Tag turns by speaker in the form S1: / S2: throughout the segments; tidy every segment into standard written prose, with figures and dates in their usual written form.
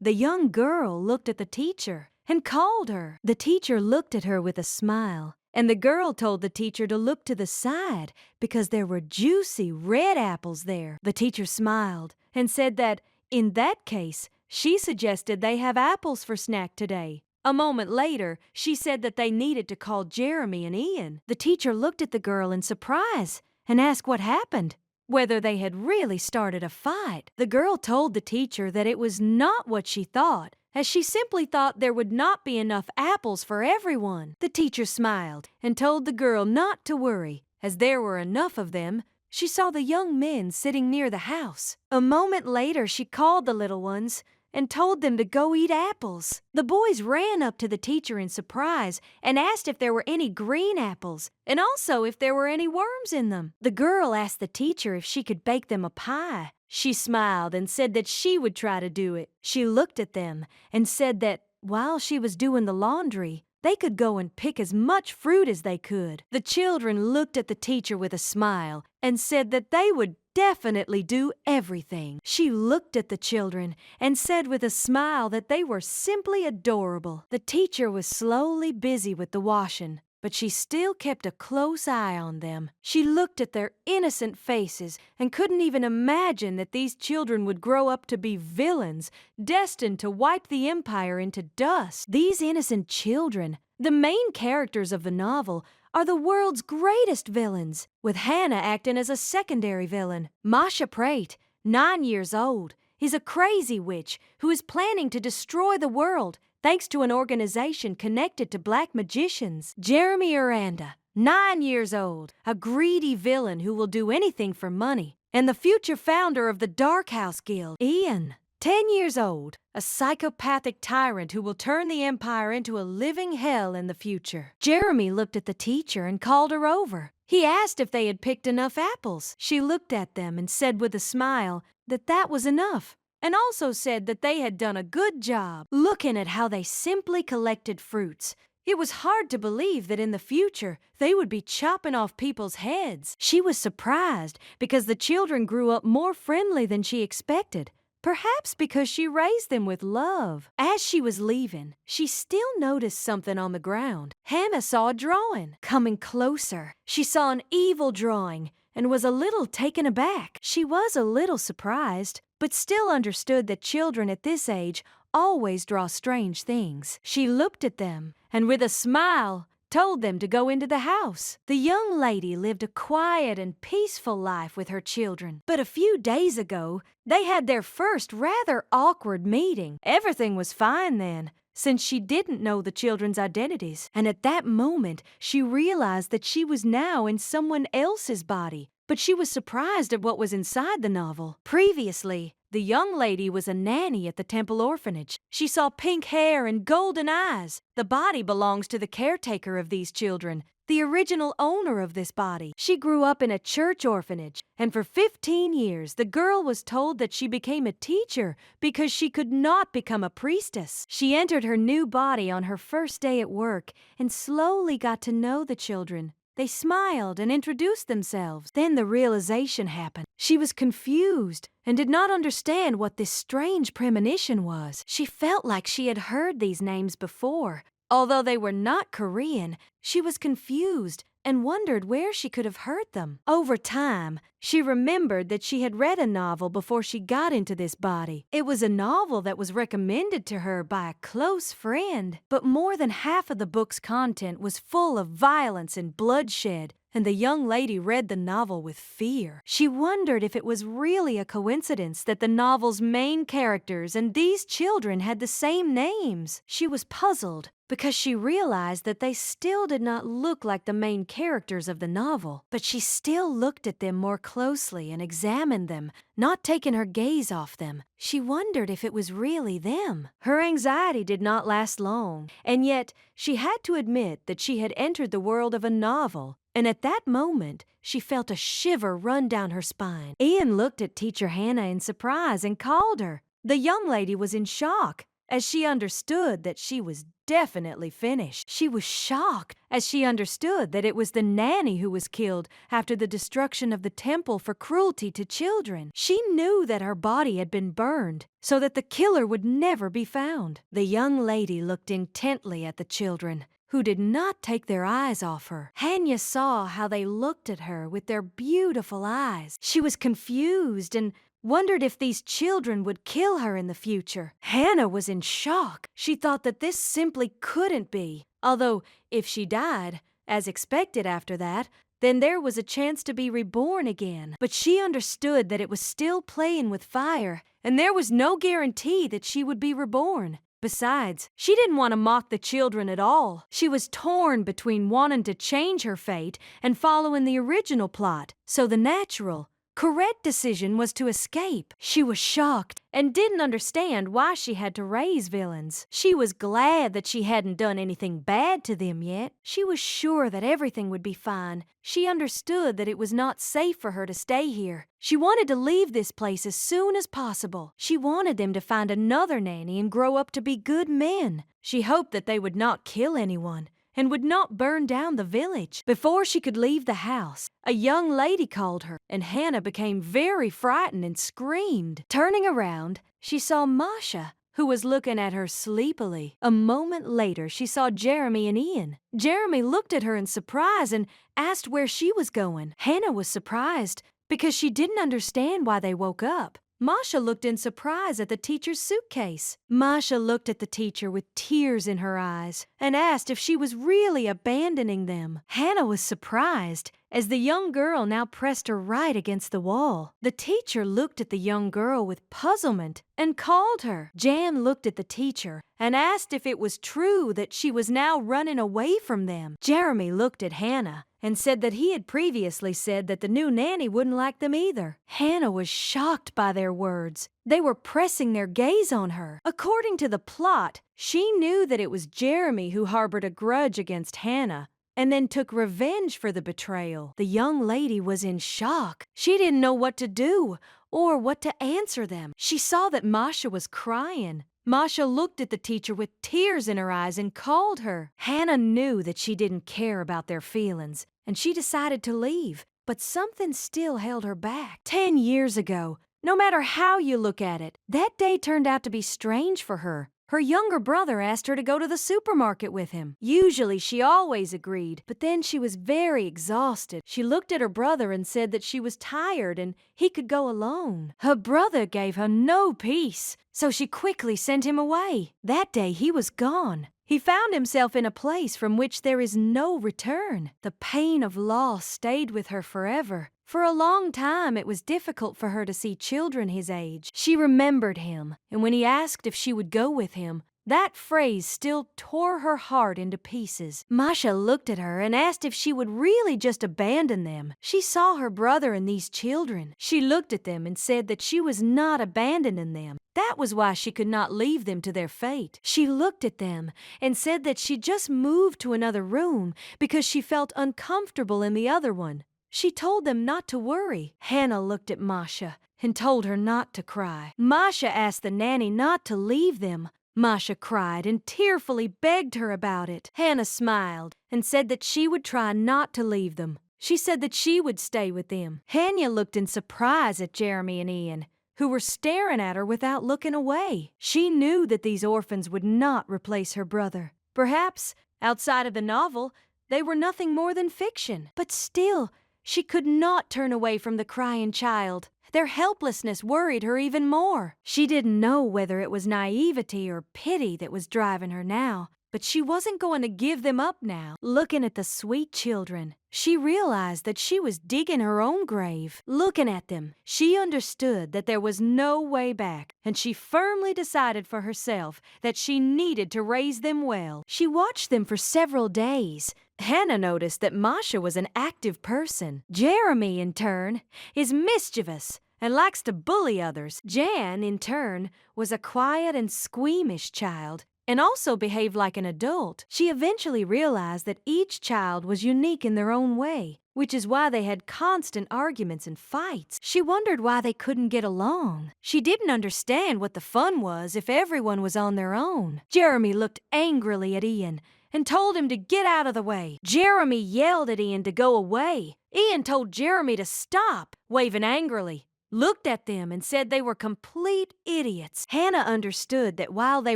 S1: The young girl looked at the teacher and called her. The teacher looked at her with a smile, and the girl told the teacher to look to the side because there were juicy red apples there. The teacher smiled and said that, in that case, she suggested they have apples for snack today. A moment later, she said that they needed to call Jeremy and Ian. The teacher looked at the girl in surprise and asked what happened, whether they had really started a fight. The girl told the teacher that it was not what she thought, as she simply thought there would not be enough apples for everyone. The teacher smiled and told the girl not to worry, as there were enough of them. She saw the young men sitting near the house. A moment later, she called the little ones and told them to go eat apples. The boys ran up to the teacher in surprise and asked if there were any green apples and also if there were any worms in them. The girl asked the teacher if she could bake them a pie. She smiled and said that she would try to do it. She looked at them and said that while she was doing the laundry, they could go and pick as much fruit as they could. The children looked at the teacher with a smile and said that they would definitely do everything. She looked at the children and said with a smile that they were simply adorable. The teacher was slowly busy with the washing, but she still kept a close eye on them. She looked at their innocent faces and couldn't even imagine that these children would grow up to be villains, destined to wipe the empire into dust. These innocent children, the main characters of the novel, are the world's greatest villains, with Hannah acting as a secondary villain. Masha Prate, 9 years old, is a crazy witch who is planning to destroy the world thanks to an organization connected to black magicians. Jeremy Aranda, 9 years old, a greedy villain who will do anything for money, and the future founder of the Dark House Guild. Ian, 10 years old, a psychopathic tyrant who will turn the empire into a living hell in the future. Jeremy looked at the teacher and called her over. He asked if they had picked enough apples. She looked at them and said with a smile that that was enough, and also said that they had done a good job. Looking at how they simply collected fruits, it was hard to believe that in the future they would be chopping off people's heads. She was surprised because the children grew up more friendly than she expected. Perhaps because she raised them with love. As she was leaving, she still noticed something on the ground. Hannah saw a drawing. Coming closer, she saw an evil drawing and was a little taken aback. She was a little surprised, but still understood that children at this age always draw strange things. She looked at them and with a smile told them to go into the house. The young lady lived a quiet and peaceful life with her children. But a few days ago, they had their first rather awkward meeting. Everything was fine then, since she didn't know the children's identities. And at that moment, she realized that she was now in someone else's body. But she was surprised at what was inside the novel. Previously, the young lady was a nanny at the Temple Orphanage. She saw pink hair and golden eyes. The body belongs to the caretaker of these children, the original owner of this body. She grew up in a church orphanage, and for 15 years the girl was told that she became a teacher because she could not become a priestess. She entered her new body on her first day at work and slowly got to know the children. They smiled and introduced themselves. Then the realization happened. She was confused and did not understand what this strange premonition was. She felt like she had heard these names before. Although they were not Korean, she was confused and wondered where she could have heard them. Over time, she remembered that she had read a novel before she got into this body. It was a novel that was recommended to her by a close friend, but more than half of the book's content was full of violence and bloodshed, and the young lady read the novel with fear. She wondered if it was really a coincidence that the novel's main characters and these children had the same names. She was puzzled because she realized that they still did not look like the main characters of the novel, but she still looked at them more closely and examined them, not taking her gaze off them. She wondered if it was really them. Her anxiety did not last long, and yet she had to admit that she had entered the world of a novel, and at that moment, she felt a shiver run down her spine. Ian looked at Teacher Hannah in surprise and called her. The young lady was in shock. as she understood that she was definitely finished. She was shocked as she understood that it was the nanny who was killed after the destruction of the temple for cruelty to children. She knew that her body had been burned so that the killer would never be found. The young lady looked intently at the children, who did not take their eyes off her. Hanya saw how they looked at her with their beautiful eyes. She was confused and wondered if these children would kill her in the future. Hannah was in shock. She thought that this simply couldn't be. Although, if she died, as expected after that, then there was a chance to be reborn again. But she understood that it was still playing with fire, and there was no guarantee that she would be reborn. Besides, she didn't want to mock the children at all. She was torn between wanting to change her fate and following the original plot, so the natural, correct decision was to escape. She was shocked and didn't understand why she had to raise villains. She was glad that she hadn't done anything bad to them yet. She was sure that everything would be fine. She understood that it was not safe for her to stay here. She wanted to leave this place as soon as possible. She wanted them to find another nanny and grow up to be good men. She hoped that they would not kill anyone and would not burn down the village. Before she could leave the house, a young lady called her, and Hannah became very frightened and screamed. Turning around, she saw Masha, who was looking at her sleepily. A moment later, she saw Jeremy and Ian. Jeremy looked at her in surprise and asked where she was going. Hannah was surprised because she didn't understand why they woke up. Masha looked in surprise at the teacher's suitcase. Masha looked at the teacher with tears in her eyes and asked if she was really abandoning them. Hannah was surprised as the young girl now pressed her right against the wall. The teacher looked at the young girl with puzzlement and called her. Jan looked at the teacher and asked if it was true that she was now running away from them. Jeremy looked at Hannah and said that he had previously said that the new nanny wouldn't like them either. Hannah was shocked by their words. They were pressing their gaze on her. According to the plot, she knew that it was Jeremy who harbored a grudge against Hannah and then took revenge for the betrayal. The young lady was in shock. She didn't know what to do or what to answer them. She saw that Masha was crying. Masha looked at the teacher with tears in her eyes and called her. Hannah knew that she didn't care about their feelings, and she decided to leave. But something still held her back. 10 years ago, no matter how you look at it, that day turned out to be strange for her. Her younger brother asked her to go to the supermarket with him. Usually she always agreed, but then she was very exhausted. She looked at her brother and said that she was tired and he could go alone. Her brother gave her no peace, so she quickly sent him away. That day he was gone. He found himself in a place from which there is no return. The pain of loss stayed with her forever. For a long time, it was difficult for her to see children his age. She remembered him, and when he asked if she would go with him, that phrase still tore her heart into pieces. Masha looked at her and asked if she would really just abandon them. She saw her brother and these children. She looked at them and said that she was not abandoning them. That was why she could not leave them to their fate. She looked at them and said that she just moved to another room because she felt uncomfortable in the other one. She told them not to worry. Hannah looked at Masha and told her not to cry. Masha asked the nanny not to leave them. Masha cried and tearfully begged her about it. Hannah smiled and said that she would try not to leave them. She said that she would stay with them. Hannah looked in surprise at Jeremy and Ian, who were staring at her without looking away. She knew that these orphans would not replace her brother. Perhaps, outside of the novel, they were nothing more than fiction. But still, she could not turn away from the crying child. Their helplessness worried her even more. She didn't know whether it was naivety or pity that was driving her now, but she wasn't going to give them up now. Looking at the sweet children, she realized that she was digging her own grave. Looking at them, she understood that there was no way back, and she firmly decided for herself that she needed to raise them well. She watched them for several days. Hannah noticed that Masha was an active person. Jeremy, in turn, is mischievous and likes to bully others. Jan, in turn, was a quiet and squeamish child. and also behaved like an adult. She eventually realized that each child was unique in their own way, which is why they had constant arguments and fights. She wondered why they couldn't get along. She didn't understand what the fun was if everyone was on their own. Jeremy looked angrily at Ian and told him to get out of the way. Jeremy yelled at Ian to go away. Ian told Jeremy to stop, waving angrily, looked at them and said they were complete idiots. Hannah understood that while they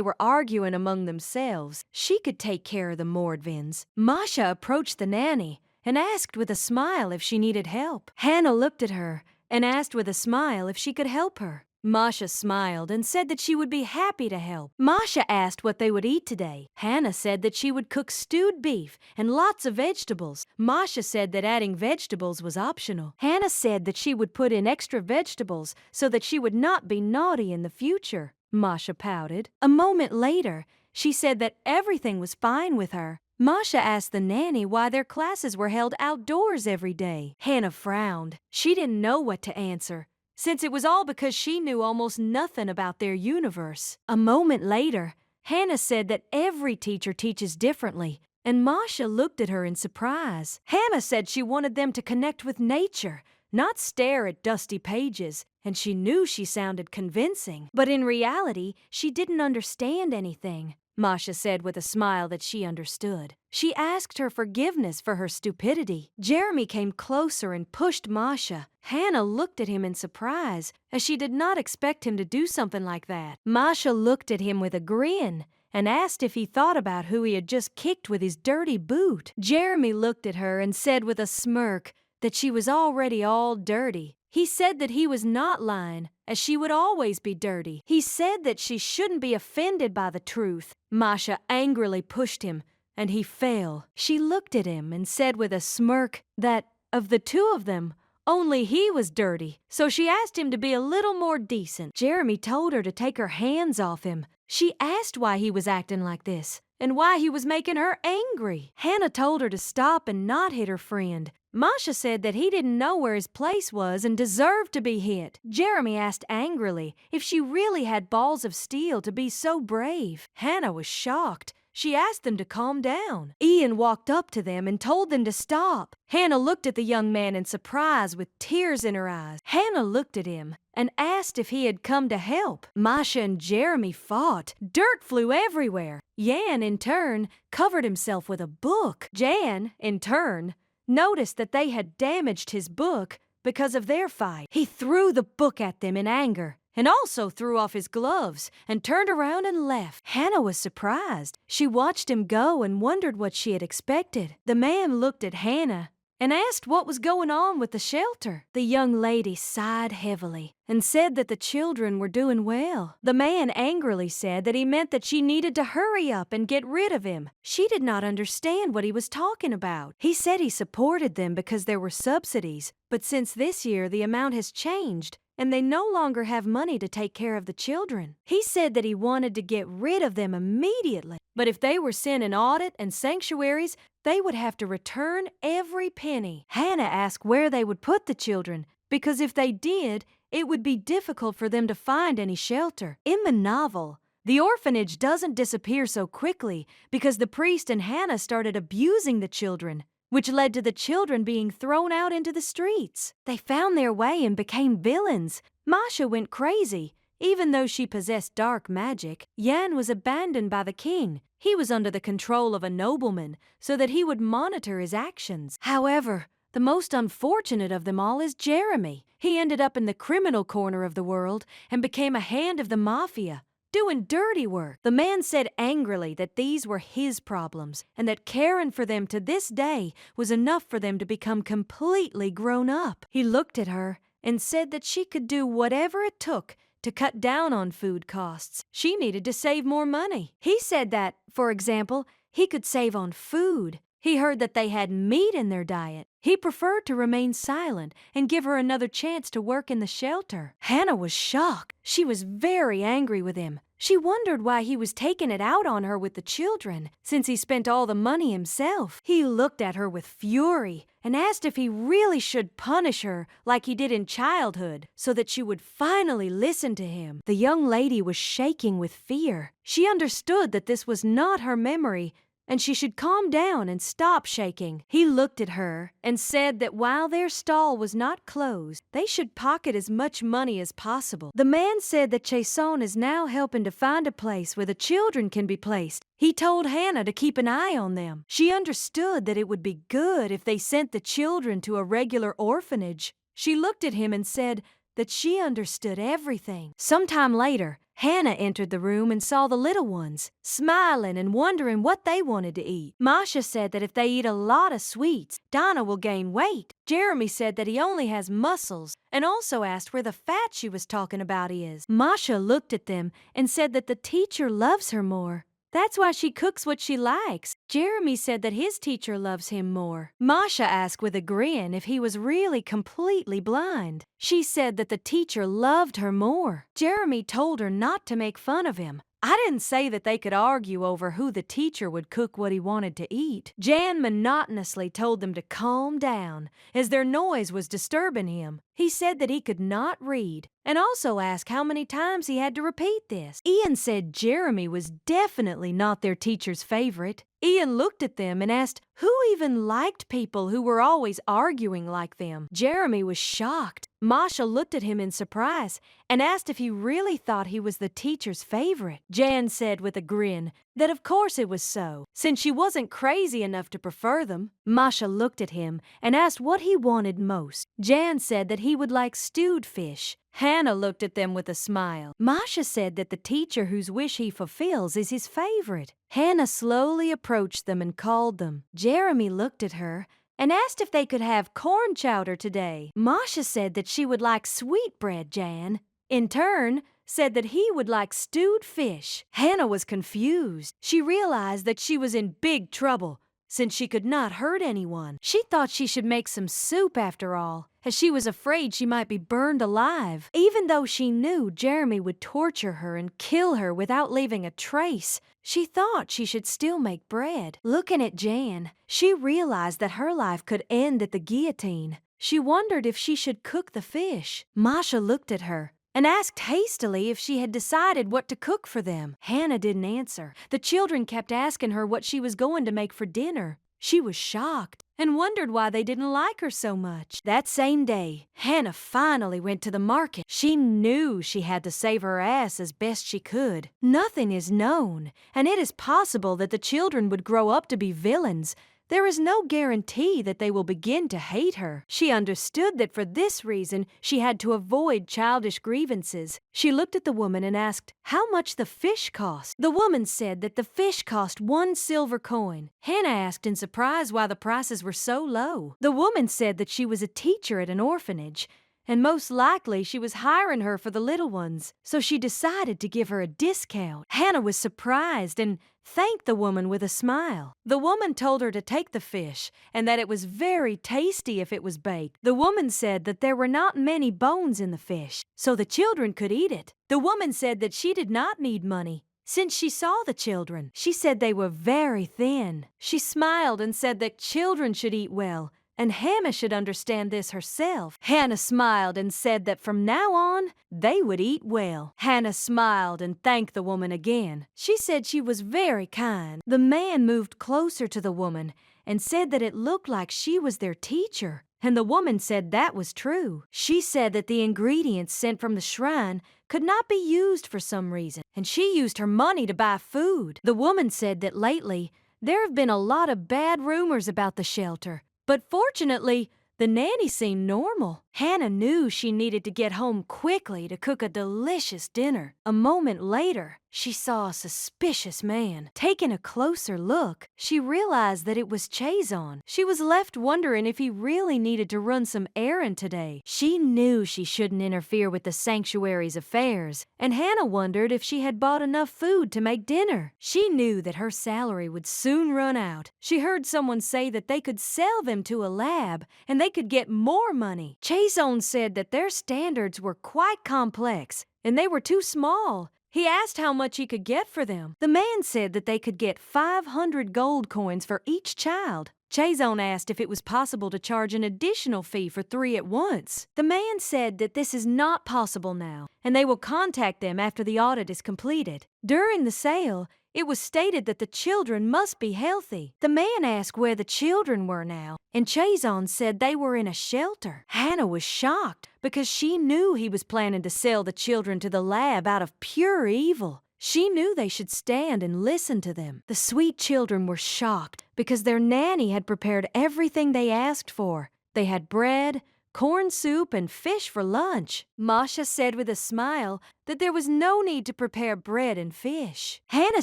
S1: were arguing among themselves, she could take care of the Mordvins. Masha approached the nanny and asked with a smile if she needed help. Hannah looked at her and asked with a smile if she could help her. Masha smiled and said that she would be happy to help. Masha asked what they would eat today. Hannah said that she would cook stewed beef and lots of vegetables. Masha said that adding vegetables was optional. Hannah said that she would put in extra vegetables so that she would not be naughty in the future. Masha pouted. A moment later, she said that everything was fine with her. Masha asked the nanny why their classes were held outdoors every day. Hannah frowned. She didn't know what to answer, since it was all because she knew almost nothing about their universe. A moment later, Hannah said that every teacher teaches differently, and Masha looked at her in surprise. Hannah said she wanted them to connect with nature, not stare at dusty pages, and she knew she sounded convincing. But in reality, she didn't understand anything. Masha said with a smile that she understood. She asked her forgiveness for her stupidity. Jeremy came closer and pushed Masha. Hannah looked at him in surprise, as she did not expect him to do something like that. Masha looked at him with a grin and asked if he thought about who he had just kicked with his dirty boot. Jeremy looked at her and said with a smirk that she was already all dirty. He said that he was not lying, as she would always be dirty. He said that she shouldn't be offended by the truth. Masha angrily pushed him, and he fell. She looked at him and said with a smirk that, of the two of them, only he was dirty, so she asked him to be a little more decent. Jeremy told her to take her hands off him. She asked why he was acting like this, and why he was making her angry. Hannah told her to stop and not hit her friend. Masha said that he didn't know where his place was and deserved to be hit. Jeremy asked angrily if she really had balls of steel to be so brave. Hannah was shocked. She asked them to calm down. Ian walked up to them and told them to stop. Hannah looked at the young man in surprise with tears in her eyes. Hannah looked at him and asked if he had come to help. Masha and Jeremy fought. Dirt flew everywhere. Jan, in turn, covered himself with a book. Jan, in turn, noticed that they had damaged his book because of their fight. He threw the book at them in anger and also threw off his gloves and turned around and left. Hannah was surprised. She watched him go and wondered what she had expected. The man looked at Hannah and asked what was going on with the shelter. The young lady sighed heavily and said that the children were doing well. The man angrily said that he meant that she needed to hurry up and get rid of him. She did not understand what he was talking about. He said he supported them because there were subsidies, but since this year the amount has changed and they no longer have money to take care of the children. He said that he wanted to get rid of them immediately, but if they were sent an audit and sanctuaries, they would have to return every penny. Hannah asked where they would put the children, because if they did, it would be difficult for them to find any shelter. In the novel, the orphanage doesn't disappear so quickly because the priest and Hannah started abusing the children, which led to the children being thrown out into the streets. They found their way and became villains. Masha went crazy. Even though she possessed dark magic, Jan was abandoned by the king. He was under the control of a nobleman so that he would monitor his actions. However, the most unfortunate of them all is Jeremy. He ended up in the criminal corner of the world and became a hand of the mafia, doing dirty work. The man said angrily that these were his problems and that caring for them to this day was enough for them to become completely grown up. He looked at her and said that she could do whatever it took to cut down on food costs. She needed to save more money. He said that, for example, he could save on food. He heard that they had meat in their diet. He preferred to remain silent and give her another chance to work in the shelter. Hannah was shocked. She was very angry with him. She wondered why he was taking it out on her with the children, since he spent all the money himself. He looked at her with fury and asked if he really should punish her like he did in childhood, so that she would finally listen to him. The young lady was shaking with fear. She understood that this was not her memory, and she should calm down and stop shaking. He looked at her and said that while their stall was not closed, they should pocket as much money as possible. The man said that Chason is now helping to find a place where the children can be placed. He told Hannah to keep an eye on them. She understood that it would be good if they sent the children to a regular orphanage. She looked at him and said that she understood everything. Sometime later, Hannah entered the room and saw the little ones, smiling and wondering what they wanted to eat. Masha said that if they eat a lot of sweets, Donna will gain weight. Jeremy said that he only has muscles, and also asked where the fat she was talking about is. Masha looked at them and said that the teacher loves her more. That's why she cooks what she likes. Jeremy said that his teacher loves him more. Masha asked with a grin if he was really completely blind. She said that the teacher loved her more. Jeremy told her not to make fun of him. I didn't say that they could argue over who the teacher would cook what he wanted to eat. Jan monotonously told them to calm down, as their noise was disturbing him. He said that he could not read, and also asked how many times he had to repeat this. Ian said Jeremy was definitely not their teacher's favorite. Ian looked at them and asked who even liked people who were always arguing like them. Jeremy was shocked. Masha looked at him in surprise and asked if he really thought he was the teacher's favorite. Jan said with a grin that of course it was so, since she wasn't crazy enough to prefer them. Masha looked at him and asked what he wanted most. Jan said that he would like stewed fish. Hannah looked at them with a smile. Masha said that the teacher whose wish he fulfills is his favorite. Hannah slowly approached them and called them. Jeremy looked at her and asked if they could have corn chowder today. Masha said that she would like sweetbread, Jan. In turn, said that he would like stewed fish. Hannah was confused. She realized that she was in big trouble, since she could not hurt anyone. She thought she should make some soup after all, as she was afraid she might be burned alive. Even though she knew Jeremy would torture her and kill her without leaving a trace, she thought she should still make bread. Looking at Jan, she realized that her life could end at the guillotine. She wondered if she should cook the fish. Masha looked at her and asked hastily if she had decided what to cook for them. Hannah didn't answer. The children kept asking her what she was going to make for dinner. She was shocked and wondered why they didn't like her so much. That same day, Hannah finally went to the market. She knew she had to save her ass as best she could. Nothing is known, and it is possible that the children would grow up to be villains. There is no guarantee that they will begin to hate her. She understood that for this reason she had to avoid childish grievances. She looked at the woman and asked how much the fish cost. The woman said that the fish cost 1 silver coin. Hannah asked in surprise why the prices were so low. The woman said that she was a teacher at an orphanage, and most likely she was hiring her for the little ones, so she decided to give her a discount. Hannah was surprised and thanked the woman with a smile. The woman told her to take the fish and that it was very tasty if it was baked. The woman said that there were not many bones in the fish, so the children could eat it. The woman said that she did not need money, since she saw the children. She said they were very thin. She smiled and said that children should eat well, and Hannah should understand this herself. Hannah smiled and said that from now on, they would eat well. Hannah smiled and thanked the woman again. She said she was very kind. The man moved closer to the woman and said that it looked like she was their teacher, and the woman said that was true. She said that the ingredients sent from the shrine could not be used for some reason, and she used her money to buy food. The woman said that lately, there have been a lot of bad rumors about the shelter, but fortunately, the nanny seemed normal. Hannah knew she needed to get home quickly to cook a delicious dinner. A moment later, she saw a suspicious man. Taking a closer look, she realized that it was Chazon. She was left wondering if he really needed to run some errand today. She knew she shouldn't interfere with the sanctuary's affairs, and Hannah wondered if she had bought enough food to make dinner. She knew that her salary would soon run out. She heard someone say that they could sell them to a lab and they could get more money. Chazon said that their standards were quite complex and they were too small. He asked how much he could get for them. The man said that they could get 500 gold coins for each child. Chazon asked if it was possible to charge an additional fee for 3 at once. The man said that this is not possible now, and they will contact them after the audit is completed. During the sale, it was stated that the children must be healthy. The man asked where the children were now, and Chazon said they were in a shelter. Hannah was shocked because she knew he was planning to sell the children to the lab out of pure evil. She knew they should stand and listen to them. The sweet children were shocked because their nanny had prepared everything they asked for. They had bread, corn soup, and fish for lunch. Masha said with a smile that there was no need to prepare bread and fish. Hannah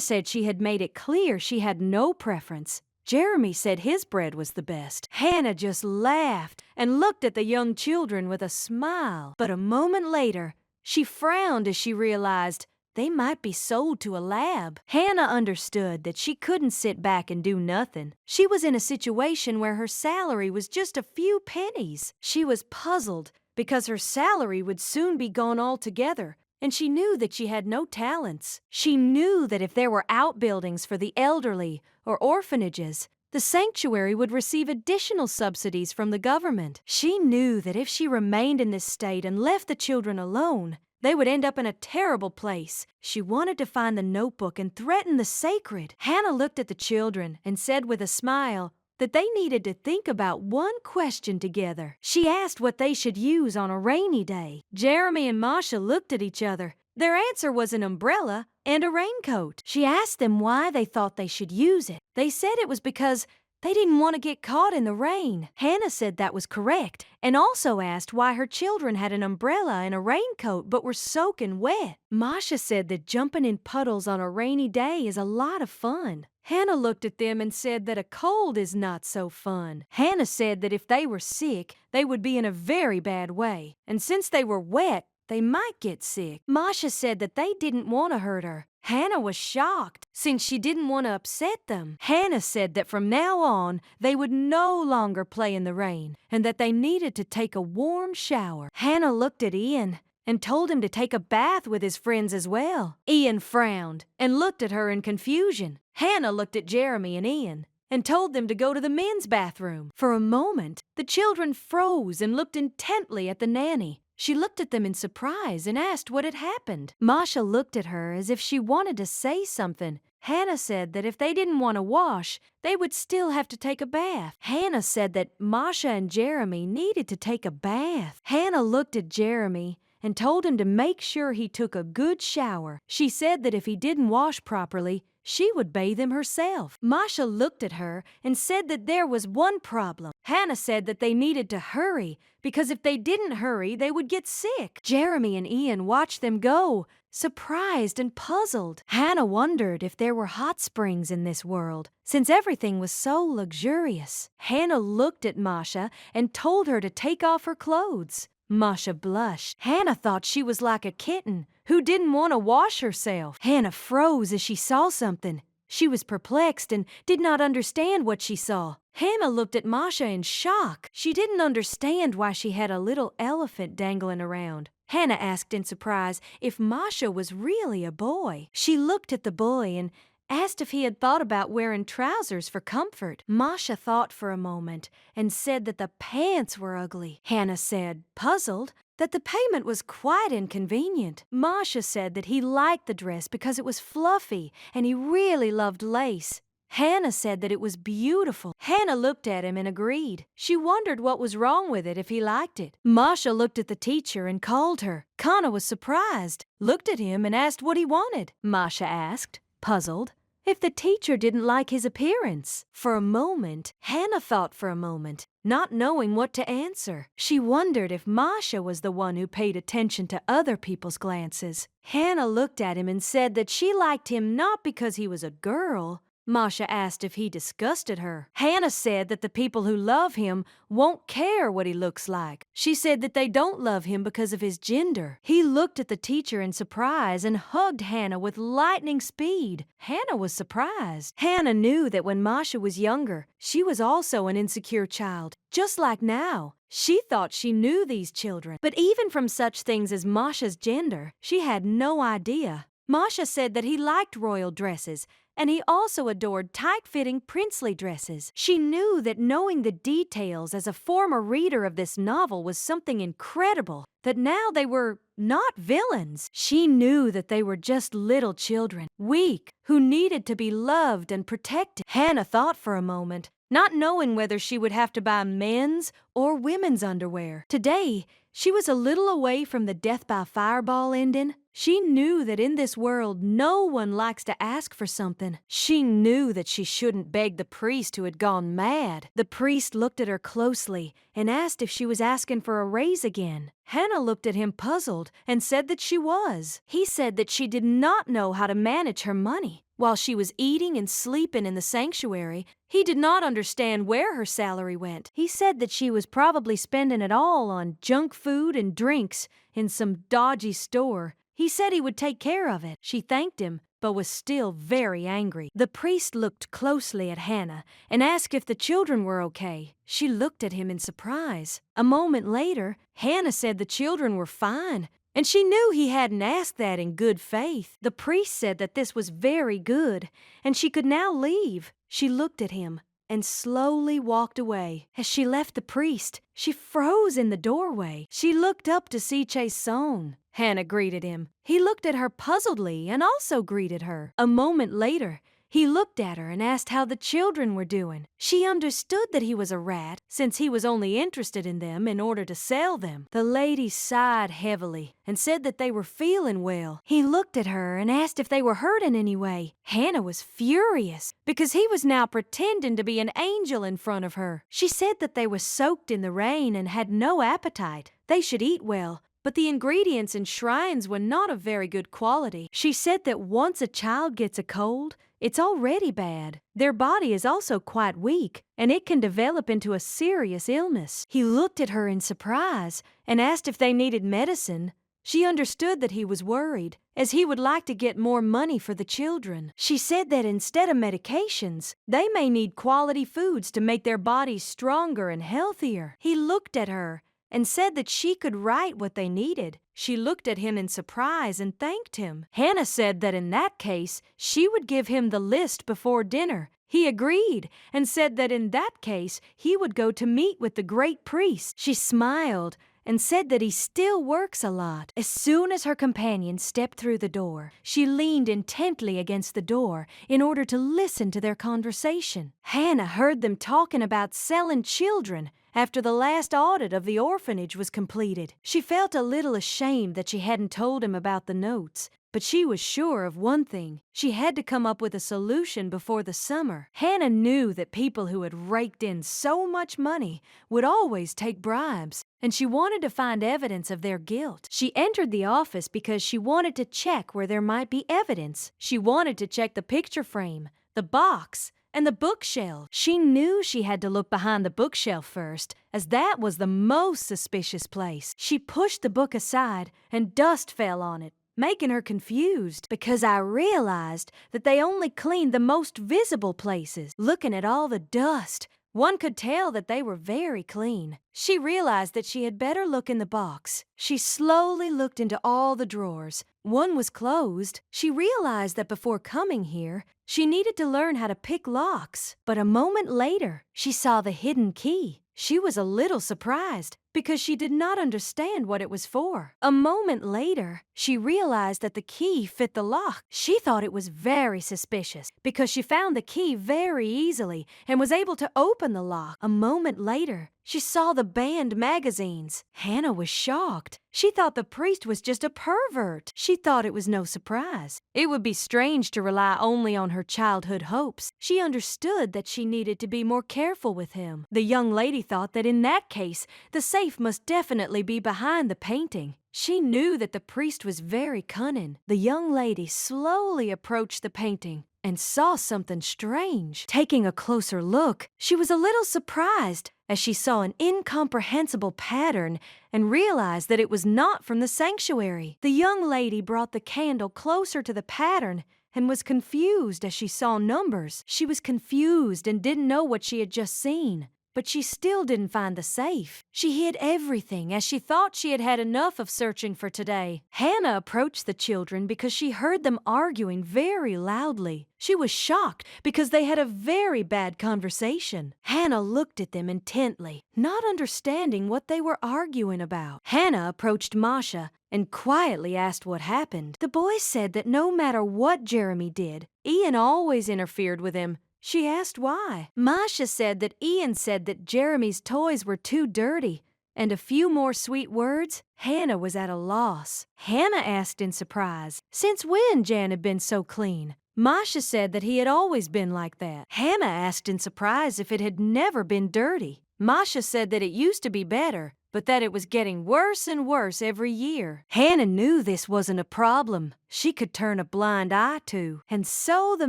S1: said she had made it clear she had no preference. Jeremy said his bread was the best. Hannah just laughed and looked at the young children with a smile. But a moment later, she frowned as she realized they might be sold to a lab. Hannah understood that she couldn't sit back and do nothing. She was in a situation where her salary was just a few pennies. She was puzzled because her salary would soon be gone altogether, and she knew that she had no talents. She knew that if there were outbuildings for the elderly or orphanages, the sanctuary would receive additional subsidies from the government. She knew that if she remained in this state and left the children alone, they would end up in a terrible place. She wanted to find the notebook and threaten the sacred. Hannah looked at the children and said with a smile that they needed to think about one question together. She asked what they should use on a rainy day. Jeremy and Masha looked at each other. Their answer was an umbrella and a raincoat. She asked them why they thought they should use it. They said it was because they didn't want to get caught in the rain. Hannah said that was correct, and also asked why her children had an umbrella and a raincoat but were soaking wet. Masha said that jumping in puddles on a rainy day is a lot of fun. Hannah looked at them and said that a cold is not so fun. Hannah said that if they were sick, they would be in a very bad way, and since they were wet, they might get sick. Masha said that they didn't want to hurt her. Hannah was shocked, since she didn't want to upset them. Hannah said that from now on, they would no longer play in the rain, and that they needed to take a warm shower. Hannah looked at Ian and told him to take a bath with his friends as well. Ian frowned and looked at her in confusion. Hannah looked at Jeremy and Ian and told them to go to the men's bathroom. For a moment, the children froze and looked intently at the nanny. She looked at them in surprise and asked what had happened. Masha looked at her as if she wanted to say something. Hannah said that if they didn't want to wash, they would still have to take a bath. Hannah said that Masha and Jeremy needed to take a bath. Hannah looked at Jeremy and told him to make sure he took a good shower. She said that if he didn't wash properly, she would bathe him herself. Masha looked at her and said that there was one problem. Hannah said that they needed to hurry, because if they didn't hurry, they would get sick. Jeremy and Ian watched them go, surprised and puzzled. Hannah wondered if there were hot springs in this world, since everything was so luxurious. Hannah looked at Masha and told her to take off her clothes. Masha blushed. Hannah thought she was like a kitten who didn't want to wash herself. Hannah froze as she saw something. She was perplexed and did not understand what she saw. Hannah looked at Masha in shock. She didn't understand why she had a little elephant dangling around. Hannah asked in surprise if Masha was really a boy. She looked at the boy and asked if he had thought about wearing trousers for comfort. Masha thought for a moment and said that the pants were ugly. Hannah said, puzzled, that the payment was quite inconvenient. Masha said that he liked the dress because it was fluffy and he really loved lace. Hannah said that it was beautiful. Hannah looked at him and agreed. She wondered what was wrong with it if he liked it. Masha looked at the teacher and called her. Kana was surprised, looked at him and asked what he wanted. Masha asked, puzzled, if the teacher didn't like his appearance. For a moment, Hannah thought for a moment, not knowing what to answer. She wondered if Masha was the one who paid attention to other people's glances. Hannah looked at him and said that she liked him not because he was a girl. Masha asked if he disgusted her. Hannah said that the people who love him won't care what he looks like. She said that they don't love him because of his gender. He looked at the teacher in surprise and hugged Hannah with lightning speed. Hannah was surprised. Hannah knew that when Masha was younger, she was also an insecure child, just like now. She thought she knew these children, but even from such things as Masha's gender, she had no idea. Masha said that he liked royal dresses, and he also adored tight-fitting princely dresses. She knew that knowing the details as a former reader of this novel was something incredible, that now they were not villains. She knew that they were just little children, weak, who needed to be loved and protected. Hannah thought for a moment, not knowing whether she would have to buy men's or women's underwear. Today, she was a little away from the death by fireball ending. She knew that in this world no one likes to ask for something. She knew that she shouldn't beg the priest who had gone mad. The priest looked at her closely and asked if she was asking for a raise again. Hannah looked at him puzzled and said that she was. He said that she did not know how to manage her money. While she was eating and sleeping in the sanctuary, he did not understand where her salary went. He said that she was probably spending it all on junk food and drinks in some dodgy store. He said he would take care of it. She thanked him, but was still very angry. The priest looked closely at Hannah and asked if the children were okay. She looked at him in surprise. A moment later, Hannah said the children were fine, and she knew he hadn't asked that in good faith. The priest said that this was very good, and she could now leave. She looked at him and slowly walked away. As she left the priest, she froze in the doorway. She looked up to see Chason. Hannah greeted him. He looked at her puzzledly and also greeted her. A moment later, he looked at her and asked how the children were doing. She understood that he was a rat, since he was only interested in them in order to sell them. The lady sighed heavily and said that they were feeling well. He looked at her and asked if they were hurt in any way. Hannah was furious because he was now pretending to be an angel in front of her. She said that they were soaked in the rain and had no appetite. They should eat well, but the ingredients in shrines were not of very good quality. She said that once a child gets a cold, it's already bad. Their body is also quite weak, and it can develop into a serious illness. He looked at her in surprise and asked if they needed medicine. She understood that he was worried, as he would like to get more money for the children. She said that instead of medications, they may need quality foods to make their bodies stronger and healthier. He looked at her and said that she could write what they needed. She looked at him in surprise and thanked him. Hannah said that in that case, she would give him the list before dinner. He agreed and said that in that case, he would go to meet with the great priest. She smiled and said that he still works a lot. As soon as her companion stepped through the door, she leaned intently against the door in order to listen to their conversation. Hannah heard them talking about selling children after the last audit of the orphanage was completed. She felt a little ashamed that she hadn't told him about the notes, but she was sure of one thing. She had to come up with a solution before the summer. Hannah knew that people who had raked in so much money would always take bribes, and she wanted to find evidence of their guilt. She entered the office because she wanted to check where there might be evidence. She wanted to check the picture frame, the box, and the bookshelf. She knew she had to look behind the bookshelf first, as that was the most suspicious place. She pushed the book aside, and dust fell on it, making her confused, because I realized that they only cleaned the most visible places. Looking at all the dust, one could tell that they were very clean. She realized that she had better look in the box. She slowly looked into all the drawers. One was closed. She realized that before coming here, she needed to learn how to pick locks. But a moment later, she saw the hidden key. She was a little surprised because she did not understand what it was for. A moment later, she realized that the key fit the lock. She thought it was very suspicious because she found the key very easily and was able to open the lock. A moment later, she saw the banned magazines. Hannah was shocked. She thought the priest was just a pervert. She thought it was no surprise. It would be strange to rely only on her childhood hopes. She understood that she needed to be more careful with him. The young lady thought that in that case, the safe must definitely be behind the painting. She knew that the priest was very cunning. The young lady slowly approached the painting and saw something strange. Taking a closer look, she was a little surprised as she saw an incomprehensible pattern and realized that it was not from the sanctuary. The young lady brought the candle closer to the pattern and was confused as she saw numbers. She was confused and didn't know what she had just seen. But she still didn't find the safe. She hid everything as she thought she had had enough of searching for today. Hannah approached the children because she heard them arguing very loudly. She was shocked because they had a very bad conversation. Hannah looked at them intently, not understanding what they were arguing about. Hannah approached Masha and quietly asked what happened. The boy said that no matter what Jeremy did, Ian always interfered with him. She asked why. Masha said that Ian said that Jeremy's toys were too dirty, and a few more sweet words. Hannah was at a loss. Hannah asked in surprise, since when Jan had been so clean? Masha said that he had always been like that. Hannah asked in surprise if it had never been dirty. Masha said that it used to be better, but that it was getting worse and worse every year. Hannah knew this wasn't a problem she could turn a blind eye to, and so the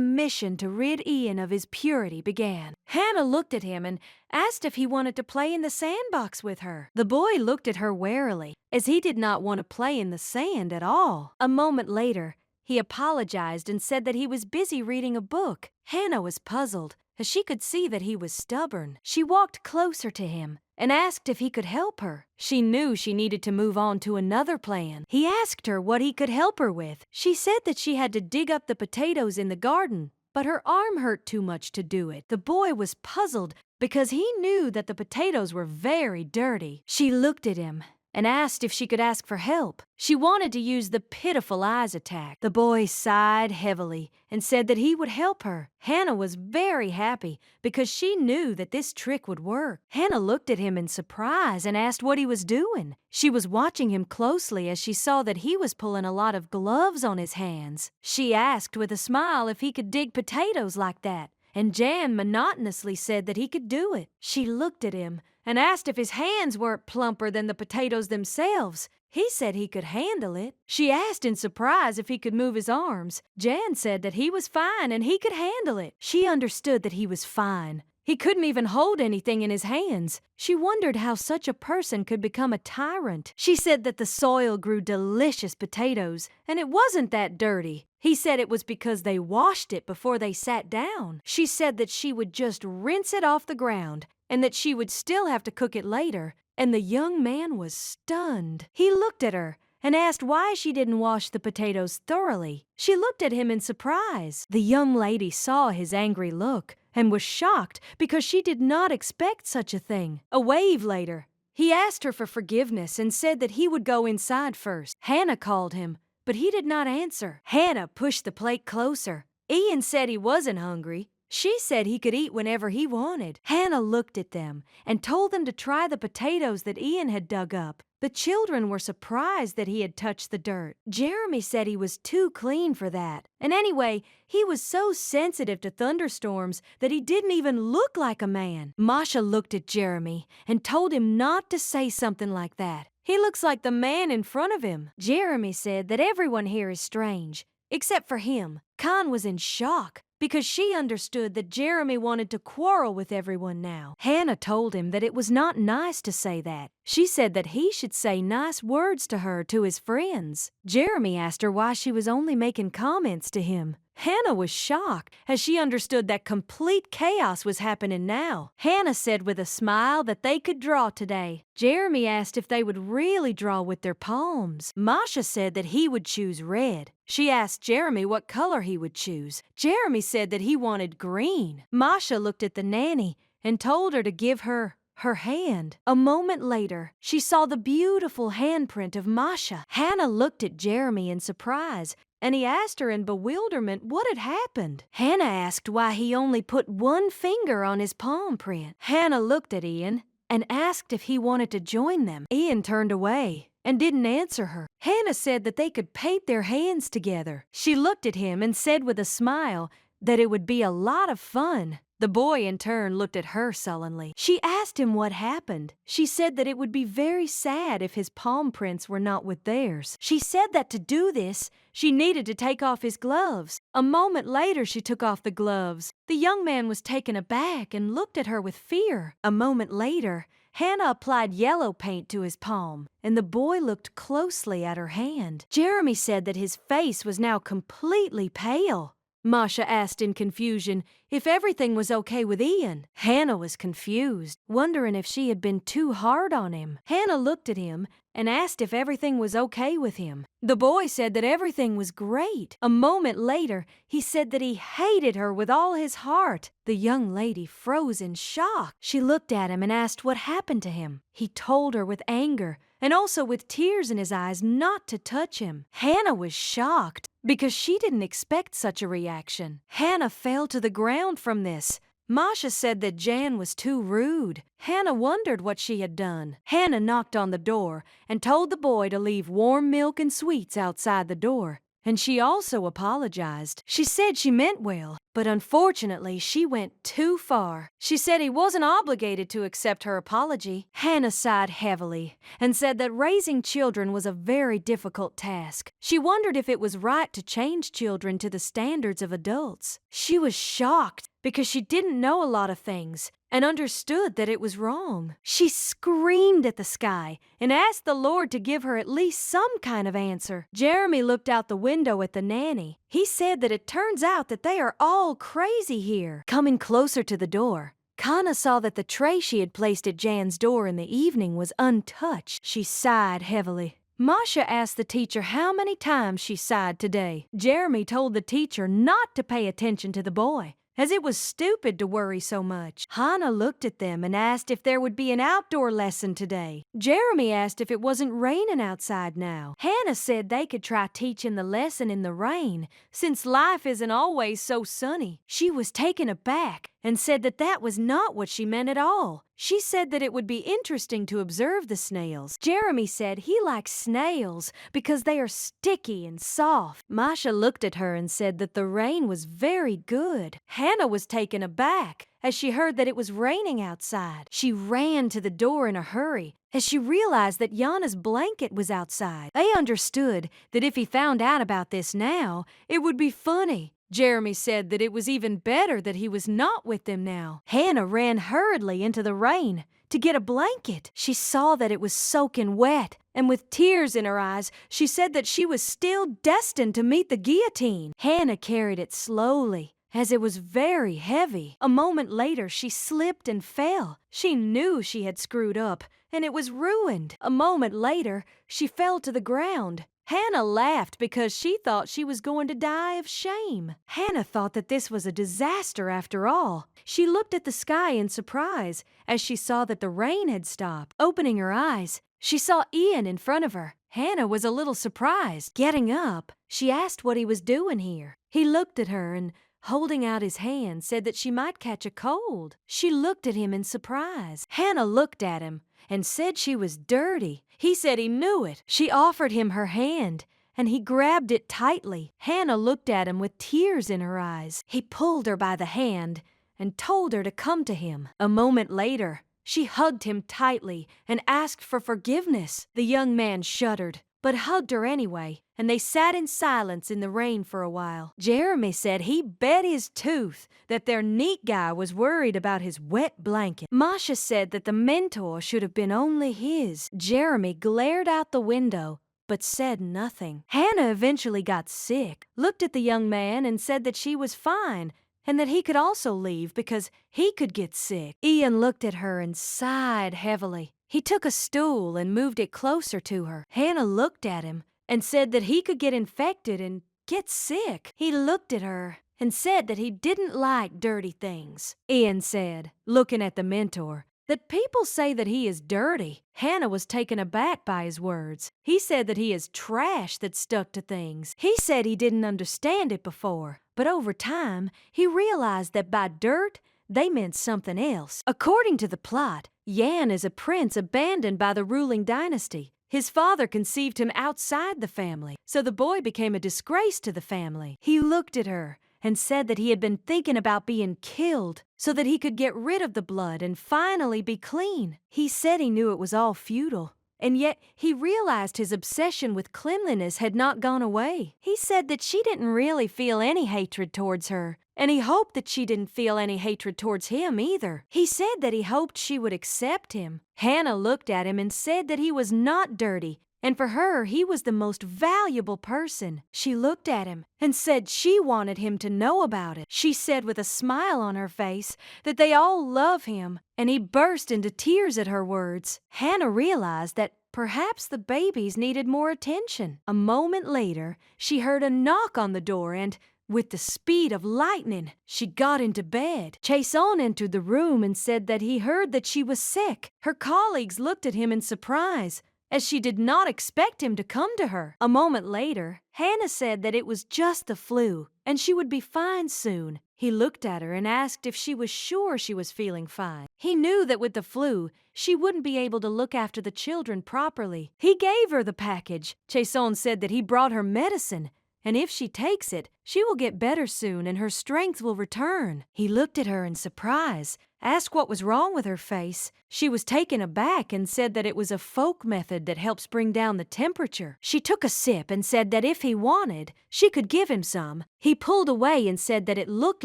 S1: mission to rid Ian of his purity began. Hannah looked at him and asked if he wanted to play in the sandbox with her. The boy looked at her warily, as he did not want to play in the sand at all. A moment later, he apologized and said that he was busy reading a book. Hannah was puzzled, as she could see that he was stubborn. She walked closer to him and asked if he could help her. She knew she needed to move on to another plan. He asked her what he could help her with. She said that she had to dig up the potatoes in the garden, but her arm hurt too much to do it. The boy was puzzled because he knew that the potatoes were very dirty. She looked at him and asked if she could ask for help. She wanted to use the pitiful eyes attack. The boy sighed heavily and said that he would help her. Hannah was very happy because she knew that this trick would work. Hannah looked at him in surprise and asked what he was doing. She was watching him closely as she saw that he was pulling a lot of gloves on his hands. She asked with a smile if he could dig potatoes like that, and Jan monotonously said that he could do it. She looked at him and asked if his hands weren't plumper than the potatoes themselves. He said he could handle it. She asked in surprise if he could move his arms. Jan said that he was fine and he could handle it. She understood that he was fine. He couldn't even hold anything in his hands. She wondered how such a person could become a tyrant. She said that the soil grew delicious potatoes, and it wasn't that dirty. He said it was because they washed it before they sat down. She said that she would just rinse it off the ground, and that she would still have to cook it later, and the young man was stunned. He looked at her and asked why she didn't wash the potatoes thoroughly. She looked at him in surprise. The young lady saw his angry look and was shocked because she did not expect such a thing. A wave later, he asked her for forgiveness and said that he would go inside first. Hannah called him, but he did not answer. Hannah pushed the plate closer. Ian said he wasn't hungry. She said he could eat whenever he wanted. Hannah looked at them and told them to try the potatoes that Ian had dug up. The children were surprised that he had touched the dirt. Jeremy said he was too clean for that. And anyway, he was so sensitive to thunderstorms that he didn't even look like a man. Masha looked at Jeremy and told him not to say something like that. He looks like the man in front of him. Jeremy said that everyone here is strange, except for him. Khan was in shock, because she understood that Jeremy wanted to quarrel with everyone now. Hannah told him that it was not nice to say that. She said that he should say nice words to her, to his friends. Jeremy asked her why she was only making comments to him. Hannah was shocked as she understood that complete chaos was happening now. Hannah said with a smile that they could draw today. Jeremy asked if they would really draw with their palms. Masha said that he would choose red. She asked Jeremy what color he would choose. Jeremy said that he wanted green. Masha looked at the nanny and told her to give her hand. A moment later, she saw the beautiful handprint of Masha. Hannah looked at Jeremy in surprise, and he asked her in bewilderment what had happened. Hannah asked why he only put one finger on his palm print. Hannah looked at Ian and asked if he wanted to join them. Ian turned away and didn't answer her. Hannah said that they could paint their hands together. She looked at him and said with a smile that it would be a lot of fun. The boy in turn looked at her sullenly. She asked him what happened. She said that it would be very sad if his palm prints were not with theirs. She said that to do this, she needed to take off his gloves. A moment later, she took off the gloves. The young man was taken aback and looked at her with fear. A moment later, Hannah applied yellow paint to his palm, and the boy looked closely at her hand. Jeremy said that his face was now completely pale. Masha asked in confusion if everything was okay with Ian. Hannah was confused, wondering if she had been too hard on him. Hannah looked at him and asked if everything was okay with him. The boy said that everything was great. A moment later, he said that he hated her with all his heart. The young lady froze in shock. She looked at him and asked what happened to him. He told her with anger and also with tears in his eyes not to touch him. Hannah was shocked because she didn't expect such a reaction. Hannah fell to the ground from this. Masha said that Jan was too rude. Hannah wondered what she had done. Hannah knocked on the door and told the boy to leave warm milk and sweets outside the door. And she also apologized. She said she meant well, but unfortunately she went too far. She said he wasn't obligated to accept her apology. Hannah sighed heavily and said that raising children was a very difficult task. She wondered if it was right to change children to the standards of adults. She was shocked because she didn't know a lot of things and understood that it was wrong. She screamed at the sky and asked the Lord to give her at least some kind of answer. Jeremy looked out the window at the nanny. He said that it turns out that they are all crazy here. Coming closer to the door, Kana saw that the tray she had placed at Jan's door in the evening was untouched. She sighed heavily. Masha asked the teacher how many times she sighed today. Jeremy told the teacher not to pay attention to the boy, as it was stupid to worry so much. Hannah looked at them and asked if there would be an outdoor lesson today. Jeremy asked if it wasn't raining outside now. Hannah said they could try teaching the lesson in the rain, since life isn't always so sunny. She was taken aback and said that that was not what she meant at all. She said that it would be interesting to observe the snails. Jeremy said he likes snails because they are sticky and soft. Masha looked at her and said that the rain was very good. Hannah was taken aback as she heard that it was raining outside. She ran to the door in a hurry as she realized that Yana's blanket was outside. They understood that if he found out about this now, it would be funny. Jeremy said that it was even better that he was not with them now. Hannah ran hurriedly into the rain to get a blanket. She saw that it was soaking wet, and with tears in her eyes, she said that she was still destined to meet the guillotine. Hannah carried it slowly, as it was very heavy. A moment later, she slipped and fell. She knew she had screwed up, and it was ruined. A moment later, she fell to the ground. Hannah laughed because she thought she was going to die of shame. Hannah thought that this was a disaster after all. She looked at the sky in surprise as she saw that the rain had stopped. Opening her eyes, she saw Ian in front of her. Hannah was a little surprised. Getting up, she asked what he was doing here. He looked at her and, holding out his hand, said that she might catch a cold. She looked at him in surprise. Hannah looked at him and said she was dirty. He said he knew it. She offered him her hand, and he grabbed it tightly. Hannah looked at him with tears in her eyes. He pulled her by the hand and told her to come to him. A moment later, she hugged him tightly and asked for forgiveness. The young man shuddered, but hugged her anyway, and they sat in silence in the rain for a while. Jeremy said he bet his tooth that their neat guy was worried about his wet blanket. Masha said that the mentor should have been only his. Jeremy glared out the window, but said nothing. Hannah eventually got sick, looked at the young man and said that she was fine, and that he could also leave because he could get sick. Ian looked at her and sighed heavily. He took a stool and moved it closer to her. Hannah looked at him and said that he could get infected and get sick. He looked at her and said that he didn't like dirty things. Ian said, looking at the mentor, that people say that he is dirty. Hannah was taken aback by his words. He said that he is trash that stuck to things. He said he didn't understand it before, but over time, he realized that by dirt, they meant something else. According to the plot, Yan is a prince abandoned by the ruling dynasty. His father conceived him outside the family, so the boy became a disgrace to the family. He looked at her and said that he had been thinking about being killed so that he could get rid of the blood and finally be clean. He said he knew it was all futile, and yet he realized his obsession with cleanliness had not gone away. He said that she didn't really feel any hatred towards her, and he hoped that she didn't feel any hatred towards him either. He said that he hoped she would accept him. Hannah looked at him and said that he was not dirty, and for her, he was the most valuable person. She looked at him and said she wanted him to know about it. She said with a smile on her face that they all love him, and he burst into tears at her words. Hannah realized that perhaps the babies needed more attention. A moment later, she heard a knock on the door and, with the speed of lightning, she got into bed. Chason entered the room and said that he heard that she was sick. Her colleagues looked at him in surprise, as she did not expect him to come to her. A moment later, Hannah said that it was just the flu, and she would be fine soon. He looked at her and asked if she was sure she was feeling fine. He knew that with the flu, she wouldn't be able to look after the children properly. He gave her the package. Chason said that he brought her medicine, and if she takes it, she will get better soon and her strength will return. He looked at her in surprise, asked what was wrong with her face. She was taken aback and said that it was a folk method that helps bring down the temperature. She took a sip and said that if he wanted, she could give him some. He pulled away and said that it looked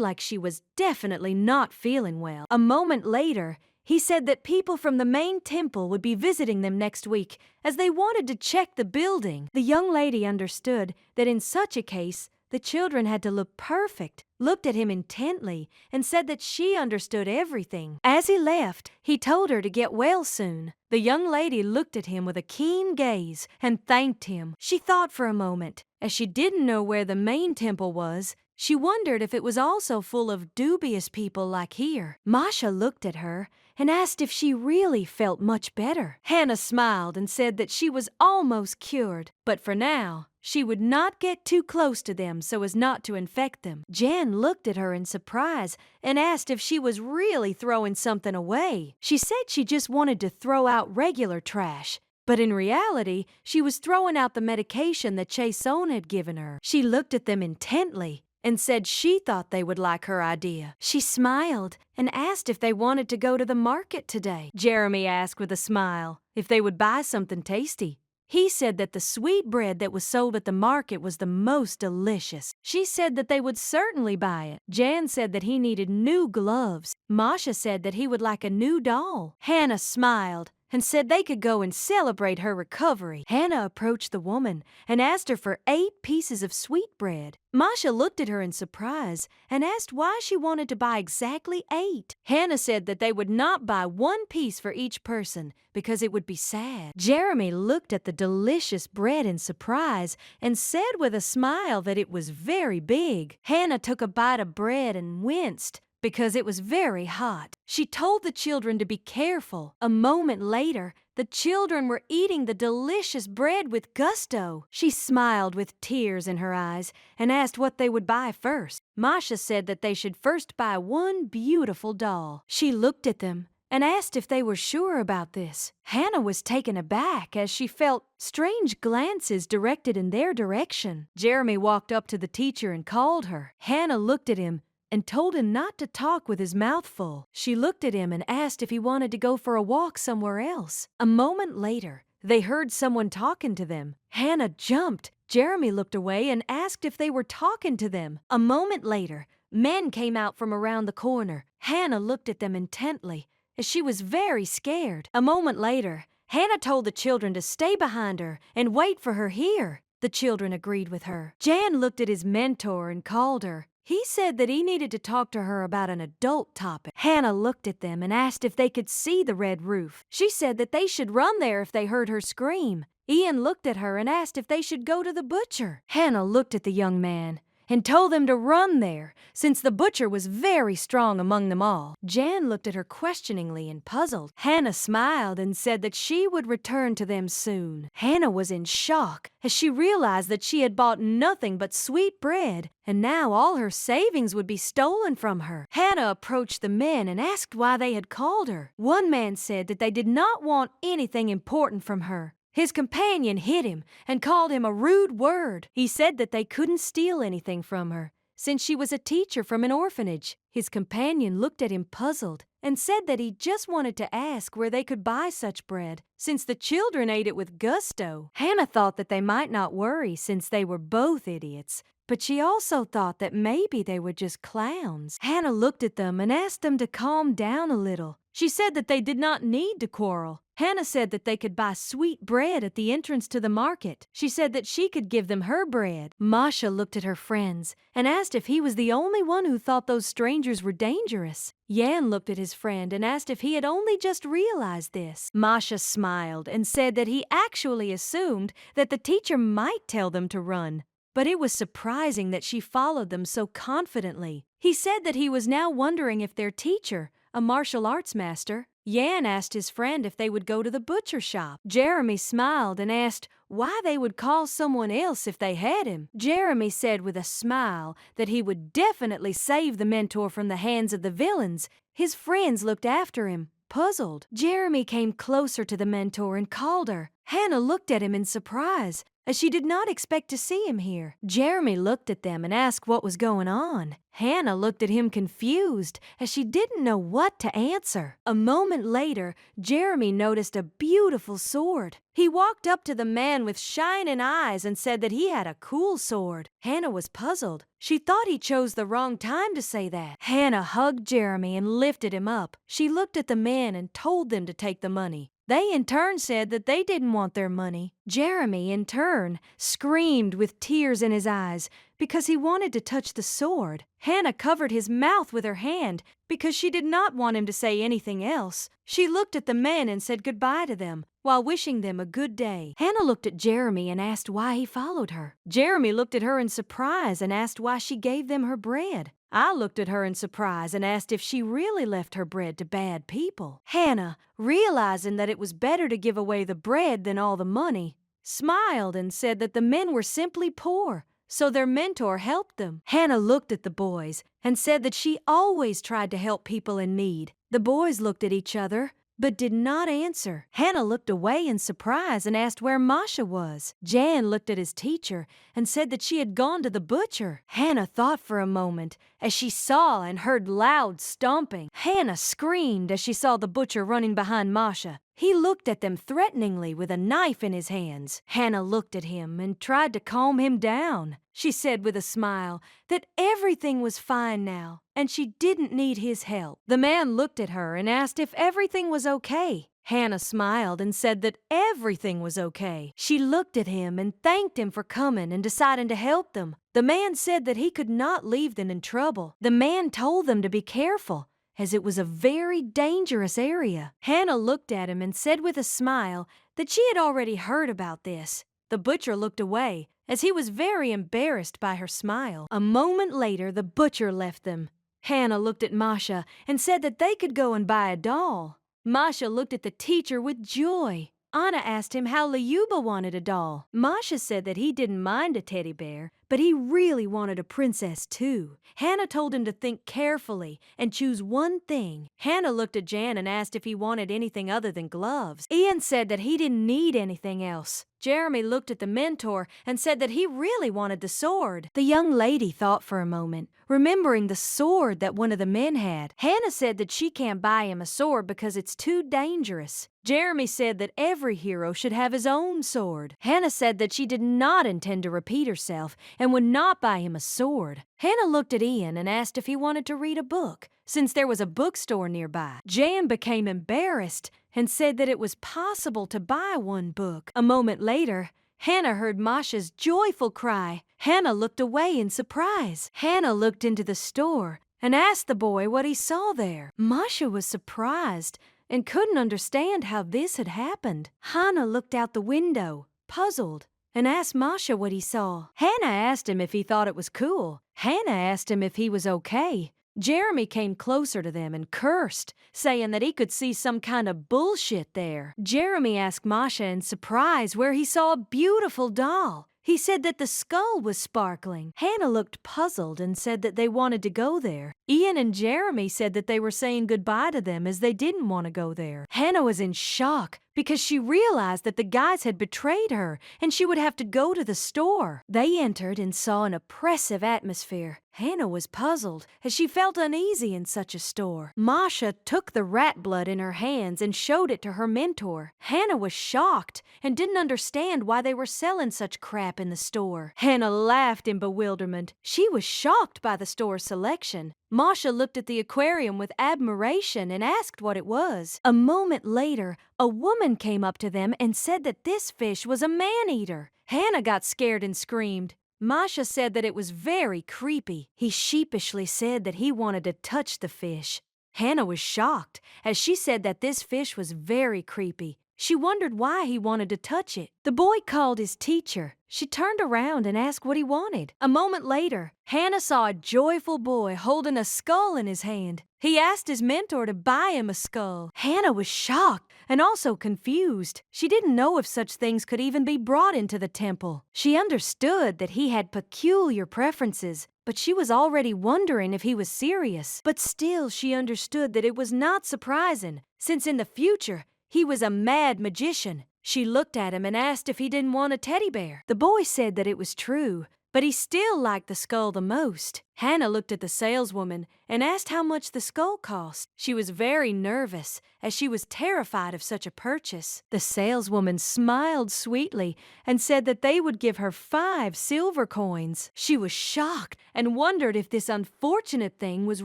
S1: like she was definitely not feeling well. A moment later, he said that people from the main temple would be visiting them next week as they wanted to check the building. The young lady understood that in such a case, the children had to look perfect, looked at him intently, and said that she understood everything. As he left, he told her to get well soon. The young lady looked at him with a keen gaze and thanked him. She thought for a moment. As she didn't know where the main temple was, she wondered if it was also full of dubious people like here. Masha looked at her and asked if she really felt much better. Hannah smiled and said that she was almost cured, but for now, she would not get too close to them so as not to infect them. Jan looked at her in surprise and asked if she was really throwing something away. She said she just wanted to throw out regular trash, but in reality, she was throwing out the medication that Chason had given her. She looked at them intently and said she thought they would like her idea. She smiled and asked if they wanted to go to the market today. Jeremy asked with a smile if they would buy something tasty. He said that the sweet bread that was sold at the market was the most delicious. She said that they would certainly buy it. Jan said that he needed new gloves. Masha said that he would like a new doll. Hannah smiled and said they could go and celebrate her recovery. Hannah approached the woman and asked her for 8 pieces of sweetbread. Masha looked at her in surprise and asked why she wanted to buy exactly 8. Hannah said that they would not buy 1 piece for each person because it would be sad. Jeremy looked at the delicious bread in surprise and said with a smile that it was very big. Hannah took a bite of bread and winced because it was very hot. She told the children to be careful. A moment later, the children were eating the delicious bread with gusto. She smiled with tears in her eyes and asked what they would buy first. Masha said that they should first buy 1 beautiful doll. She looked at them and asked if they were sure about this. Hannah was taken aback as she felt strange glances directed in their direction. Jeremy walked up to the teacher and called her. Hannah looked at him and told him not to talk with his mouth full. She looked at him and asked if he wanted to go for a walk somewhere else. A moment later, they heard someone talking to them. Hannah jumped. Jeremy looked away and asked if they were talking to them. A moment later, men came out from around the corner. Hannah looked at them intently, as she was very scared. A moment later, Hannah told the children to stay behind her and wait for her here. The children agreed with her. Jan looked at his mentor and called her. He said that he needed to talk to her about an adult topic. Hannah looked at them and asked if they could see the red roof. She said that they should run there if they heard her scream. Ian looked at her and asked if they should go to the butcher. Hannah looked at the young man and told them to run there, since the butcher was very strong among them all. Jan looked at her questioningly and puzzled. Hannah smiled and said that she would return to them soon. Hannah was in shock as she realized that she had bought nothing but sweet bread, and now all her savings would be stolen from her. Hannah approached the men and asked why they had called her. One man said that they did not want anything important from her, His companion hit him and called him a rude word. He said that they couldn't steal anything from her, since she was a teacher from an orphanage. His companion looked at him puzzled and said that he just wanted to ask where they could buy such bread, since the children ate it with gusto. Hannah thought that they might not worry since they were both idiots, but she also thought that maybe they were just clowns. Hannah looked at them and asked them to calm down a little. She said that they did not need to quarrel. Hannah said that they could buy sweet bread at the entrance to the market. She said that she could give them her bread. Masha looked at her friends and asked if he was the only one who thought those strangers were dangerous. Jan looked at his friend and asked if he had only just realized this. Masha smiled and said that he actually assumed that the teacher might tell them to run, but it was surprising that she followed them so confidently. He said that he was now wondering if their teacher, a martial arts master, Jan asked his friend if they would go to the butcher shop. Jeremy smiled and asked why they would call someone else if they had him. Jeremy said with a smile that he would definitely save the mentor from the hands of the villains. His friends looked after him, puzzled. Jeremy came closer to the mentor and called her. Hannah looked at him in surprise, as she did not expect to see him here. Jeremy looked at them and asked what was going on. Hannah looked at him confused, as she didn't know what to answer. A moment later, Jeremy noticed a beautiful sword. He walked up to the man with shining eyes and said that he had a cool sword. Hannah was puzzled. She thought he chose the wrong time to say that. Hannah hugged Jeremy and lifted him up. She looked at the men and told them to take the money. They in turn said that they didn't want their money. Jeremy, in turn, screamed with tears in his eyes because he wanted to touch the sword. Hannah covered his mouth with her hand because she did not want him to say anything else. She looked at the men and said goodbye to them while wishing them a good day. Hannah looked at Jeremy and asked why he followed her. Jeremy looked at her in surprise and asked why she gave them her bread. I looked at her in surprise and asked if she really left her bread to bad people. Hannah, realizing that it was better to give away the bread than all the money, smiled and said that the men were simply poor, so their mentor helped them. Hannah looked at the boys and said that she always tried to help people in need. The boys looked at each other, but did not answer. Hannah looked away in surprise and asked where Masha was. Jan looked at his teacher and said that she had gone to the butcher. Hannah thought for a moment as she saw and heard loud stomping. Hannah screamed as she saw the butcher running behind Masha. He looked at them threateningly with a knife in his hands. Hannah looked at him and tried to calm him down. She said with a smile that everything was fine now and she didn't need his help. The man looked at her and asked if everything was okay. Hannah smiled and said that everything was okay. She looked at him and thanked him for coming and deciding to help them. The man said that he could not leave them in trouble. The man told them to be careful, as it was a very dangerous area. Hannah looked at him and said with a smile that she had already heard about this. The butcher looked away, as he was very embarrassed by her smile. A moment later, the butcher left them. Hannah looked at Masha and said that they could go and buy a doll. Masha looked at the teacher with joy. Anna asked him how Lyuba wanted a doll. Masha said that he didn't mind a teddy bear, but he really wanted a princess too. Hannah told him to think carefully and choose one thing. Hannah looked at Jan and asked if he wanted anything other than gloves. Ian said that he didn't need anything else. Jeremy looked at the mentor and said that he really wanted the sword. The young lady thought for a moment, remembering the sword that one of the men had. Hannah said that she can't buy him a sword because it's too dangerous. Jeremy said that every hero should have his own sword. Hannah said that she did not intend to repeat herself and would not buy him a sword. Hannah looked at Ian and asked if he wanted to read a book, since there was a bookstore nearby. Jan became embarrassed and said that it was possible to buy one book. A moment later, Hannah heard Masha's joyful cry. Hannah looked away in surprise. Hannah looked into the store and asked the boy what he saw there. Masha was surprised and couldn't understand how this had happened. Hannah looked out the window, puzzled, and asked Masha what he saw. Hannah asked him if he thought it was cool. Hannah asked him if he was okay. Jeremy came closer to them and cursed, saying that he could see some kind of bullshit there. Jeremy asked Masha in surprise where he saw a beautiful doll. He said that the skull was sparkling. Hannah looked puzzled and said that they wanted to go there. Ian and Jeremy said that they were saying goodbye to them as they didn't want to go there. Hannah was in shock, because she realized that the guys had betrayed her and she would have to go to the store. They entered and saw an oppressive atmosphere. Hannah was puzzled as she felt uneasy in such a store. Masha took the rat blood in her hands and showed it to her mentor. Hannah was shocked and didn't understand why they were selling such crap in the store. Hannah laughed in bewilderment. She was shocked by the store's selection. Masha looked at the aquarium with admiration and asked what it was. A moment later, a woman came up to them and said that this fish was a man-eater. Hannah got scared and screamed. Masha said that it was very creepy. He sheepishly said that he wanted to touch the fish. Hannah was shocked, as she said that this fish was very creepy. She wondered why he wanted to touch it. The boy called his teacher. She turned around and asked what he wanted. A moment later, Hannah saw a joyful boy holding a skull in his hand. He asked his mentor to buy him a skull. Hannah was shocked and also confused. She didn't know if such things could even be brought into the temple. She understood that he had peculiar preferences, but she was already wondering if he was serious. But still, she understood that it was not surprising, since in the future, he was a mad magician. She looked at him and asked if he didn't want a teddy bear. The boy said that it was true, but he still liked the skull the most. Hannah looked at the saleswoman and asked how much the skull cost. She was very nervous, as she was terrified of such a purchase. The saleswoman smiled sweetly and said that they would give her 5 silver coins. She was shocked and wondered if this unfortunate thing was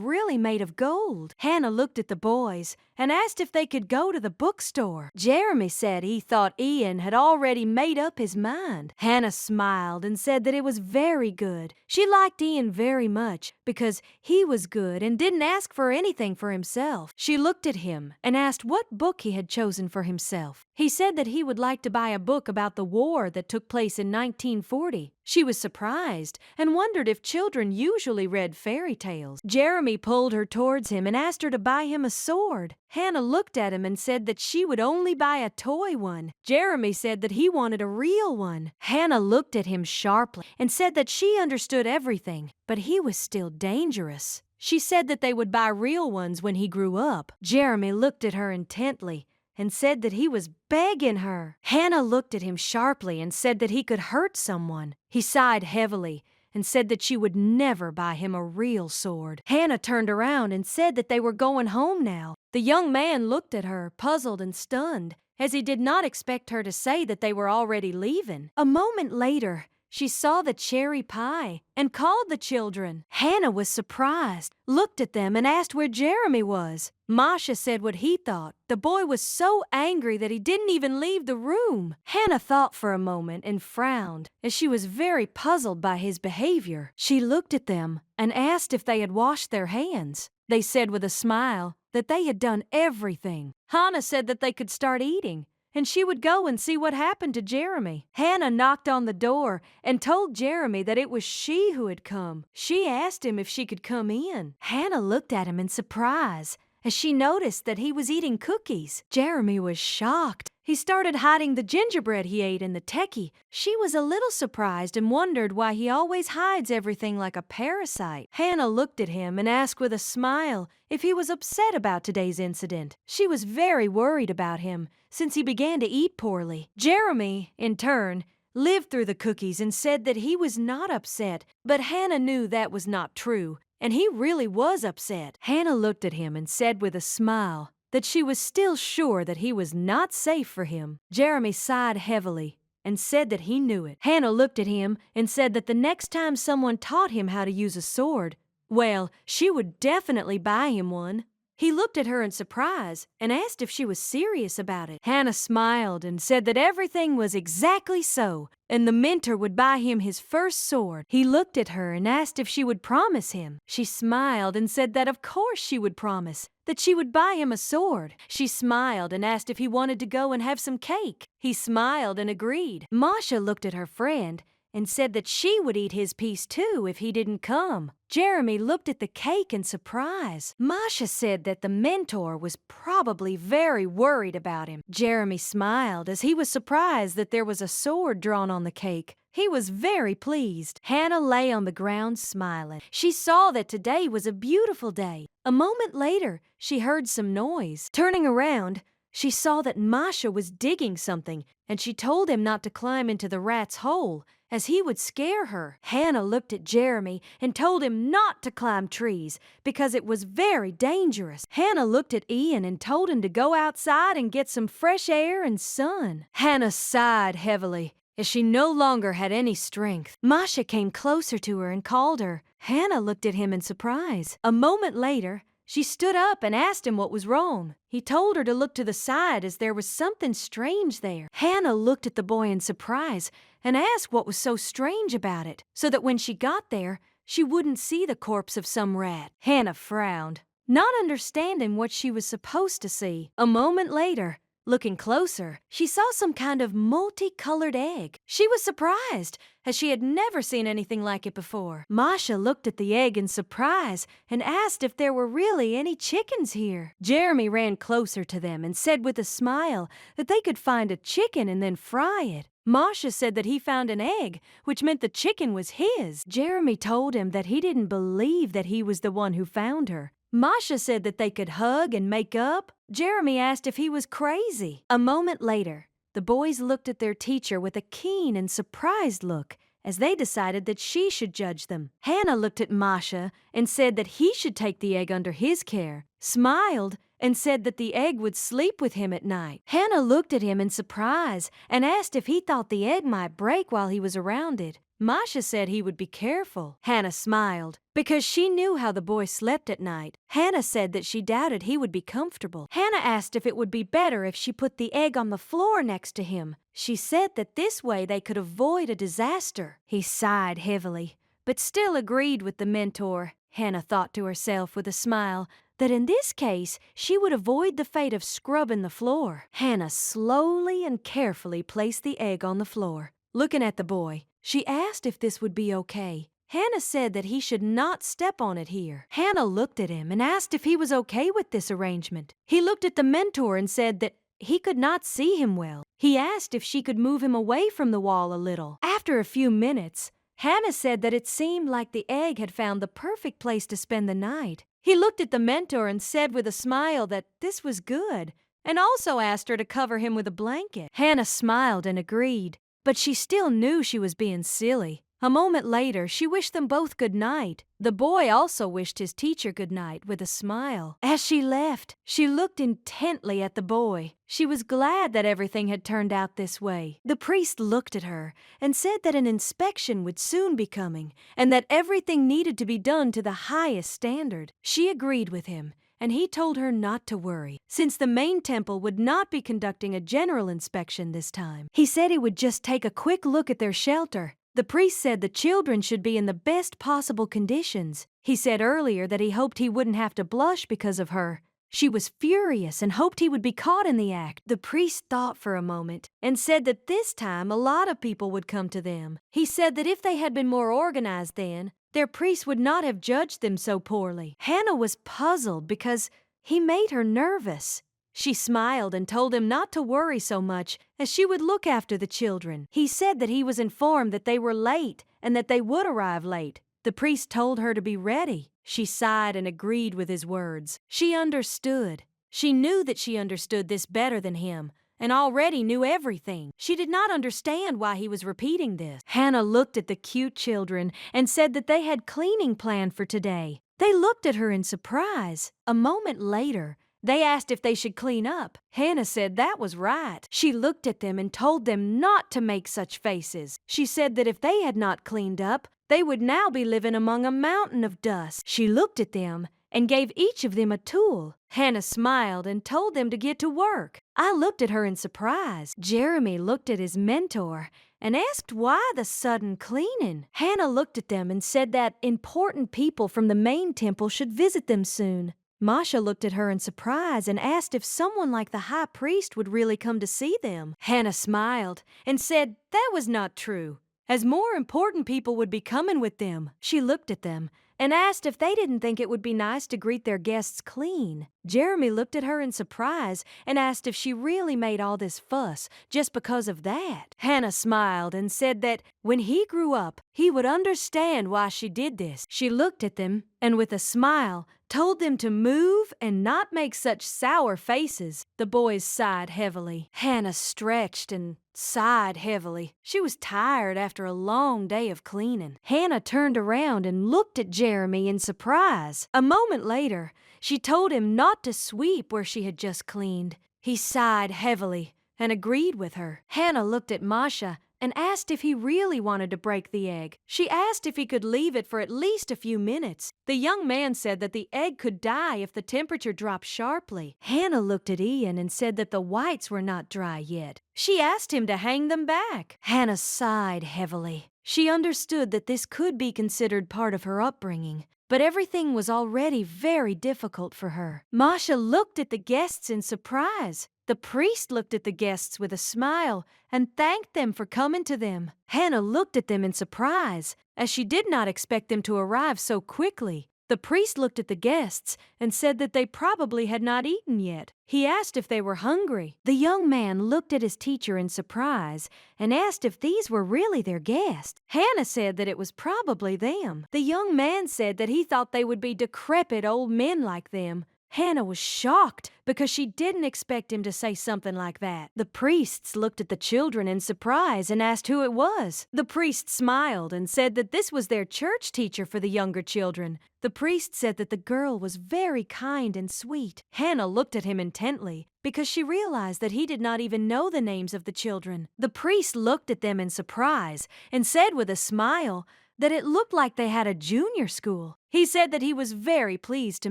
S1: really made of gold. Hannah looked at the boys and asked if they could go to the bookstore. Jeremy said he thought Ian had already made up his mind. Hannah smiled and said that it was very good. She liked Ian very much because he was good and didn't ask for anything for himself. She looked at him and asked what book he had chosen for himself. He said that he would like to buy a book about the war that took place in 1940. She was surprised and wondered if children usually read fairy tales. Jeremy pulled her towards him and asked her to buy him a sword. Hannah looked at him and said that she would only buy a toy one. Jeremy said that he wanted a real one. Hannah looked at him sharply and said that she understood everything, but he was still dangerous. She said that they would buy real ones when he grew up. Jeremy looked at her intently and said that he was begging her. Hannah looked at him sharply and said that he could hurt someone. He sighed heavily and said that she would never buy him a real sword. Hannah turned around and said that they were going home now. The young man looked at her, puzzled and stunned, as he did not expect her to say that they were already leaving. A moment later, she saw the cherry pie and called the children. Hannah was surprised, looked at them and asked where Jeremy was. Masha said what he thought. The boy was so angry that he didn't even leave the room. Hannah thought for a moment and frowned, as she was very puzzled by his behavior. She looked at them and asked if they had washed their hands. They said with a smile that they had done everything. Hannah said that they could start eating, and she would go and see what happened to Jeremy. Hannah knocked on the door and told Jeremy that it was she who had come. She asked him if she could come in. Hannah looked at him in surprise as she noticed that he was eating cookies. Jeremy was shocked. He started hiding the gingerbread he ate in the techie. She was a little surprised and wondered why he always hides everything like a parasite. Hannah looked at him and asked with a smile if he was upset about today's incident. She was very worried about him since he began to eat poorly. Jeremy, in turn, lived through the cookies and said that he was not upset, but Hannah knew that was not true, and he really was upset. Hannah looked at him and said with a smile that she was still sure that he was not safe for him. Jeremy sighed heavily and said that he knew it. Hannah looked at him and said that the next time someone taught him how to use a sword, well, she would definitely buy him one. He looked at her in surprise and asked if she was serious about it. Hannah smiled and said that everything was exactly so, and the mentor would buy him his first sword. He looked at her and asked if she would promise him. She smiled and said that of course she would promise, that she would buy him a sword. She smiled and asked if he wanted to go and have some cake. He smiled and agreed. Masha looked at her friend and said that she would eat his piece too if he didn't come. Jeremy looked at the cake in surprise. Masha said that the mentor was probably very worried about him. Jeremy smiled as he was surprised that there was a sword drawn on the cake. He was very pleased. Hannah lay on the ground smiling. She saw that today was a beautiful day. A moment later, she heard some noise. Turning around, she saw that Masha was digging something, and she told him not to climb into the rat's hole, as he would scare her. Hannah looked at Jeremy and told him not to climb trees because it was very dangerous. Hannah looked at Ian and told him to go outside and get some fresh air and sun. Hannah sighed heavily as she no longer had any strength. Masha came closer to her and called her. Hannah looked at him in surprise. A moment later, she stood up and asked him what was wrong. He told her to look to the side as there was something strange there. Hannah looked at the boy in surprise and asked what was so strange about it, so that when she got there, she wouldn't see the corpse of some rat. Hannah frowned, not understanding what she was supposed to see. A moment later, looking closer, she saw some kind of multicolored egg. She was surprised, as she had never seen anything like it before. Masha looked at the egg in surprise and asked if there were really any chickens here. Jeremy ran closer to them and said with a smile that they could find a chicken and then fry it. Masha said that he found an egg, which meant the chicken was his. Jeremy told him that he didn't believe that he was the one who found her. Masha said that they could hug and make up. Jeremy asked if he was crazy. A moment later, the boys looked at their teacher with a keen and surprised look as they decided that she should judge them. Hannah looked at Masha and said that he should take the egg under his care, smiled, and said that the egg would sleep with him at night. Hannah looked at him in surprise and asked if he thought the egg might break while he was around it. Masha said he would be careful. Hannah smiled because she knew how the boy slept at night. Hannah said that she doubted he would be comfortable. Hannah asked if it would be better if she put the egg on the floor next to him. She said that this way they could avoid a disaster. He sighed heavily, but still agreed with the mentor. Hannah thought to herself with a smile that in this case she would avoid the fate of scrubbing the floor. Hannah slowly and carefully placed the egg on the floor. Looking at the boy, she asked if this would be okay. Hannah said that he should not step on it here. Hannah looked at him and asked if he was okay with this arrangement. He looked at the mentor and said that he could not see him well. He asked if she could move him away from the wall a little. After a few minutes, Hannah said that it seemed like the egg had found the perfect place to spend the night. He looked at the mentor and said with a smile that this was good, and also asked her to cover him with a blanket. Hannah smiled and agreed, but she still knew she was being silly. A moment later, she wished them both good night. The boy also wished his teacher good night with a smile. As she left, she looked intently at the boy. She was glad that everything had turned out this way. The priest looked at her and said that an inspection would soon be coming and that everything needed to be done to the highest standard. She agreed with him, and he told her not to worry, since the main temple would not be conducting a general inspection this time. He said he would just take a quick look at their shelter. The priest said the children should be in the best possible conditions. He said earlier that he hoped he wouldn't have to blush because of her. She was furious and hoped he would be caught in the act. The priest thought for a moment and said that this time a lot of people would come to them. He said that if they had been more organized then, their priest would not have judged them so poorly. Hannah was puzzled because he made her nervous. She smiled and told him not to worry so much, as she would look after the children. He said that he was informed that they were late and that they would arrive late. The priest told her to be ready. She sighed and agreed with his words. She understood. She knew that she understood this better than him, and already knew everything. She did not understand why he was repeating this. Hannah looked at the cute children and said that they had cleaning planned for today. They looked at her in surprise. A moment later, they asked if they should clean up. Hannah said that was right. She looked at them and told them not to make such faces. She said that if they had not cleaned up, they would now be living among a mountain of dust. She looked at them and gave each of them a tool. Hannah smiled and told them to get to work. I looked at her in surprise. Jeremy looked at his mentor and asked why the sudden cleaning. Hannah looked at them and said that important people from the main temple should visit them soon. Masha looked at her in surprise and asked if someone like the high priest would really come to see them. Hannah smiled and said that was not true, as more important people would be coming with them. She looked at them and asked if they didn't think it would be nice to greet their guests clean. Jeremy looked at her in surprise and asked if she really made all this fuss just because of that. Hannah smiled and said that when he grew up, he would understand why she did this. She looked at them and with a smile told them to move and not make such sour faces. The boys sighed heavily. Hannah stretched and sighed heavily. She was tired after a long day of cleaning. Hannah turned around and looked at Jeremy in surprise. A moment later, she told him not to sweep where she had just cleaned. He sighed heavily and agreed with her. Hannah looked at Masha and asked if he really wanted to break the egg. She asked if he could leave it for at least a few minutes. The young man said that the egg could die if the temperature dropped sharply. Hannah looked at Ian and said that the whites were not dry yet. She asked him to hang them back. Hannah sighed heavily. She understood that this could be considered part of her upbringing, but everything was already very difficult for her. Masha looked at the guests in surprise. The priest looked at the guests with a smile and thanked them for coming to them. Hannah looked at them in surprise, as she did not expect them to arrive so quickly. The priest looked at the guests and said that they probably had not eaten yet. He asked if they were hungry. The young man looked at his teacher in surprise and asked if these were really their guests. Hannah said that it was probably them. The young man said that he thought they would be decrepit old men like them. Hannah was shocked because she didn't expect him to say something like that. The priests looked at the children in surprise and asked who it was. The priest smiled and said that this was their church teacher for the younger children. The priest said that the girl was very kind and sweet. Hannah looked at him intently because she realized that he did not even know the names of the children. The priest looked at them in surprise and said with a smile that it looked like they had a junior school. He said that he was very pleased to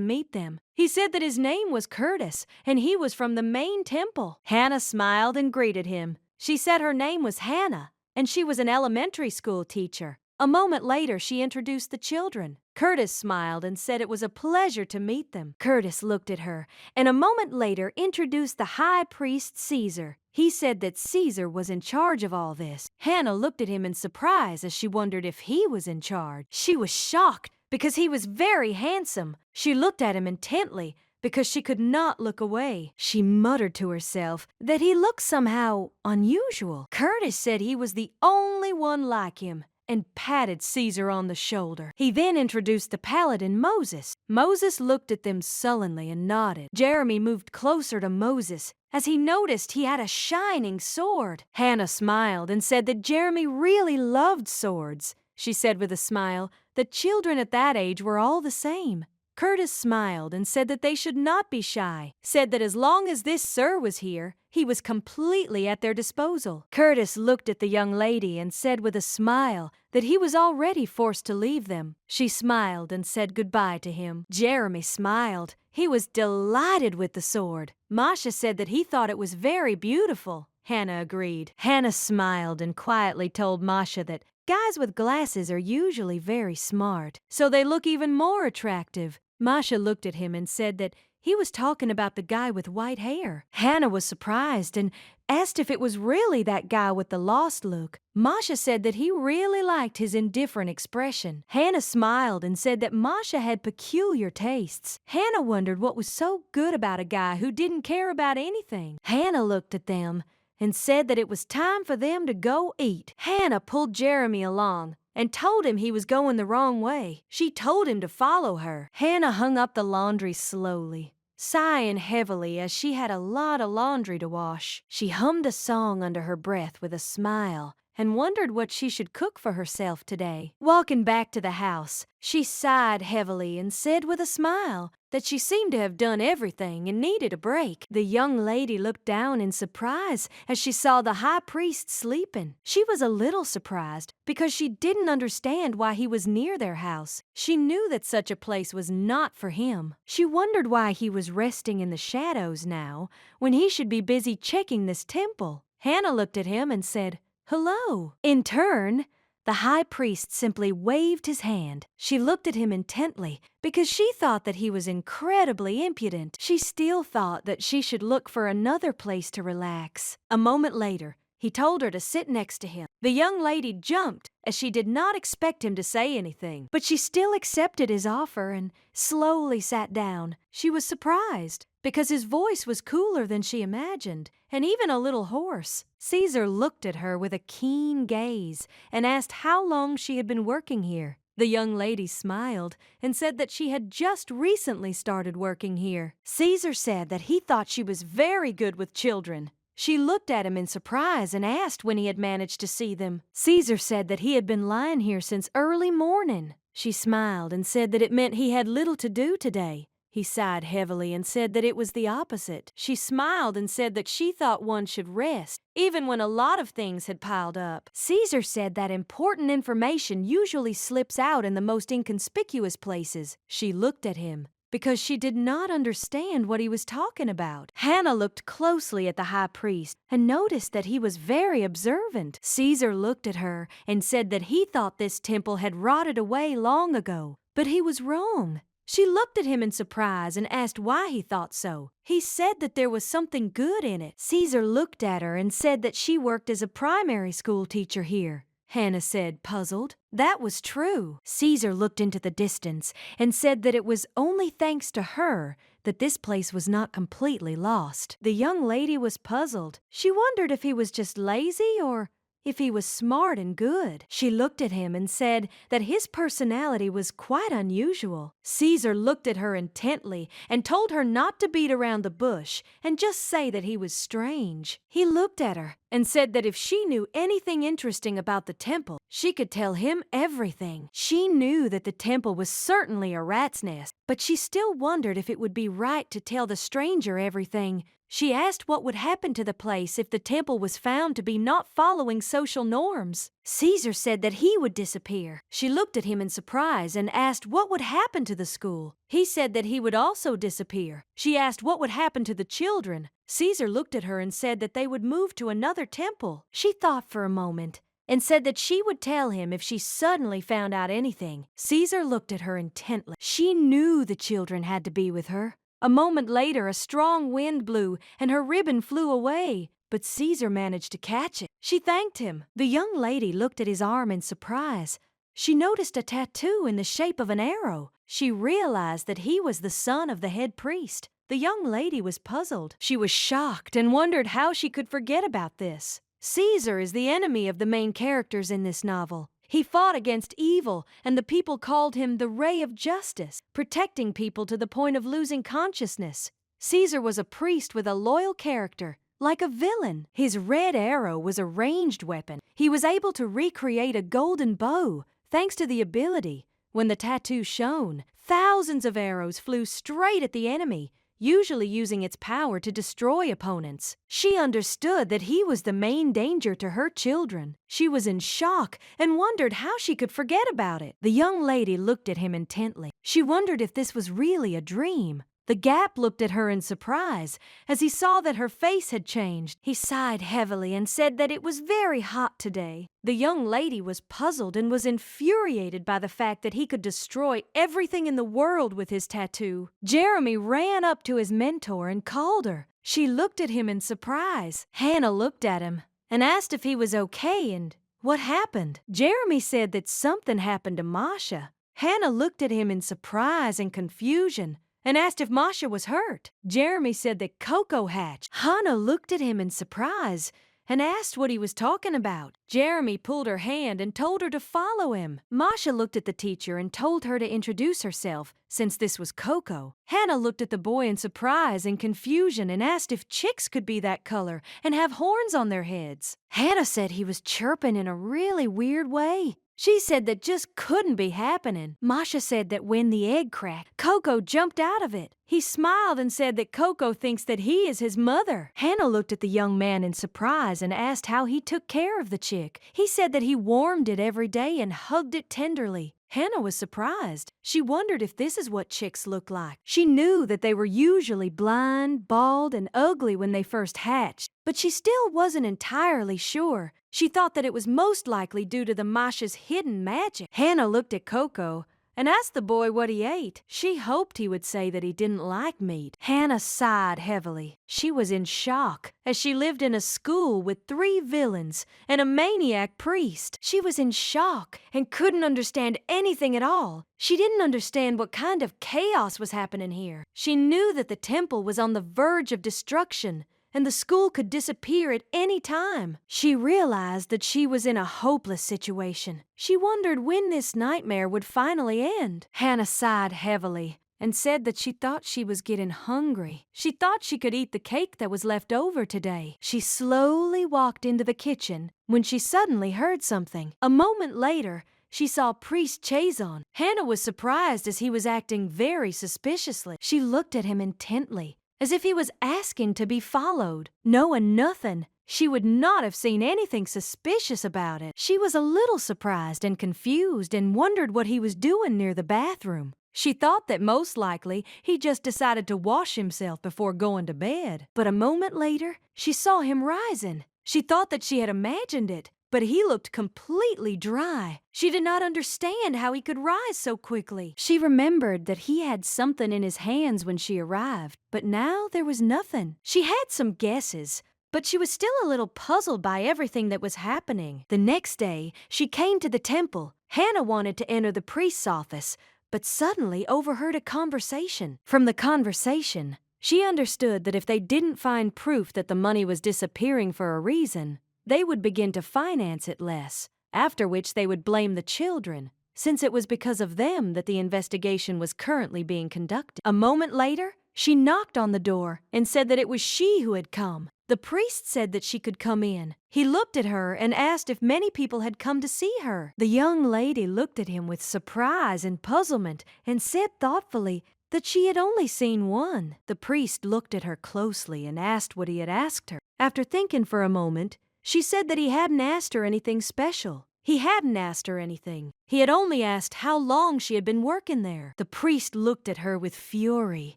S1: meet them. He said that his name was Curtis and he was from the main temple. Hannah smiled and greeted him. She said her name was Hannah and she was an elementary school teacher. A moment later, she introduced the children. Curtis smiled and said it was a pleasure to meet them. Curtis looked at her and a moment later introduced the high priest Caesar. He said that Caesar was in charge of all this. Hannah looked at him in surprise as she wondered if he was in charge. She was shocked because he was very handsome. She looked at him intently because she could not look away. She muttered to herself that he looked somehow unusual. Curtis said he was the only one like him and patted Caesar on the shoulder. He then introduced the paladin Moses. Moses looked at them sullenly and nodded. Jeremy moved closer to Moses as he noticed he had a shining sword. Hannah smiled and said that Jeremy really loved swords. She said with a smile that children at that age were all the same. Curtis smiled and said that they should not be shy, said that as long as this sir was here, he was completely at their disposal. Curtis looked at the young lady and said with a smile that he was already forced to leave them. She smiled and said goodbye to him. Jeremy smiled. He was delighted with the sword. Masha said that he thought it was very beautiful. Hannah agreed. Hannah smiled and quietly told Masha that guys with glasses are usually very smart, so they look even more attractive. Masha looked at him and said that he was talking about the guy with white hair. Hannah was surprised and asked if it was really that guy with the lost look. Masha said that he really liked his indifferent expression. Hannah smiled and said that Masha had peculiar tastes. Hannah wondered what was so good about a guy who didn't care about anything. Hannah looked at them and said that it was time for them to go eat. Hannah pulled Jeremy along and told him he was going the wrong way. She told him to follow her. Hannah hung up the laundry slowly, sighing heavily as she had a lot of laundry to wash. She hummed a song under her breath with a smile and wondered what she should cook for herself today. Walking back to the house, she sighed heavily and said with a smile that she seemed to have done everything and needed a break. The young lady looked down in surprise as she saw the high priest sleeping. She was a little surprised because she didn't understand why he was near their house. She knew that such a place was not for him. She wondered why he was resting in the shadows now when he should be busy checking this temple. Hannah looked at him and said, "Hello." In turn, the high priest simply waved his hand. She looked at him intently because she thought that he was incredibly impudent. She still thought that she should look for another place to relax. A moment later, he told her to sit next to him. The young lady jumped as she did not expect him to say anything, but she still accepted his offer and slowly sat down. She was surprised because his voice was cooler than she imagined, and even a little hoarse. Caesar looked at her with a keen gaze and asked how long she had been working here. The young lady smiled and said that she had just recently started working here. Caesar said that he thought she was very good with children. She looked at him in surprise and asked when he had managed to see them. Caesar said that he had been lying here since early morning. She smiled and said that it meant he had little to do today. He sighed heavily and said that it was the opposite. She smiled and said that she thought one should rest, even when a lot of things had piled up. Caesar said that important information usually slips out in the most inconspicuous places. She looked at him because she did not understand what he was talking about. Hannah looked closely at the high priest and noticed that he was very observant. Caesar looked at her and said that he thought this temple had rotted away long ago, but he was wrong. She looked at him in surprise and asked why he thought so. He said that there was something good in it. Caesar looked at her and said that she worked as a primary school teacher here. Hannah said, puzzled. That was true. Caesar looked into the distance and said that it was only thanks to her that this place was not completely lost. The young lady was puzzled. She wondered if he was just lazy or if he was smart and good. She looked at him and said that his personality was quite unusual. Caesar looked at her intently and told her not to beat around the bush and just say that he was strange. He looked at her and said that if she knew anything interesting about the temple, she could tell him everything. She knew that the temple was certainly a rat's nest, but she still wondered if it would be right to tell the stranger everything. She asked what would happen to the place if the temple was found to be not following social norms. Caesar said that he would disappear. She looked at him in surprise and asked what would happen to the school. He said that he would also disappear. She asked what would happen to the children. Caesar looked at her and said that they would move to another temple. She thought for a moment and said that she would tell him if she suddenly found out anything. Caesar looked at her intently. She knew the children had to be with her. A moment later, a strong wind blew, and her ribbon flew away, but Caesar managed to catch it. She thanked him. The young lady looked at his arm in surprise. She noticed a tattoo in the shape of an arrow. She realized that he was the son of the head priest. The young lady was puzzled. She was shocked and wondered how she could forget about this. Caesar is the enemy of the main characters in this novel. He fought against evil, and the people called him the Ray of Justice, protecting people to the point of losing consciousness. Caesar was a priest with a loyal character, like a villain. His red arrow was a ranged weapon. He was able to recreate a golden bow, thanks to the ability. When the tattoo shone, thousands of arrows flew straight at the enemy, usually using its power to destroy opponents. She understood that he was the main danger to her children. She was in shock and wondered how she could forget about it. The young lady looked at him intently. She wondered if this was really a dream. The Gap looked at her in surprise as he saw that her face had changed. He sighed heavily and said that it was very hot today. The young lady was puzzled and was infuriated by the fact that he could destroy everything in the world with his tattoo. Jeremy ran up to his mentor and called her. She looked at him in surprise. Hannah looked at him and asked if he was okay and what happened. Jeremy said that something happened to Masha. Hannah looked at him in surprise and confusion and asked if Masha was hurt. Jeremy said that Coco hatched. Hannah looked at him in surprise and asked what he was talking about. Jeremy pulled her hand and told her to follow him. Masha looked at the teacher and told her to introduce herself, since this was Coco. Hannah looked at the boy in surprise and confusion and asked if chicks could be that color and have horns on their heads. Hannah said he was chirping in a really weird way. She said that just couldn't be happening. Masha said that when the egg cracked, Coco jumped out of it. He smiled and said that Coco thinks that he is his mother. Hannah looked at the young man in surprise and asked how he took care of the chick. He said that he warmed it every day and hugged it tenderly. Hannah was surprised. She wondered if this is what chicks look like. She knew that they were usually blind, bald, and ugly when they first hatched, but she still wasn't entirely sure. She thought that it was most likely due to the Masha's hidden magic. Hannah looked at Coco and asked the boy what he ate. She hoped he would say that he didn't like meat. Hannah sighed heavily. She was in shock, as she lived in a school with 3 villains and a maniac priest. She was in shock and couldn't understand anything at all. She didn't understand what kind of chaos was happening here. She knew that the temple was on the verge of destruction, and the school could disappear at any time. She realized that she was in a hopeless situation. She wondered when this nightmare would finally end. Hannah sighed heavily and said that she thought she was getting hungry. She thought she could eat the cake that was left over today. She slowly walked into the kitchen when she suddenly heard something. A moment later, she saw Priest Chazon. Hannah was surprised as he was acting very suspiciously. She looked at him intently, as if he was asking to be followed. Knowing nothing, she would not have seen anything suspicious about it. She was a little surprised and confused and wondered what he was doing near the bathroom. She thought that most likely he just decided to wash himself before going to bed. But a moment later, she saw him rising. She thought that she had imagined it, but he looked completely dry. She did not understand how he could rise so quickly. She remembered that he had something in his hands when she arrived, but now there was nothing. She had some guesses, but she was still a little puzzled by everything that was happening. The next day, she came to the temple. Hannah wanted to enter the priest's office, but suddenly overheard a conversation. From the conversation, she understood that if they didn't find proof that the money was disappearing for a reason, they would begin to finance it less, after which they would blame the children, since it was because of them that the investigation was currently being conducted. A moment later, she knocked on the door and said that it was she who had come. The priest said that she could come in. He looked at her and asked if many people had come to see her. The young lady looked at him with surprise and puzzlement and said thoughtfully that she had only seen one. The priest looked at her closely and asked what he had asked her. After thinking for a moment, she said that he hadn't asked her anything special. He hadn't asked her anything. He had only asked how long she had been working there. The priest looked at her with fury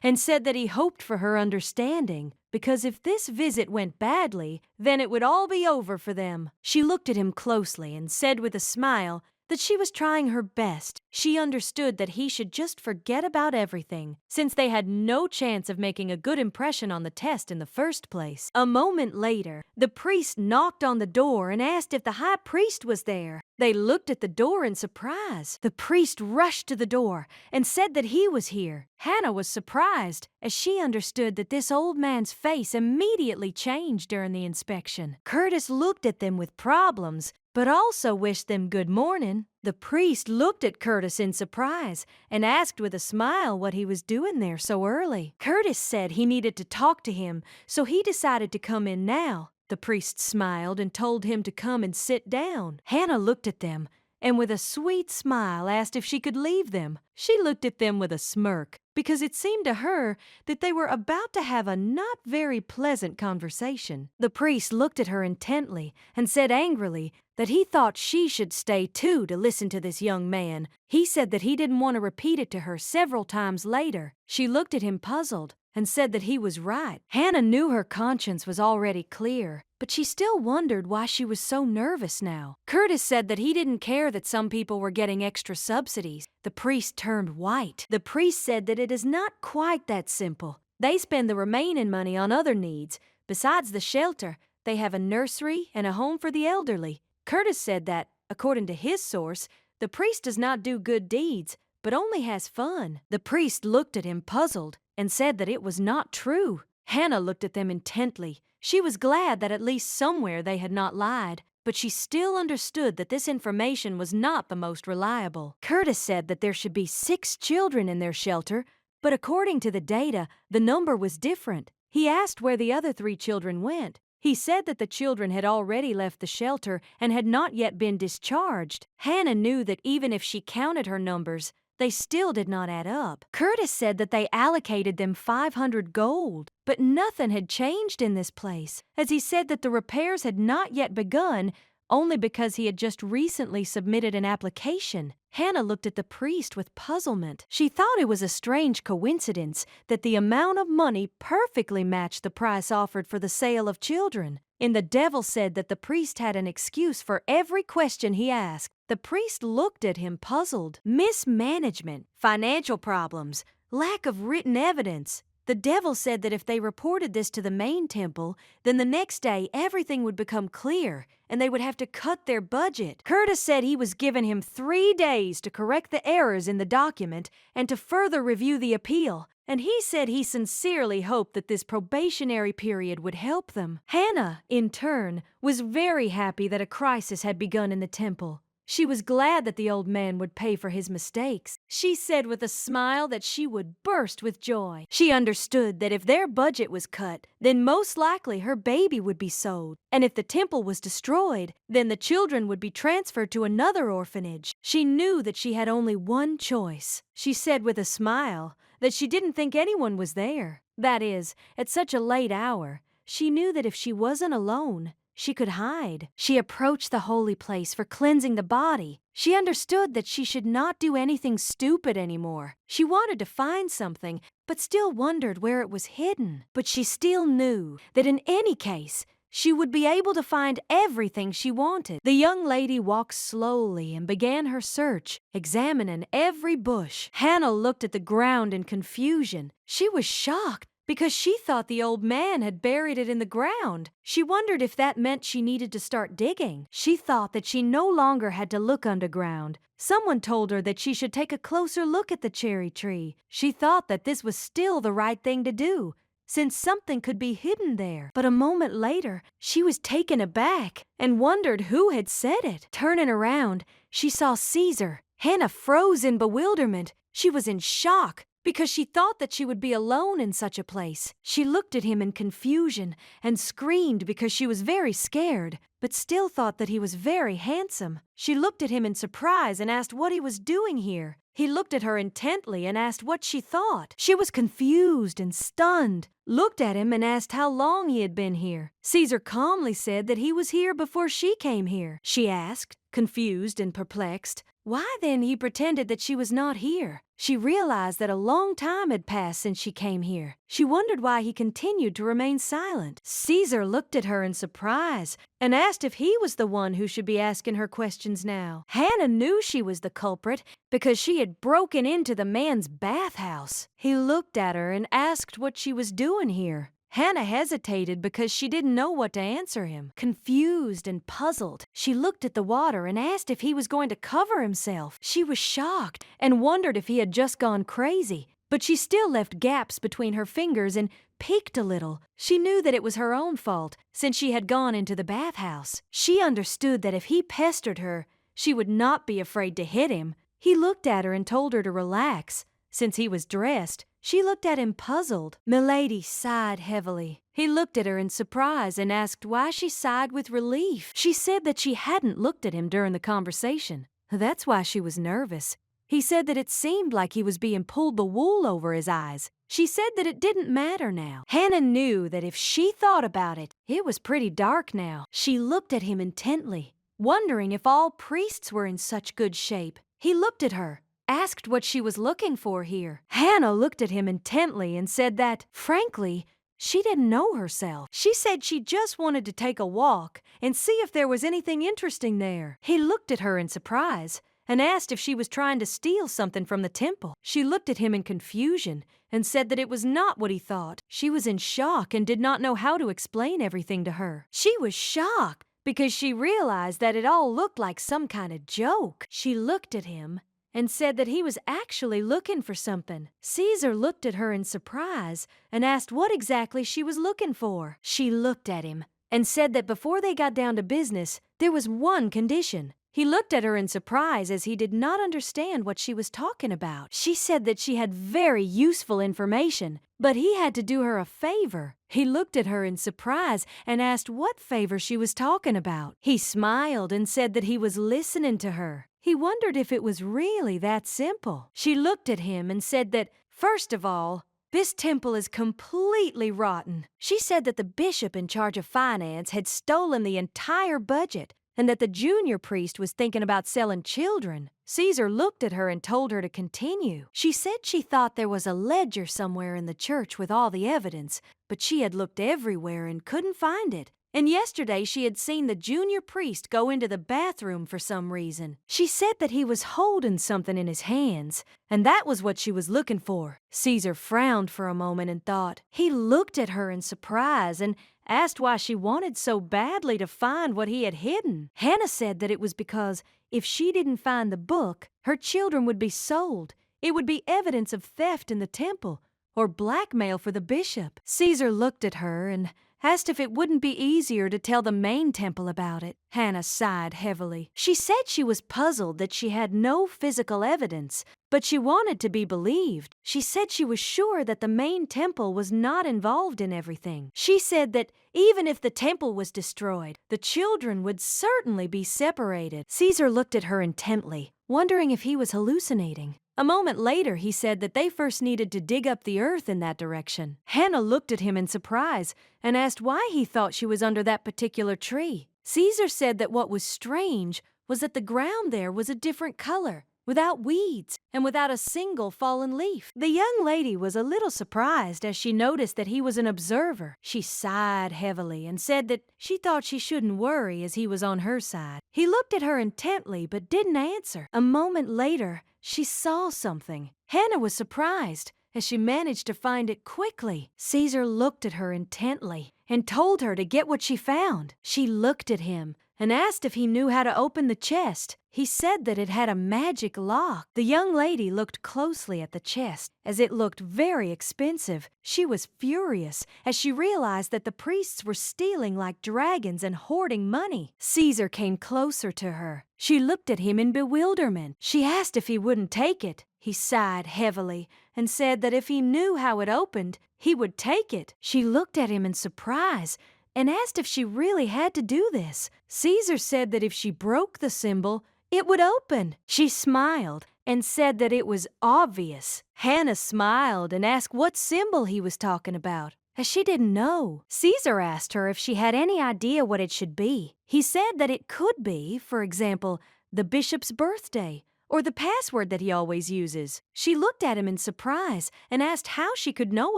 S1: and said that he hoped for her understanding, because if this visit went badly, then it would all be over for them. She looked at him closely and said with a smile that she was trying her best. She understood that he should just forget about everything, since they had no chance of making a good impression on the test in the first place. A moment later, the priest knocked on the door and asked if the high priest was there. They looked at the door in surprise. The priest rushed to the door and said that he was here. Hannah was surprised, as she understood that this old man's face immediately changed during the inspection. Curtis looked at them with problems, but also wished them good morning. The priest looked at Curtis in surprise and asked with a smile what he was doing there so early. Curtis said he needed to talk to him, so he decided to come in now. The priest smiled and told him to come and sit down. Hannah looked at them and with a sweet smile asked if she could leave them. She looked at them with a smirk, because it seemed to her that they were about to have a not very pleasant conversation. The priest looked at her intently and said angrily that he thought she should stay too to listen to this young man. He said that he didn't want to repeat it to her several times later. She looked at him puzzled and said that he was right. Hannah knew her conscience was already clear, but she still wondered why she was so nervous now. Curtis said that he didn't care that some people were getting extra subsidies. The priest turned white. The priest said that it is not quite that simple. They spend the remaining money on other needs. Besides the shelter, they have a nursery and a home for the elderly. Curtis said that, according to his source, the priest does not do good deeds, but only has fun. The priest looked at him puzzled and said that it was not true. Hannah looked at them intently. She was glad that at least somewhere they had not lied, but she still understood that this information was not the most reliable. Curtis said that there should be 6 children in their shelter, but according to the data, the number was different. He asked where the other 3 children went. He said that the children had already left the shelter and had not yet been discharged. Hannah knew that even if she counted her numbers, they still did not add up. Curtis said that they allocated them 500 gold, but nothing had changed in this place, as he said that the repairs had not yet begun, only because he had just recently submitted an application. Hannah looked at the priest with puzzlement. She thought it was a strange coincidence that the amount of money perfectly matched the price offered for the sale of children. And the devil said that the priest had an excuse for every question he asked. The priest looked at him puzzled. Mismanagement, financial problems, lack of written evidence. The devil said that if they reported this to the main temple, then the next day everything would become clear and they would have to cut their budget. Curtis said he was giving him 3 days to correct the errors in the document and to further review the appeal. And he said he sincerely hoped that this probationary period would help them. Hannah, in turn, was very happy that a crisis had begun in the temple. She was glad that the old man would pay for his mistakes. She said with a smile that she would burst with joy. She understood that if their budget was cut, then most likely her baby would be sold. And if the temple was destroyed, then the children would be transferred to another orphanage. She knew that she had only one choice. She said with a smile that she didn't think anyone was there. That is, at such a late hour, she knew that if she wasn't alone, she could hide. She approached the holy place for cleansing the body. She understood that she should not do anything stupid anymore. She wanted to find something, but still wondered where it was hidden. But she still knew that in any case, she would be able to find everything she wanted. The young lady walked slowly and began her search, examining every bush. Hannah looked at the ground in confusion. She was shocked because she thought the old man had buried it in the ground. She wondered if that meant she needed to start digging. She thought that she no longer had to look underground. Someone told her that she should take a closer look at the cherry tree. She thought that this was still the right thing to do, since something could be hidden there. But a moment later, she was taken aback and wondered who had said it. Turning around, she saw Caesar. Hannah froze in bewilderment. She was in shock because she thought that she would be alone in such a place. She looked at him in confusion and screamed because she was very scared, but still thought that he was very handsome. She looked at him in surprise and asked what he was doing here. He looked at her intently and asked what she thought. She was confused and stunned, looked at him and asked how long he had been here. Caesar calmly said that he was here before she came here. She asked, confused and perplexed, why then he pretended that she was not here. She realized that a long time had passed since she came here. She wondered why he continued to remain silent. Caesar looked at her in surprise and asked if he was the one who should be asking her questions now. Hannah knew she was the culprit because she had broken into the man's bathhouse. He looked at her and asked what she was doing here. Hannah hesitated because she didn't know what to answer him. Confused and puzzled, she looked at the water and asked if he was going to cover himself. She was shocked and wondered if he had just gone crazy, but she still left gaps between her fingers and peeked a little. She knew that it was her own fault since she had gone into the bathhouse. She understood that if he pestered her, she would not be afraid to hit him. He looked at her and told her to relax. Since he was dressed, she looked at him puzzled. Milady sighed heavily. He looked at her in surprise and asked why she sighed with relief. She said that she hadn't looked at him during the conversation. That's why she was nervous. He said that it seemed like he was being pulled the wool over his eyes. She said that it didn't matter now. Hannah knew that if she thought about it, it was pretty dark now. She looked at him intently, wondering if all priests were in such good shape. He looked at her, asked what she was looking for here. Hannah looked at him intently and said that, frankly, she didn't know herself. She said she just wanted to take a walk and see if there was anything interesting there. He looked at her in surprise and asked if she was trying to steal something from the temple. She looked at him in confusion and said that it was not what he thought. She was in shock and did not know how to explain everything to her. She was shocked because she realized that it all looked like some kind of joke. She looked at him and said that he was actually looking for something. Caesar looked at her in surprise and asked what exactly she was looking for. She looked at him and said that before they got down to business, there was one condition. He looked at her in surprise as he did not understand what she was talking about. She said that she had very useful information, but he had to do her a favor. He looked at her in surprise and asked what favor she was talking about. He smiled and said that he was listening to her. He wondered if it was really that simple. She looked at him and said that, first of all, this temple is completely rotten. She said that the bishop in charge of finance had stolen the entire budget and that the junior priest was thinking about selling children. Caesar looked at her and told her to continue. She said she thought there was a ledger somewhere in the church with all the evidence, but she had looked everywhere and couldn't find it. and yesterday she had seen the junior priest go into the bathroom for some reason. She said that he was holding something in his hands, and that was what she was looking for. Caesar frowned for a moment and thought. He looked at her in surprise and asked why she wanted so badly to find what he had hidden. Hannah said that it was because if she didn't find the book, her children would be sold. It would be evidence of theft in the temple, or blackmail for the bishop. Caesar looked at her and asked if it wouldn't be easier to tell the main temple about it. Hannah sighed heavily. She said she was puzzled that she had no physical evidence, but she wanted to be believed. She said she was sure that the main temple was not involved in everything. She said that even if the temple was destroyed, the children would certainly be separated. Caesar looked at her intently, wondering if he was hallucinating. A moment later, he said that they first needed to dig up the earth in that direction. Hannah looked at him in surprise and asked why he thought she was under that particular tree. Caesar said that what was strange was that the ground there was a different color, without weeds and without a single fallen leaf. The young lady was a little surprised as she noticed that he was an observer. She sighed heavily and said that she thought she shouldn't worry as he was on her side. He looked at her intently but didn't answer. A moment later, she saw something. Hannah was surprised as she managed to find it quickly. Caesar looked at her intently and told her to get what she found. She looked at him and asked if he knew how to open the chest. He said that it had a magic lock. The young lady looked closely at the chest, as it looked very expensive. She was furious as she realized that the priests were stealing like dragons and hoarding money. Caesar came closer to her. She looked at him in bewilderment. She asked if he wouldn't take it. He sighed heavily and said that if he knew how it opened, he would take it. She looked at him in surprise and asked if she really had to do this. Caesar said that if she broke the symbol, it would open. She smiled and said that it was obvious. Hannah smiled and asked what symbol he was talking about, as she didn't know. Caesar asked her if she had any idea what it should be. He said that it could be, for example, the bishop's birthday, or the password that he always uses. She looked at him in surprise and asked how she could know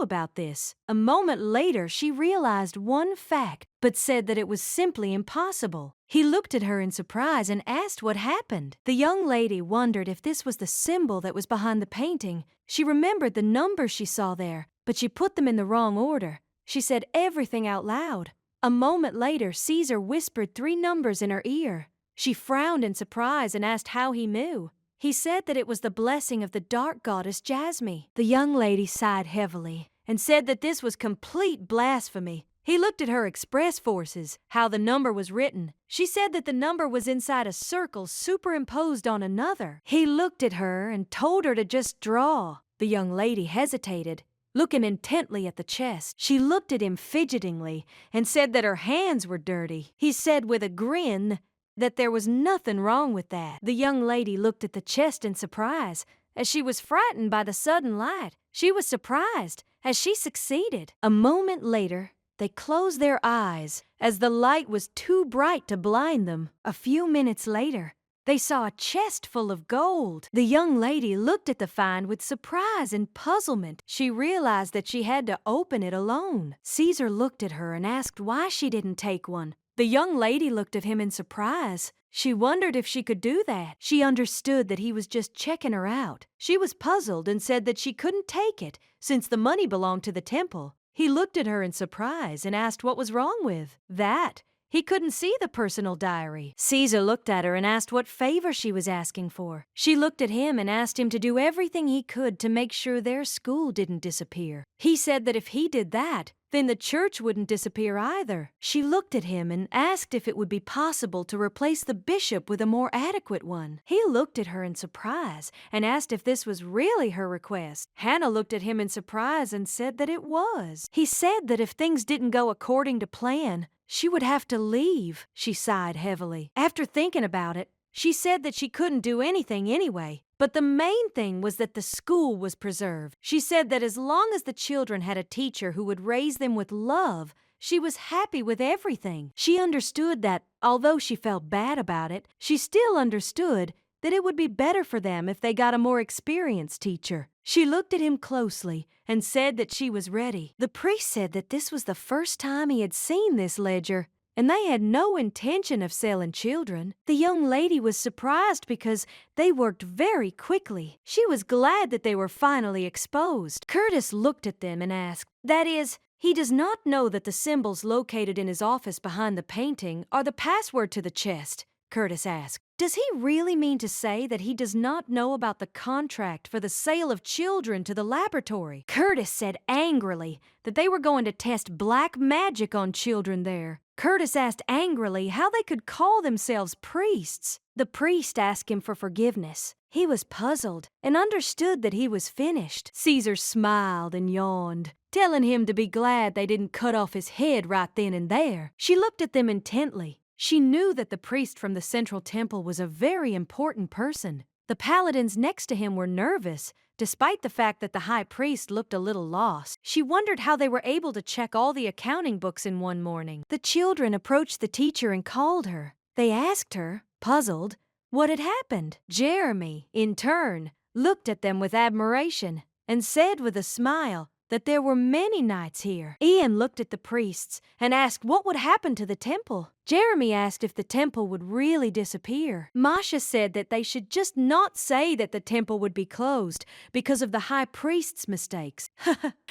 S1: about this. A moment later, she realized one fact, but said that it was simply impossible. He looked at her in surprise and asked what happened. The young lady wondered if this was the symbol that was behind the painting. She remembered the numbers she saw there, but she put them in the wrong order. She said everything out loud. A moment later, Caesar whispered 3 numbers in her ear. She frowned in surprise and asked how he knew. He said that it was the blessing of the dark goddess Jasmine. The young lady sighed heavily and said that this was complete blasphemy. He looked at her express forces, how the number was written. She said that the number was inside a circle superimposed on another. He looked at her and told her to just draw. The young lady hesitated, looking intently at the chest. She looked at him fidgetingly and said that her hands were dirty. He said with a grin that there was nothing wrong with that. The young lady looked at the chest in surprise, as she was frightened by the sudden light. She was surprised, as she succeeded. A moment later, they closed their eyes, as the light was too bright to blind them. A few minutes later, they saw a chest full of gold. The young lady looked at the find with surprise and puzzlement. She realized that she had to open it alone. Caesar looked at her and asked why she didn't take one. The young lady looked at him in surprise. She wondered if she could do that. She understood that he was just checking her out. She was puzzled and said that she couldn't take it, since the money belonged to the temple. He looked at her in surprise and asked what was wrong with that. He couldn't see the personal diary. Caesar looked at her and asked what favor she was asking for. She looked at him and asked him to do everything he could to make sure their school didn't disappear. He said that if he did that, then the church wouldn't disappear either. She looked at him and asked if it would be possible to replace the bishop with a more adequate one. He looked at her in surprise and asked if this was really her request. Hannah looked at him in surprise and said that it was. He said that if things didn't go according to plan, she would have to leave. She sighed heavily. After thinking about it, she said that she couldn't do anything anyway. But the main thing was that the school was preserved. She said that as long as the children had a teacher who would raise them with love, she was happy with everything. She understood that, although she felt bad about it, she still understood that it would be better for them if they got a more experienced teacher. She looked at him closely and said that she was ready. The priest said that this was the first time he had seen this ledger. and they had no intention of selling children. The young lady was surprised because they worked very quickly. She was glad that they were finally exposed. Curtis looked at them and asked, "That is, he does not know that the symbols located in his office behind the painting are the password to the chest?" Curtis asked. "Does he really mean to say that he does not know about the contract for the sale of children to the laboratory?" Curtis said angrily that they were going to test black magic on children there. Curtis asked angrily how they could call themselves priests. The priest asked him for forgiveness. He was puzzled and understood that he was finished. Caesar smiled and yawned, telling him to be glad they didn't cut off his head right then and there. She looked at them intently. She knew that the priest from the central temple was a very important person. The paladins next to him were nervous, despite the fact that the high priest looked a little lost. She wondered how they were able to check all the accounting books in one morning. The children approached the teacher and called her. They asked her, puzzled, what had happened. Jeremy, in turn, looked at them with admiration and said with a smile that there were many knights here. Ian looked at the priests and asked what would happen to the temple. Jeremy asked if the temple would really disappear. Masha said that they should just not say that the temple would be closed because of the high priest's mistakes.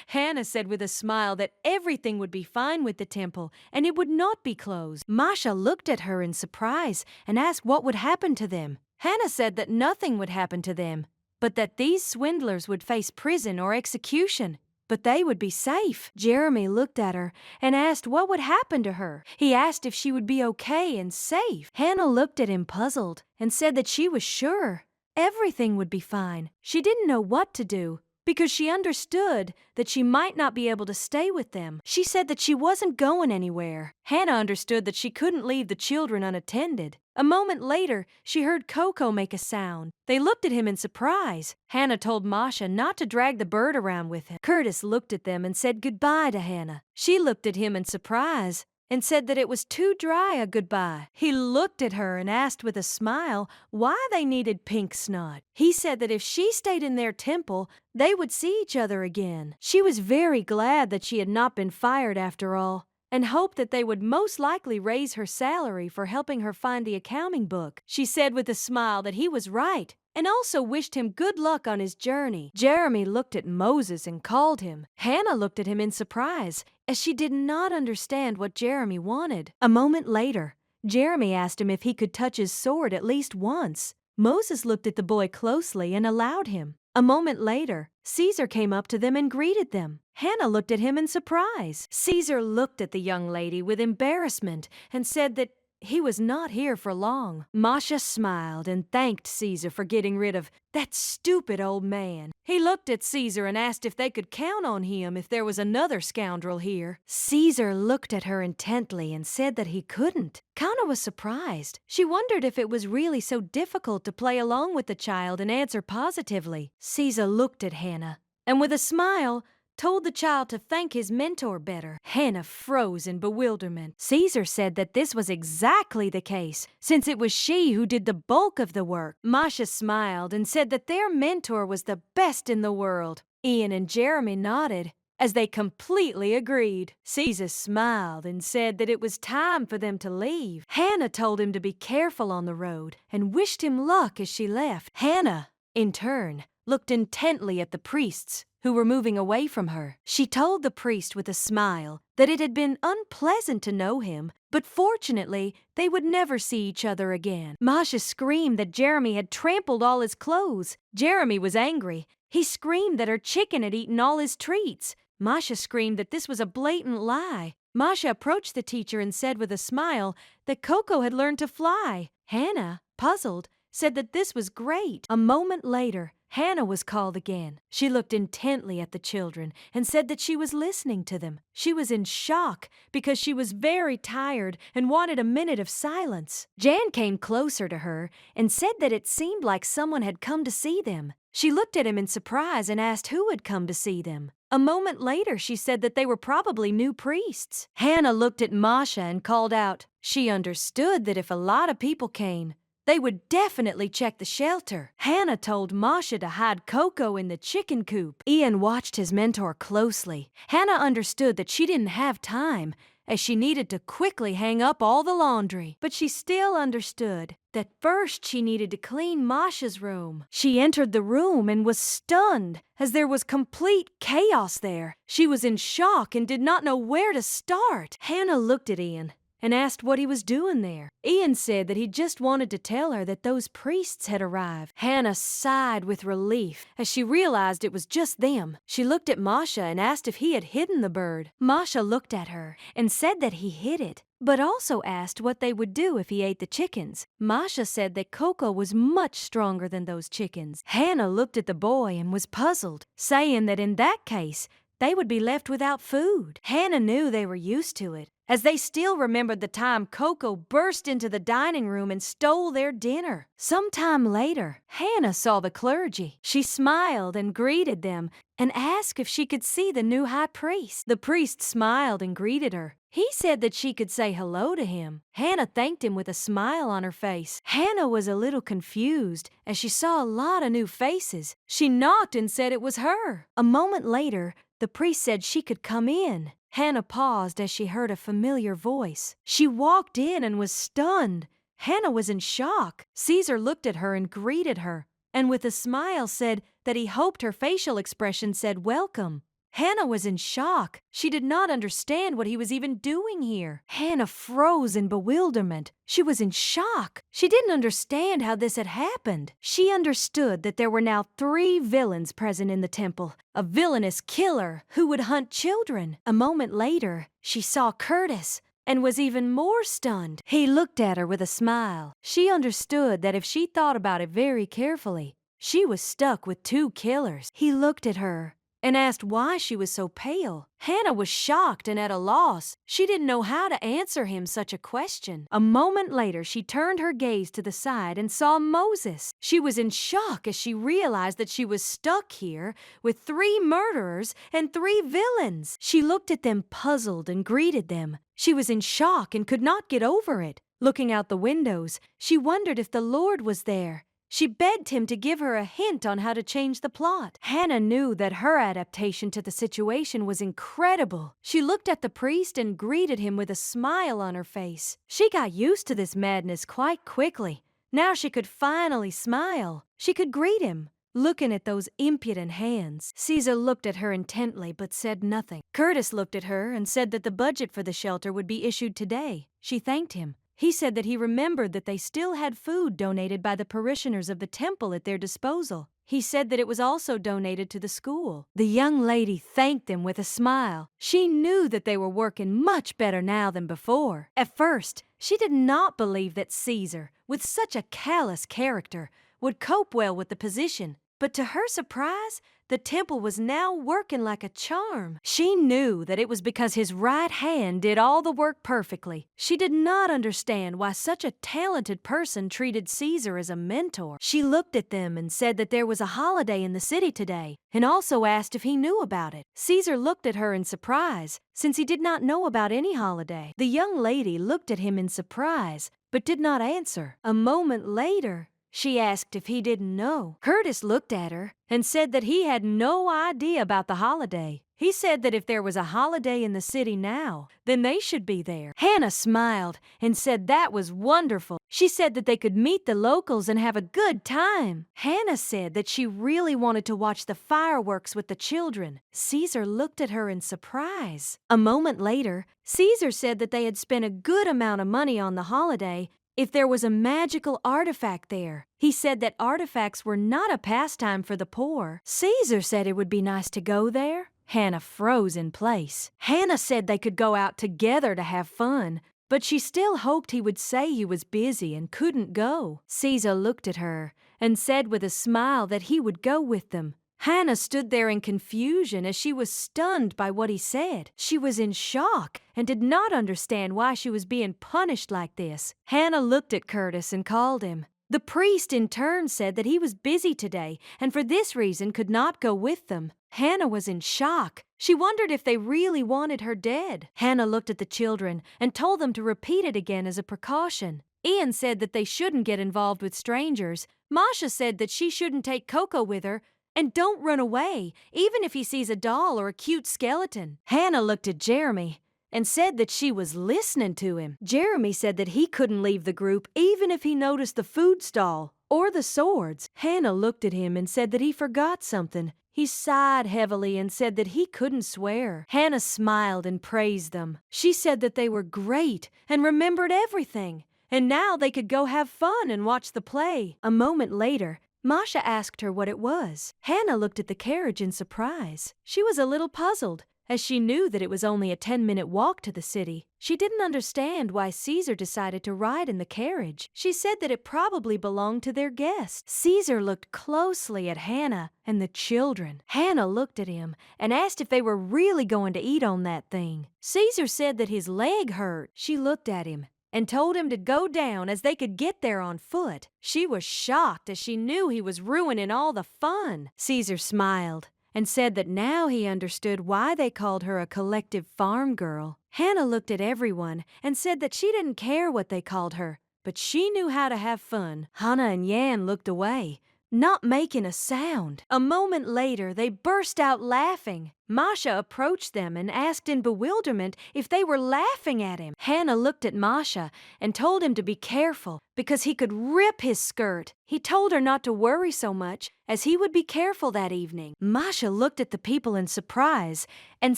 S1: Hannah said with a smile that everything would be fine with the temple and it would not be closed. Masha looked at her in surprise and asked what would happen to them. Hannah said that nothing would happen to them, but that these swindlers would face prison or execution. But they would be safe. Jeremy looked at her and asked what would happen to her. He asked if she would be okay and safe. Hannah looked at him puzzled and said that she was sure everything would be fine. She didn't know what to do because she understood that she might not be able to stay with them. She said that she wasn't going anywhere. Hannah understood that she couldn't leave the children unattended. A moment later, she heard Coco make a sound. They looked at him in surprise. Hannah told Masha not to drag the bird around with him. Curtis looked at them and said goodbye to Hannah. She looked at him in surprise and said that it was too dry a goodbye. He looked at her and asked with a smile why they needed pink snot. He said that if she stayed in their temple, they would see each other again. She was very glad that she had not been fired after all, and hoped that they would most likely raise her salary for helping her find the accounting book. She said with a smile that he was right, and also wished him good luck on his journey. Jeremy looked at Moses and called him. Hannah looked at him in surprise, as she did not understand what Jeremy wanted. A moment later, Jeremy asked him if he could touch his sword at least once. Moses looked at the boy closely and allowed him. A moment later, Caesar came up to them and greeted them. Hannah looked at him in surprise. Caesar looked at the young lady with embarrassment and said that he was not here for long. Masha smiled and thanked Caesar for getting rid of that stupid old man. He looked at Caesar and asked if they could count on him if there was another scoundrel here. Caesar looked at her intently and said that he couldn't. Kana was surprised. She wondered if it was really so difficult to play along with the child and answer positively. Caesar looked at Hannah and with a smile told the child to thank his mentor better. Hannah froze in bewilderment. Caesar said that this was exactly the case, since it was she who did the bulk of the work. Masha smiled and said that their mentor was the best in the world. Ian and Jeremy nodded, as they completely agreed. Caesar smiled and said that it was time for them to leave. Hannah told him to be careful on the road and wished him luck as she left. Hannah, in turn, looked intently at the priests who were moving away from her. She told the priest with a smile that it had been unpleasant to know him, but fortunately, they would never see each other again. Masha screamed that Jeremy had trampled all his clothes. Jeremy was angry. He screamed that her chicken had eaten all his treats. Masha screamed that this was a blatant lie. Masha approached the teacher and said with a smile that Coco had learned to fly. Hannah, puzzled, said that this was great. A moment later, Hannah was called again. She looked intently at the children and said that she was listening to them. She was in shock because she was very tired and wanted a minute of silence. Jan came closer to her and said that it seemed like someone had come to see them. She looked at him in surprise and asked who had come to see them. A moment later, she said that they were probably new priests. Hannah looked at Masha and called out. She understood that if a lot of people came, they would definitely check the shelter. Hannah told Masha to hide Coco in the chicken coop. Ian watched his mentor closely. Hannah understood that she didn't have time, as she needed to quickly hang up all the laundry. But she still understood that first she needed to clean Masha's room. She entered the room and was stunned as there was complete chaos there. She was in shock and did not know where to start. Hannah looked at Ian and asked what he was doing there. Ian said that he just wanted to tell her that those priests had arrived. Hannah sighed with relief as she realized it was just them. She looked at Masha and asked if he had hidden the bird. Masha looked at her and said that he hid it, but also asked what they would do if he ate the chickens. Masha said that Coco was much stronger than those chickens. Hannah looked at the boy and was puzzled, saying that in that case, they would be left without food. Hannah knew they were used to it, as they still remembered the time Coco burst into the dining room and stole their dinner. Sometime later, Hannah saw the clergy. She smiled and greeted them and asked if she could see the new high priest. The priest smiled and greeted her. He said that she could say hello to him. Hannah thanked him with a smile on her face. Hannah was a little confused as she saw a lot of new faces. She knocked and said it was her. A moment later, the priest said she could come in. Hannah paused as she heard a familiar voice. She walked in and was stunned. Hannah was in shock. Caesar looked at her and greeted her, and with a smile said that he hoped her facial expression said welcome. Hannah was in shock. She did not understand what he was even doing here. Hannah froze in bewilderment. She was in shock. She didn't understand how this had happened. She understood that there were now 3 villains present in the temple. A villainous killer who would hunt children. A moment later, she saw Curtis and was even more stunned. He looked at her with a smile. She understood that if she thought about it very carefully, she was stuck with 2 killers. He looked at her and asked why she was so pale. Hannah was shocked and at a loss. She didn't know how to answer him such a question. A moment later, she turned her gaze to the side and saw Moses. She was in shock as she realized that she was stuck here with 3 murderers and 3 villains. She looked at them puzzled and greeted them. She was in shock and could not get over it. Looking out the windows, she wondered if the Lord was there. She begged him to give her a hint on how to change the plot. Hannah knew that her adaptation to the situation was incredible. She looked at the priest and greeted him with a smile on her face. She got used to this madness quite quickly. Now she could finally smile. She could greet him, looking at those impudent hands. Caesar looked at her intently but said nothing. Curtis looked at her and said that the budget for the shelter would be issued today. She thanked him. He said that he remembered that they still had food donated by the parishioners of the temple at their disposal. He said that it was also donated to the school. The young lady thanked them with a smile. She knew that they were working much better now than before. At first, she did not believe that Caesar, with such a callous character, would cope well with the position. But to her surprise, the temple was now working like a charm. She knew that it was because his right hand did all the work perfectly. She did not understand why such a talented person treated Caesar as a mentor. She looked at them and said that there was a holiday in the city today, and also asked if he knew about it. Caesar looked at her in surprise, since he did not know about any holiday. The young lady looked at him in surprise, but did not answer. A moment later, she asked if he didn't know. Curtis looked at her and said that he had no idea about the holiday. He said that if there was a holiday in the city now, then they should be there. Hannah smiled and said that was wonderful. She said that they could meet the locals and have a good time. Hannah said that she really wanted to watch the fireworks with the children. Caesar looked at her in surprise. A moment later, Caesar said that they had spent a good amount of money on the holiday if there was a magical artifact there. He said that artifacts were not a pastime for the poor. Caesar said it would be nice to go there. Hannah froze in place. Hannah said they could go out together to have fun, but she still hoped he would say he was busy and couldn't go. Caesar looked at her and said with a smile that he would go with them. Hannah stood there in confusion as she was stunned by what he said. She was in shock and did not understand why she was being punished like this. Hannah looked at Curtis and called him. The priest in turn said that he was busy today and for this reason could not go with them. Hannah was in shock. She wondered if they really wanted her dead. Hannah looked at the children and told them to repeat it again as a precaution. Ian said that they shouldn't get involved with strangers. Masha said that she shouldn't take Coco with her. And don't run away, even if he sees a doll or a cute skeleton. Hannah looked at Jeremy and said that she was listening to him. Jeremy said that he couldn't leave the group even if he noticed the food stall or the swords. Hannah looked at him and said that he forgot something. He sighed heavily and said that he couldn't swear. Hannah smiled and praised them. She said that they were great and remembered everything, and now they could go have fun and watch the play. A moment later, Masha asked her what it was. Hannah looked at the carriage in surprise. She was a little puzzled, as she knew that it was only a 10-minute walk to the city. She didn't understand why Caesar decided to ride in the carriage. She said that it probably belonged to their guest. Caesar looked closely at Hannah and the children. Hannah looked at him and asked if they were really going to eat on that thing. Caesar said that his leg hurt. She looked at him and told him to go down as they could get there on foot. She was shocked as she knew he was ruining all the fun. Caesar smiled and said that now he understood why they called her a collective farm girl. Hannah looked at everyone and said that she didn't care what they called her, but she knew how to have fun. Hannah and Yan looked away, not making a sound. A moment later, they burst out laughing. Masha approached them and asked in bewilderment if they were laughing at him. Hannah looked at Masha and told him to be careful because he could rip his skirt. He told her not to worry so much as he would be careful that evening. Masha looked at the people in surprise and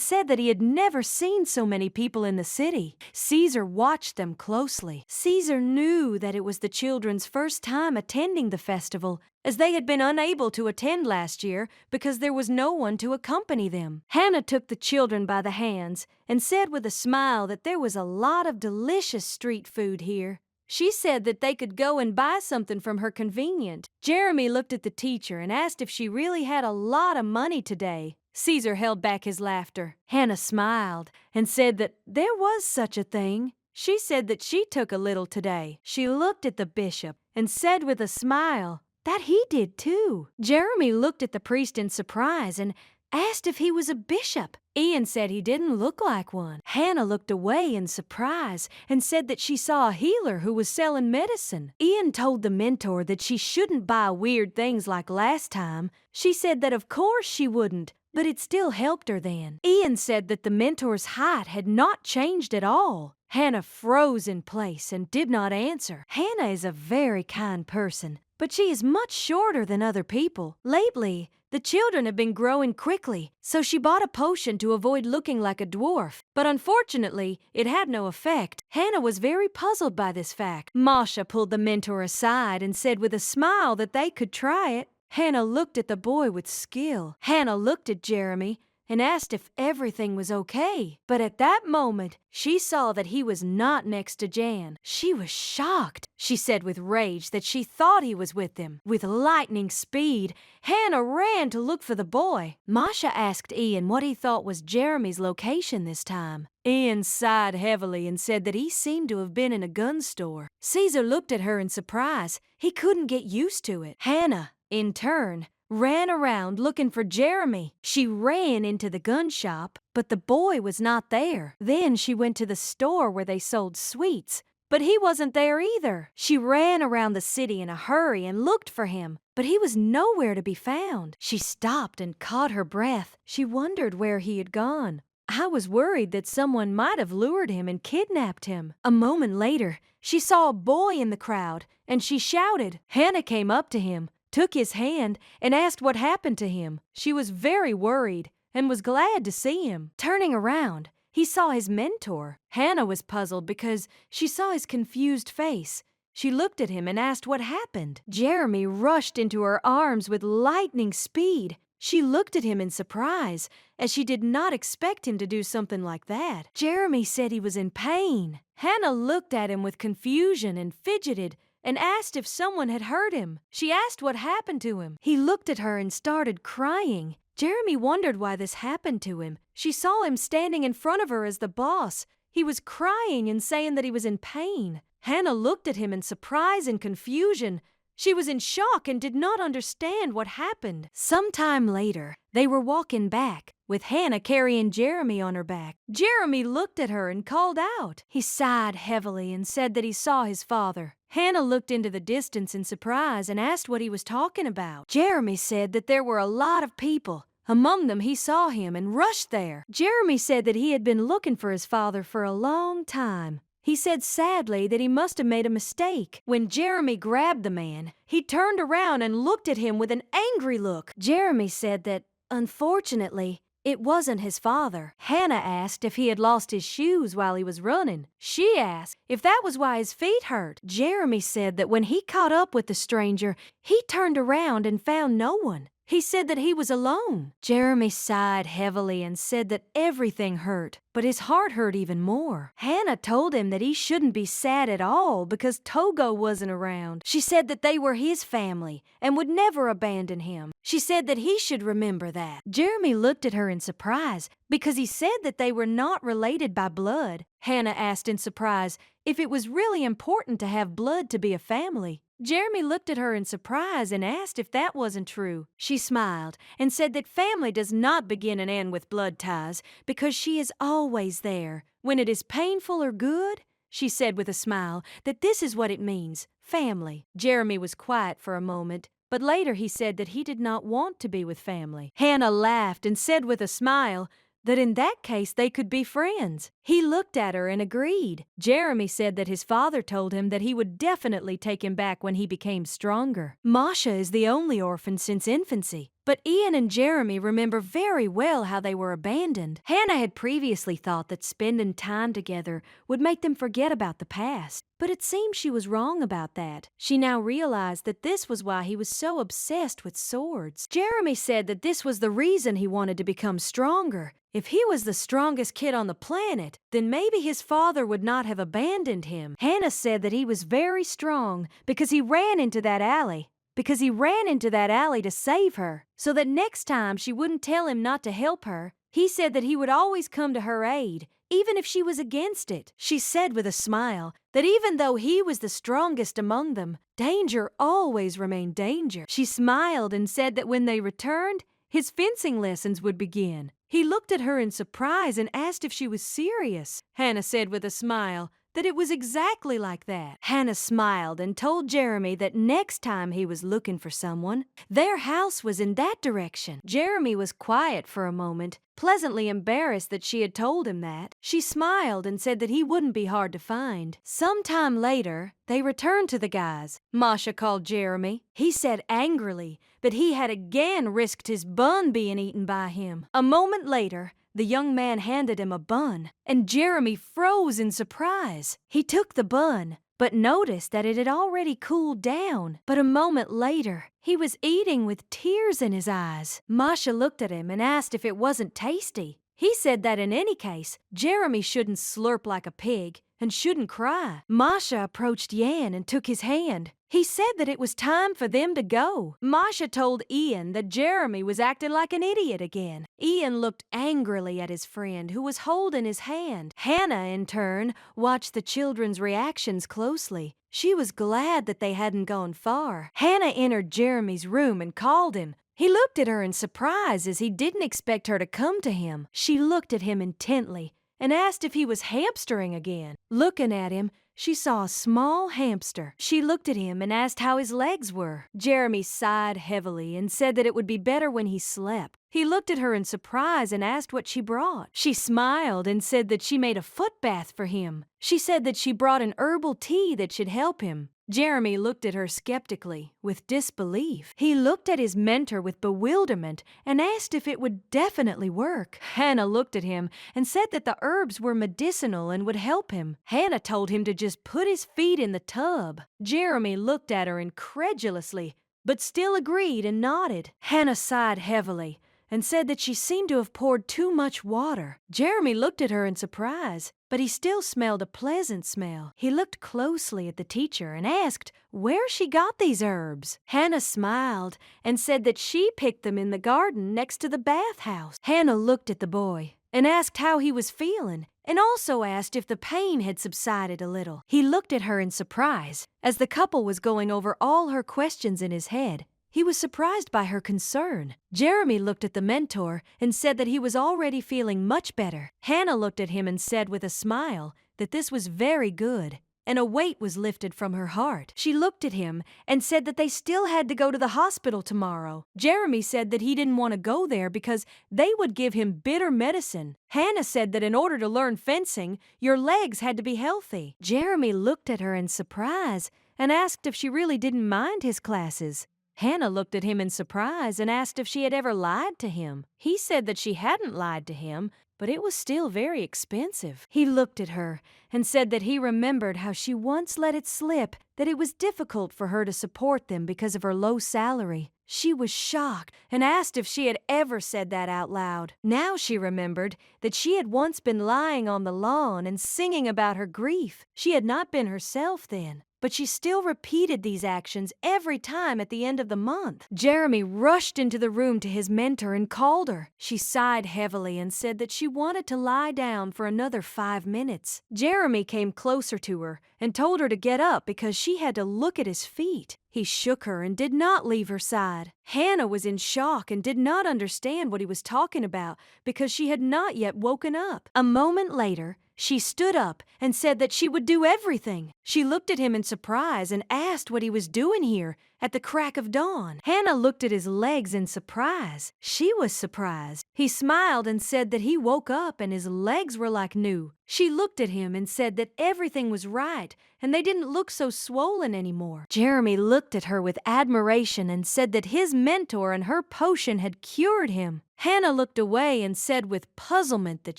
S1: said that he had never seen so many people in the city. Caesar watched them closely. Caesar knew that it was the children's first time attending the festival, as they had been unable to attend last year because there was no one to accompany them. Hannah took the children by the hands and said with a smile that there was a lot of delicious street food here. She said that they could go and buy something from her convenient. Jeremy looked at the teacher and asked if she really had a lot of money today. Caesar held back his laughter. Hannah smiled and said that there was such a thing. She said that she took a little today. She looked at the bishop and said with a smile that he did too. Jeremy looked at the priest in surprise and asked if he was a bishop. Ian said he didn't look like one. Hannah looked away in surprise and said that she saw a healer who was selling medicine. Ian told the mentor that she shouldn't buy weird things like last time. She said that of course she wouldn't, but it still helped her then. Ian said that the mentor's height had not changed at all. Hannah froze in place and did not answer. Hannah is a very kind person, but she is much shorter than other people. Lately, the children have been growing quickly, so she bought a potion to avoid looking like a dwarf. But unfortunately, it had no effect. Hannah was very puzzled by this fact. Masha pulled the mentor aside and said with a smile that they could try it. Hannah looked at the boy with skill. Hannah looked at Jeremy and asked if everything was okay. But at that moment, she saw that he was not next to Jan. She was shocked. She said with rage that she thought he was with them. With lightning speed, Hannah ran to look for the boy. Masha asked Ian what he thought was Jeremy's location this time. Ian sighed heavily and said that he seemed to have been in a gun store. Caesar looked at her in surprise. He couldn't get used to it. Hannah, in turn, ran around looking for Jeremy. She ran into the gun shop, but the boy was not there. Then she went to the store where they sold sweets, but he wasn't there either. She ran around the city in a hurry and looked for him, but he was nowhere to be found. She stopped and caught her breath. She wondered where he had gone. I was worried that someone might have lured him and kidnapped him. A moment later, she saw a boy in the crowd, and she shouted. Hannah came up to him, took his hand, and asked what happened to him. She was very worried and was glad to see him. Turning around, he saw his mentor. Hannah was puzzled because she saw his confused face. She looked at him and asked what happened. Jeremy rushed into her arms with lightning speed. She looked at him in surprise, as she did not expect him to do something like that. Jeremy said he was in pain. Hannah looked at him with confusion and fidgeted, and asked if someone had hurt him. She asked what happened to him. He looked at her and started crying. Jeremy wondered why this happened to him. She saw him standing in front of her as the boss. He was crying and saying that he was in pain. Hannah looked at him in surprise and confusion. She was in shock and did not understand what happened. Sometime later, they were walking back, with Hannah carrying Jeremy on her back. Jeremy looked at her and called out. He sighed heavily and said that he saw his father. Hannah looked into the distance in surprise and asked what he was talking about. Jeremy said that there were a lot of people, Among them he saw him and rushed there. Jeremy said that he had been looking for his father for a long time. He said sadly that he must have made a mistake. When Jeremy grabbed the man, he turned around and looked at him with an angry look. Jeremy said that, unfortunately, it wasn't his father. Hannah asked if he had lost his shoes while he was running. She asked if that was why his feet hurt. Jeremy said that when he caught up with the stranger, he turned around and found no one. He said that he was alone. Jeremy sighed heavily and said that everything hurt, but his heart hurt even more. Hannah told him that he shouldn't be sad at all because Togo wasn't around. She said that they were his family and would never abandon him. She said that he should remember that. Jeremy looked at her in surprise because he said that they were not related by blood. Hannah asked in surprise if it was really important to have blood to be a family. Jeremy looked at her in surprise and asked if that wasn't true. She smiled and said that family does not begin and end with blood ties because she is always there. When it is painful or good, she said with a smile that this is what it means, family. Jeremy was quiet for a moment, but later he said that he did not want to be with family. Hannah laughed and said with a smile that in that case they could be friends. He looked at her and agreed. Jeremy said that his father told him that he would definitely take him back when he became stronger. Masha is the only orphan since infancy, but Ian and Jeremy remember very well how they were abandoned. Hannah had previously thought that spending time together would make them forget about the past, but it seemed she was wrong about that. She now realized that this was why he was so obsessed with swords. Jeremy said that this was the reason he wanted to become stronger. If he was the strongest kid on the planet, then maybe his father would not have abandoned him. Hannah said that he was very strong because he ran into that alley. To save her, so that next time she wouldn't tell him not to help her. He said that he would always come to her aid, even if she was against it. She said with a smile that even though he was the strongest among them, danger always remained danger. She smiled and said that when they returned, his fencing lessons would begin. He looked at her in surprise and asked if she was serious. Hannah said with a smile that it was exactly like that. Hannah smiled and told Jeremy that next time he was looking for someone, their house was in that direction. Jeremy was quiet for a moment, pleasantly embarrassed that she had told him that. She smiled and said that he wouldn't be hard to find. Sometime later, they returned to the guys. Masha called Jeremy. He said angrily that he had again risked his bun being eaten by him. A moment later, the young man handed him a bun, and Jeremy froze in surprise. He took the bun, but noticed that it had already cooled down. But a moment later, he was eating with tears in his eyes. Masha looked at him and asked if it wasn't tasty. He said that in any case, Jeremy shouldn't slurp like a pig and shouldn't cry. Masha approached Yan and took his hand. He said that it was time for them to go. Masha told Ian that Jeremy was acting like an idiot again. Ian looked angrily at his friend, who was holding his hand. Hannah, in turn, watched the children's reactions closely. She was glad that they hadn't gone far. Hannah entered Jeremy's room and called him. He looked at her in surprise as he didn't expect her to come to him. She looked at him intently and asked if he was hamstering again. Looking at him, she saw a small hamster. She looked at him and asked how his legs were. Jeremy sighed heavily and said that it would be better when he slept. He looked at her in surprise and asked what she brought. She smiled and said that she made a foot bath for him. She said that she brought an herbal tea that should help him. Jeremy looked at her skeptically, with disbelief. He looked at his mentor with bewilderment and asked if it would definitely work. Hannah looked at him and said that the herbs were medicinal and would help him. Hannah told him to just put his feet in the tub. Jeremy looked at her incredulously, but still agreed and nodded. Hannah sighed heavily and said that she seemed to have poured too much water. Jeremy looked at her in surprise, but he still smelled a pleasant smell. He looked closely at the teacher and asked where she got these herbs. Hannah smiled and said that she picked them in the garden next to the bathhouse. Hannah looked at the boy and asked how he was feeling, and also asked if the pain had subsided a little. He looked at her in surprise as the couple was going over all her questions in his head. He was surprised by her concern. Jeremy looked at the mentor and said that he was already feeling much better. Hannah looked at him and said with a smile that this was very good. and a weight was lifted from her heart. She looked at him and said that they still had to go to the hospital tomorrow. Jeremy said that he didn't want to go there because they would give him bitter medicine. Hannah said that in order to learn fencing, your legs had to be healthy. Jeremy looked at her in surprise and asked if she really didn't mind his classes. Hannah looked at him in surprise and asked if she had ever lied to him. He said that she hadn't lied to him, but it was still very expensive. He looked at her and said that he remembered how she once let it slip that it was difficult for her to support them because of her low salary. She was shocked and asked if she had ever said that out loud. Now she remembered that she had once been lying on the lawn and singing about her grief. She had not been herself then, but she still repeated these actions every time at the end of the month. Jeremy rushed into the room to his mentor and called her. She sighed heavily and said that she wanted to lie down for another 5 minutes. Jeremy came closer to her and told her to get up because she had to look at his feet. He shook her and did not leave her side. Hannah was in shock and did not understand what he was talking about because she had not yet woken up. A moment later, she stood up and said that she would do everything. She looked at him in surprise and asked what he was doing here at the crack of dawn. Hannah looked at his legs in surprise. She was surprised. He smiled and said that he woke up and his legs were like new. She looked at him and said that everything was right and they didn't look so swollen anymore. Jeremy looked at her with admiration and said that his mentor and her potion had cured him. Hannah looked away and said with puzzlement that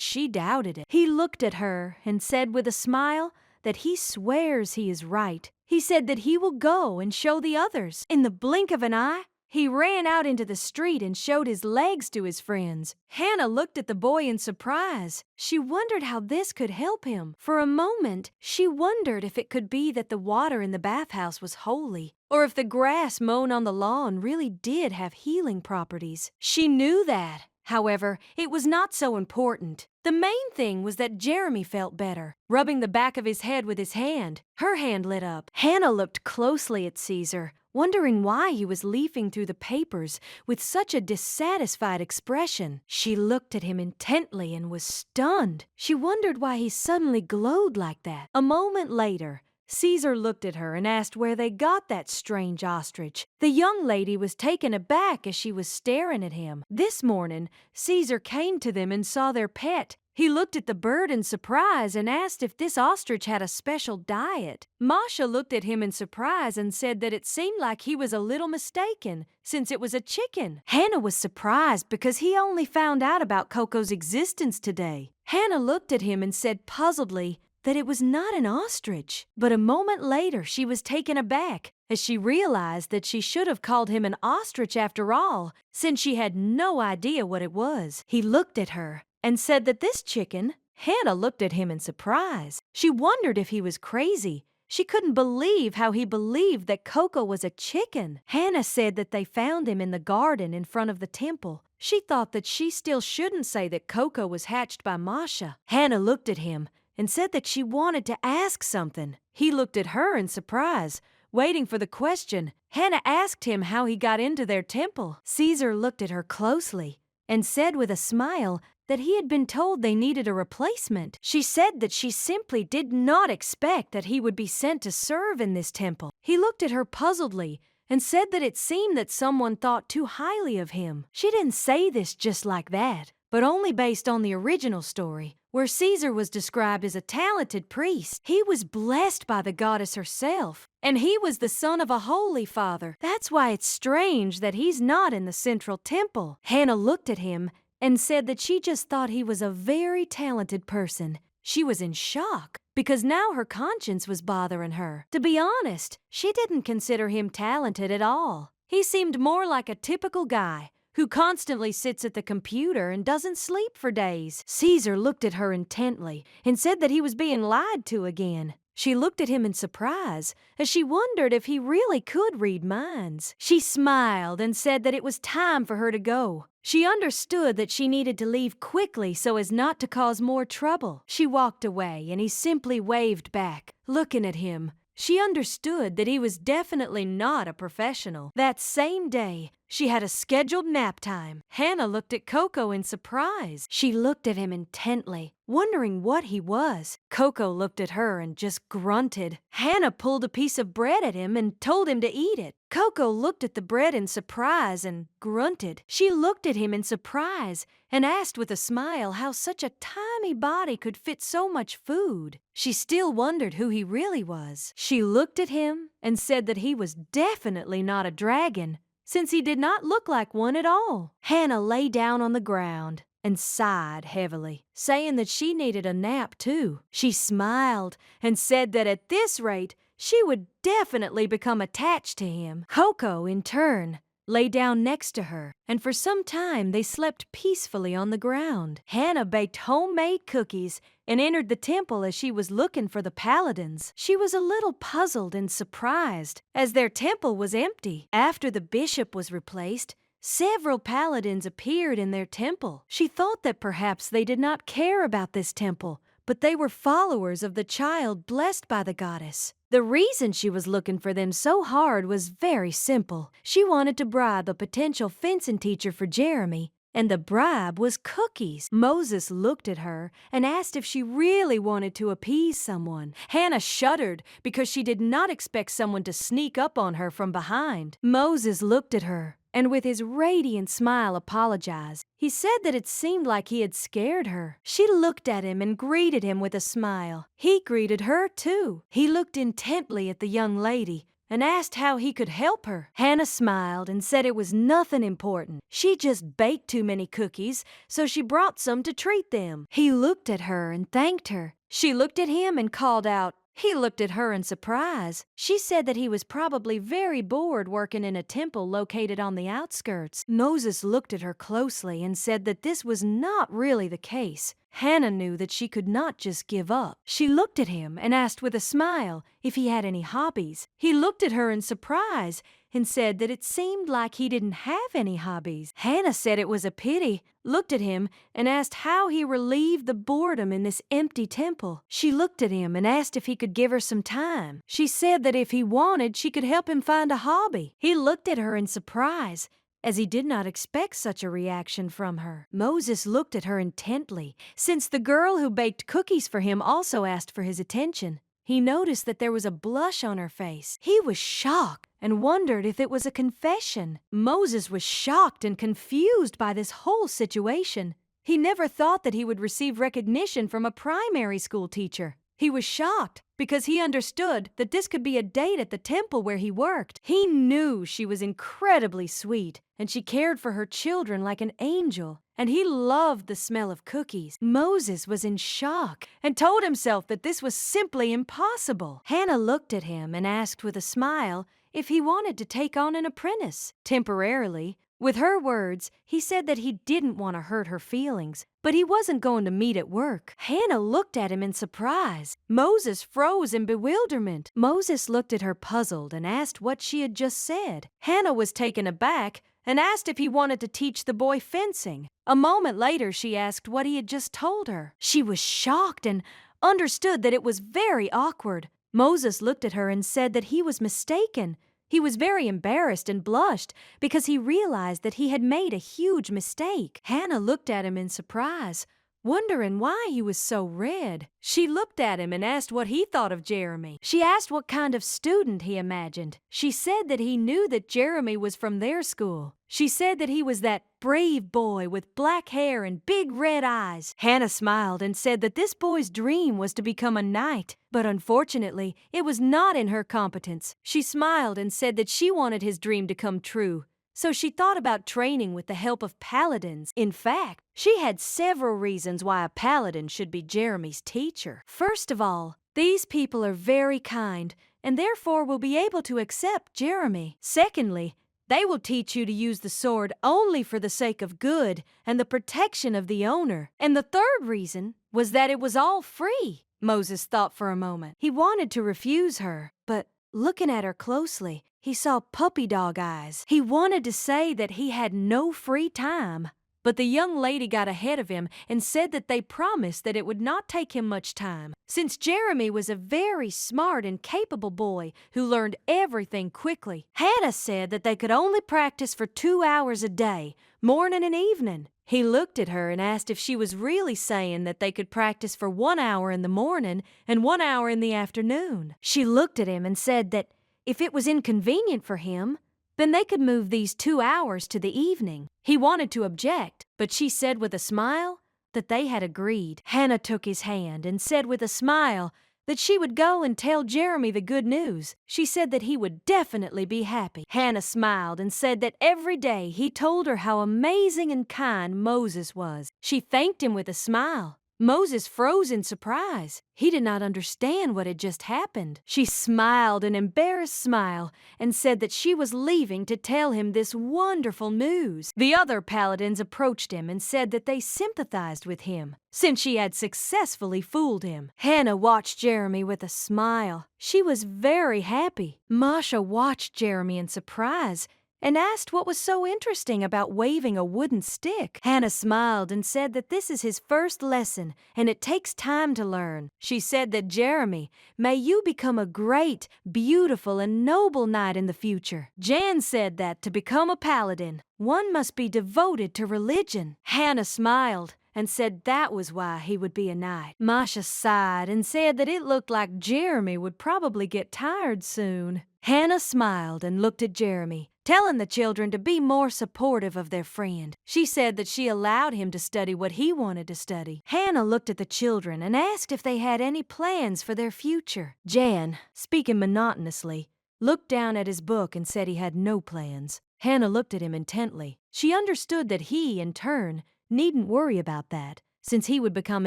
S1: she doubted it. He looked at her and said with a smile that he swears he is right. He said that he will go and show the others. In the blink of an eye, he ran out into the street and showed his legs to his friends. Hannah looked at the boy in surprise. She wondered how this could help him. For a moment, she wondered if it could be that the water in the bathhouse was holy, or if the grass mown on the lawn really did have healing properties. She knew that. However, it was not so important. The main thing was that Jeremy felt better, rubbing the back of his head with his hand. Her hand lit up. Hannah looked closely at Caesar, wondering why he was leafing through the papers with such a dissatisfied expression. She looked at him intently and was stunned. She wondered why he suddenly glowed like that. A moment later, Caesar looked at her and asked where they got that strange ostrich. The young lady was taken aback as she was staring at him. This morning, Caesar came to them and saw their pet. He looked at the bird in surprise and asked if this ostrich had a special diet. Masha looked at him in surprise and said that it seemed like he was a little mistaken, since it was a chicken. Hannah was surprised because he only found out about Coco's existence today. Hannah looked at him and said puzzledly that it was not an ostrich. But a moment later, she was taken aback as she realized that she should have called him an ostrich after all, since she had no idea what it was. He looked at her and said that this chicken. Hannah looked at him in surprise. She wondered if he was crazy. She couldn't believe how he believed that Coco was a chicken. Hannah said that they found him in the garden in front of the temple. She thought that she still shouldn't say that Coco was hatched by Masha. Hannah looked at him and said that she wanted to ask something. He looked at her in surprise, waiting for the question. Hannah asked him how he got into their temple. Caesar looked at her closely and said with a smile that he had been told they needed a replacement. She said that she simply did not expect that he would be sent to serve in this temple. He looked at her puzzledly and said that it seemed that someone thought too highly of him. She didn't say this just like that, but only based on the original story, where Caesar was described as a talented priest. He was blessed by the goddess herself, and he was the son of a holy father. That's why it's strange that he's not in the central temple. Hannah looked at him and said that she just thought he was a very talented person. She was in shock because now her conscience was bothering her. To be honest, she didn't consider him talented at all. He seemed more like a typical guy who constantly sits at the computer and doesn't sleep for days. Caesar looked at her intently and said that he was being lied to again. She looked at him in surprise as she wondered if he really could read minds. She smiled and said that it was time for her to go. She understood that she needed to leave quickly so as not to cause more trouble. She walked away and he simply waved back, looking at him. She understood that he was definitely not a professional. That same day, She had a scheduled nap time. Hannah looked at Coco in surprise. She looked at him intently, wondering what he was. Coco looked at her and just grunted. Hannah pulled a piece of bread at him and told him to eat it. Coco looked at the bread in surprise and grunted. She looked at him in surprise and asked with a smile how such a tiny body could fit so much food. She still wondered who he really was. She looked at him and said that he was definitely not a dragon, since he did not look like one at all. Hannah lay down on the ground and sighed heavily, saying that she needed a nap too. She smiled and said that at this rate, she would definitely become attached to him. Coco, in turn, lay down next to her, and for some time they slept peacefully on the ground. Hannah baked homemade cookies and entered the temple as she was looking for the paladins. She was a little puzzled and surprised, as their temple was empty. After the bishop was replaced, several paladins appeared in their temple. She thought that perhaps they did not care about this temple, but they were followers of the child blessed by the goddess. The reason she was looking for them so hard was very simple. She wanted to bribe a potential fencing teacher for Jeremy, and the bribe was cookies. Moses looked at her and asked if she really wanted to appease someone. Hannah shuddered because she did not expect someone to sneak up on her from behind. Moses looked at her and with his radiant smile apologized. He said that it seemed like he had scared her. She looked at him and greeted him with a smile. He greeted her too. He looked intently at the young lady and asked how he could help her. Hannah smiled and said it was nothing important. She just baked too many cookies, so she brought some to treat them. He looked at her and thanked her. She looked at him and called out. He looked at her in surprise. She said that he was probably very bored working in a temple located on the outskirts. Moses looked at her closely and said that this was not really the case. Hannah knew that she could not just give up. She looked at him and asked with a smile if he had any hobbies. He looked at her in surprise and said that it seemed like he didn't have any hobbies. Hannah said it was a pity, looked at him, and asked how he relieved the boredom in this empty temple. She looked at him and asked if he could give her some time. She said that if he wanted, she could help him find a hobby. He looked at her in surprise, as he did not expect such a reaction from her. Moses looked at her intently, since the girl who baked cookies for him also asked for his attention. He noticed that there was a blush on her face. He was shocked and wondered if it was a confession. Moses was shocked and confused by this whole situation. He never thought that he would receive recognition from a primary school teacher. He was shocked because he understood that this could be a date at the temple where he worked. He knew she was incredibly sweet, and she cared for her children like an angel, and he loved the smell of cookies. Moses was in shock and told himself that this was simply impossible. Hannah looked at him and asked with a smile if he wanted to take on an apprentice. Temporarily, with her words, he said that he didn't want to hurt her feelings, but he wasn't going to meet at work. Hannah looked at him in surprise. Moses froze in bewilderment. Moses looked at her puzzled and asked what she had just said. Hannah was taken aback and asked if he wanted to teach the boy fencing. A moment later, she asked what he had just told her. She was shocked and understood that it was very awkward. Moses looked at her and said that he was mistaken. He was very embarrassed and blushed because he realized that he had made a huge mistake. Hannah looked at him in surprise, wondering why he was so red. She looked at him and asked what he thought of Jeremy. She asked what kind of student he imagined. She said that he knew that Jeremy was from their school. She said that he was that brave boy with black hair and big red eyes. Hannah smiled and said that this boy's dream was to become a knight, but unfortunately, it was not in her competence. She smiled and said that she wanted his dream to come true. So she thought about training with the help of paladins. In fact, she had several reasons why a paladin should be Jeremy's teacher. First of all, these people are very kind and therefore will be able to accept Jeremy. Secondly, they will teach you to use the sword only for the sake of good and the protection of the owner. And the third reason was that it was all free. Moses thought for a moment. He wanted to refuse her, but looking at her closely, he saw puppy dog eyes. He wanted to say that he had no free time, But the young lady got ahead of him and said that they promised that it would not take him much time, since Jeremy was a very smart and capable boy who learned everything quickly. Hannah said that they could only practice for 2 hours a day, morning and evening. He looked at her and asked if she was really saying that they could practice for 1 hour in the morning and 1 hour in the afternoon. She looked at him and said that if it was inconvenient for him, then they could move these 2 hours to the evening. He wanted to object, but she said with a smile that they had agreed. Hannah took his hand and said with a smile that she would go and tell Jeremy the good news. She said that he would definitely be happy. Hannah smiled and said that every day he told her how amazing and kind Moses was. She thanked him with a smile. Moses froze in surprise. He did not understand what had just happened. She smiled an embarrassed smile and said that she was leaving to tell him this wonderful news. The other paladins approached him and said that they sympathized with him, since she had successfully fooled him. Hannah watched Jeremy with a smile. She was very happy. Masha watched Jeremy in surprise and asked what was so interesting about waving a wooden stick. Hannah smiled and said that this is his first lesson and it takes time to learn. She said that Jeremy, may you become a great, beautiful, and noble knight in the future. Jan said that to become a paladin, one must be devoted to religion. Hannah smiled and said that was why he would be a knight. Masha sighed and said that it looked like Jeremy would probably get tired soon. Hannah smiled and looked at Jeremy, telling the children to be more supportive of their friend. She said that she allowed him to study what he wanted to study. Hannah looked at the children and asked if they had any plans for their future. Jan, speaking monotonously, looked down at his book and said he had no plans. Hannah looked at him intently. She understood that he, in turn, needn't worry about that, since he would become